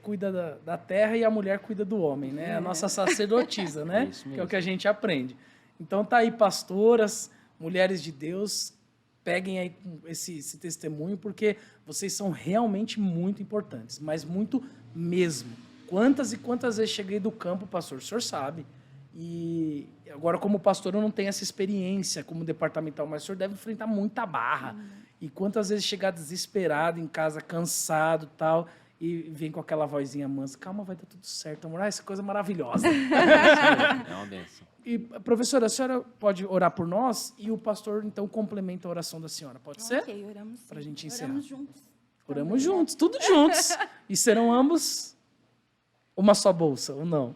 cuida da terra e a mulher cuida do homem, né? A nossa sacerdotisa, né? Isso mesmo. Que é o que a gente aprende. Então tá aí, pastoras, mulheres de Deus, peguem aí esse testemunho, porque vocês são realmente muito importantes, mas muito mesmo. Quantas e quantas vezes cheguei do campo, pastor, o senhor sabe. E agora, como pastor, eu não tenho essa experiência como departamental, mas o senhor deve enfrentar muita barra. E quantas vezes chegar desesperado em casa, cansado e tal, e vem com aquela vozinha mansa, calma, vai dar tudo certo, amor. Essa coisa maravilhosa. É uma bênção. E, professora, a senhora pode orar por nós e o pastor, então, complementa a oração da senhora. Pode ser? Ok, oramos sim. Pra gente encerrar. Oramos juntos. Oramos juntos, tudo juntos. E serão ambos uma só bolsa, ou não?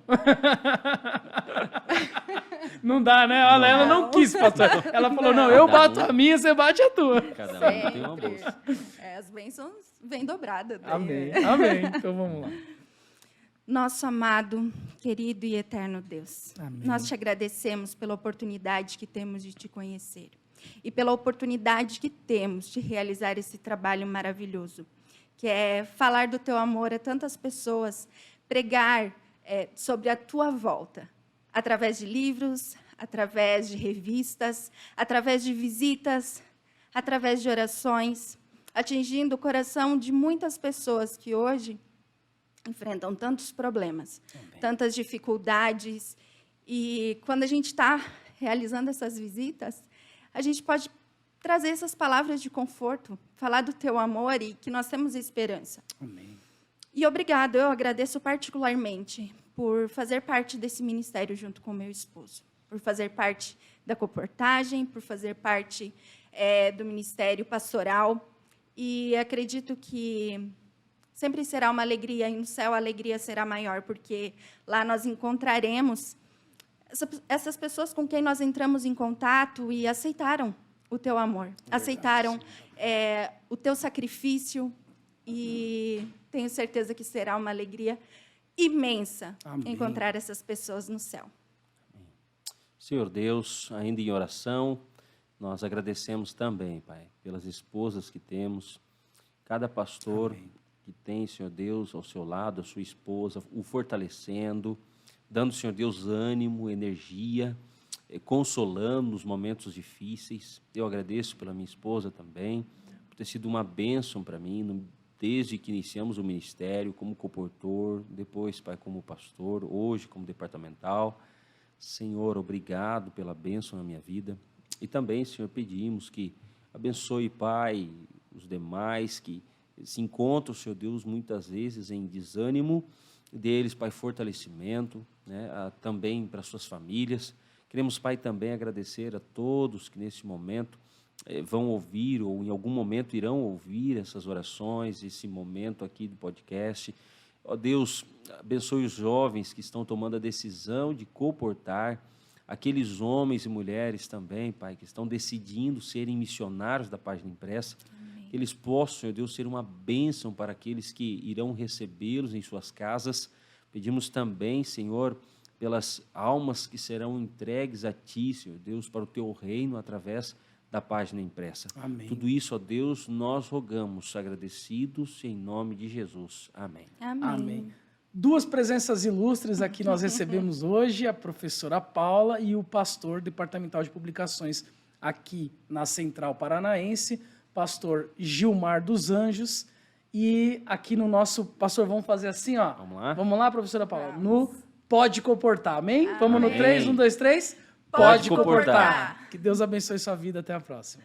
Não dá, né? Olha, ela não quis, pastor. Ela falou, não, eu bato a minha, você bate a tua. Cada um tem uma Sempre. bolsa. As bênçãos vêm dobradas. daí, Amém, né? amém. Então, vamos lá. Nosso amado, querido e eterno Deus, Amém. nós te agradecemos pela oportunidade que temos de te conhecer e pela oportunidade que temos de realizar esse trabalho maravilhoso, que é falar do teu amor a tantas pessoas, pregar sobre a tua volta, através de livros, através de revistas, através de visitas, através de orações, atingindo o coração de muitas pessoas que hoje enfrentam tantos problemas, tantas dificuldades. E quando a gente está realizando essas visitas, a gente pode trazer essas palavras de conforto, falar do teu amor e que nós temos esperança. Amém. E obrigado, eu agradeço particularmente por fazer parte desse ministério junto com meu esposo, por fazer parte da comportagem, por fazer parte do ministério pastoral. E acredito que sempre será uma alegria, e no céu a alegria será maior, porque lá nós encontraremos essas pessoas com quem nós entramos em contato e aceitaram o teu amor, aceitaram o teu sacrifício, e tenho certeza que será uma alegria imensa Amém. encontrar essas pessoas no céu. Senhor Deus, ainda em oração, nós agradecemos também, Pai, pelas esposas que temos, cada pastor Amém. que tem, Senhor Deus, ao seu lado, a sua esposa, o fortalecendo, dando, Senhor Deus, ânimo, energia, consolando nos momentos difíceis. Eu agradeço pela minha esposa também, por ter sido uma bênção para mim, desde que iniciamos o ministério, como comportor, depois, Pai, como pastor, hoje como departamental. Senhor, obrigado pela bênção na minha vida. E também, Senhor, pedimos que abençoe, Pai, os demais que se encontram, Senhor Deus, muitas vezes em desânimo, deles, Pai, fortalecimento, né, também para suas famílias. Queremos, Pai, também agradecer a todos que nesse momento vão ouvir ou em algum momento irão ouvir essas orações, esse momento aqui do podcast. Ó Deus, abençoe os jovens que estão tomando a decisão de comportar, aqueles homens e mulheres também, Pai, que estão decidindo serem missionários da página impressa. Amém. Que eles possam, Senhor Deus, ser uma bênção para aqueles que irão recebê-los em suas casas. Pedimos também, Senhor, pelas almas que serão entregues a Ti, Senhor Deus, para o Teu reino através da página impressa. Amém. Tudo isso, ó Deus, nós rogamos, agradecidos em nome de Jesus. Amém. Amém. Amém. Duas presenças ilustres aqui nós recebemos hoje, a professora Paula e o pastor departamental de publicações aqui na Central Paranaense, pastor Gilmar dos Anjos. E aqui no nosso, pastor, vamos fazer assim, ó. Vamos lá? Vamos lá, professora Paula? No Pode Comportar, amém? Vamos no Amém. 3, 1, 2, 3. Pode comportar. Que Deus abençoe sua vida, até a próxima.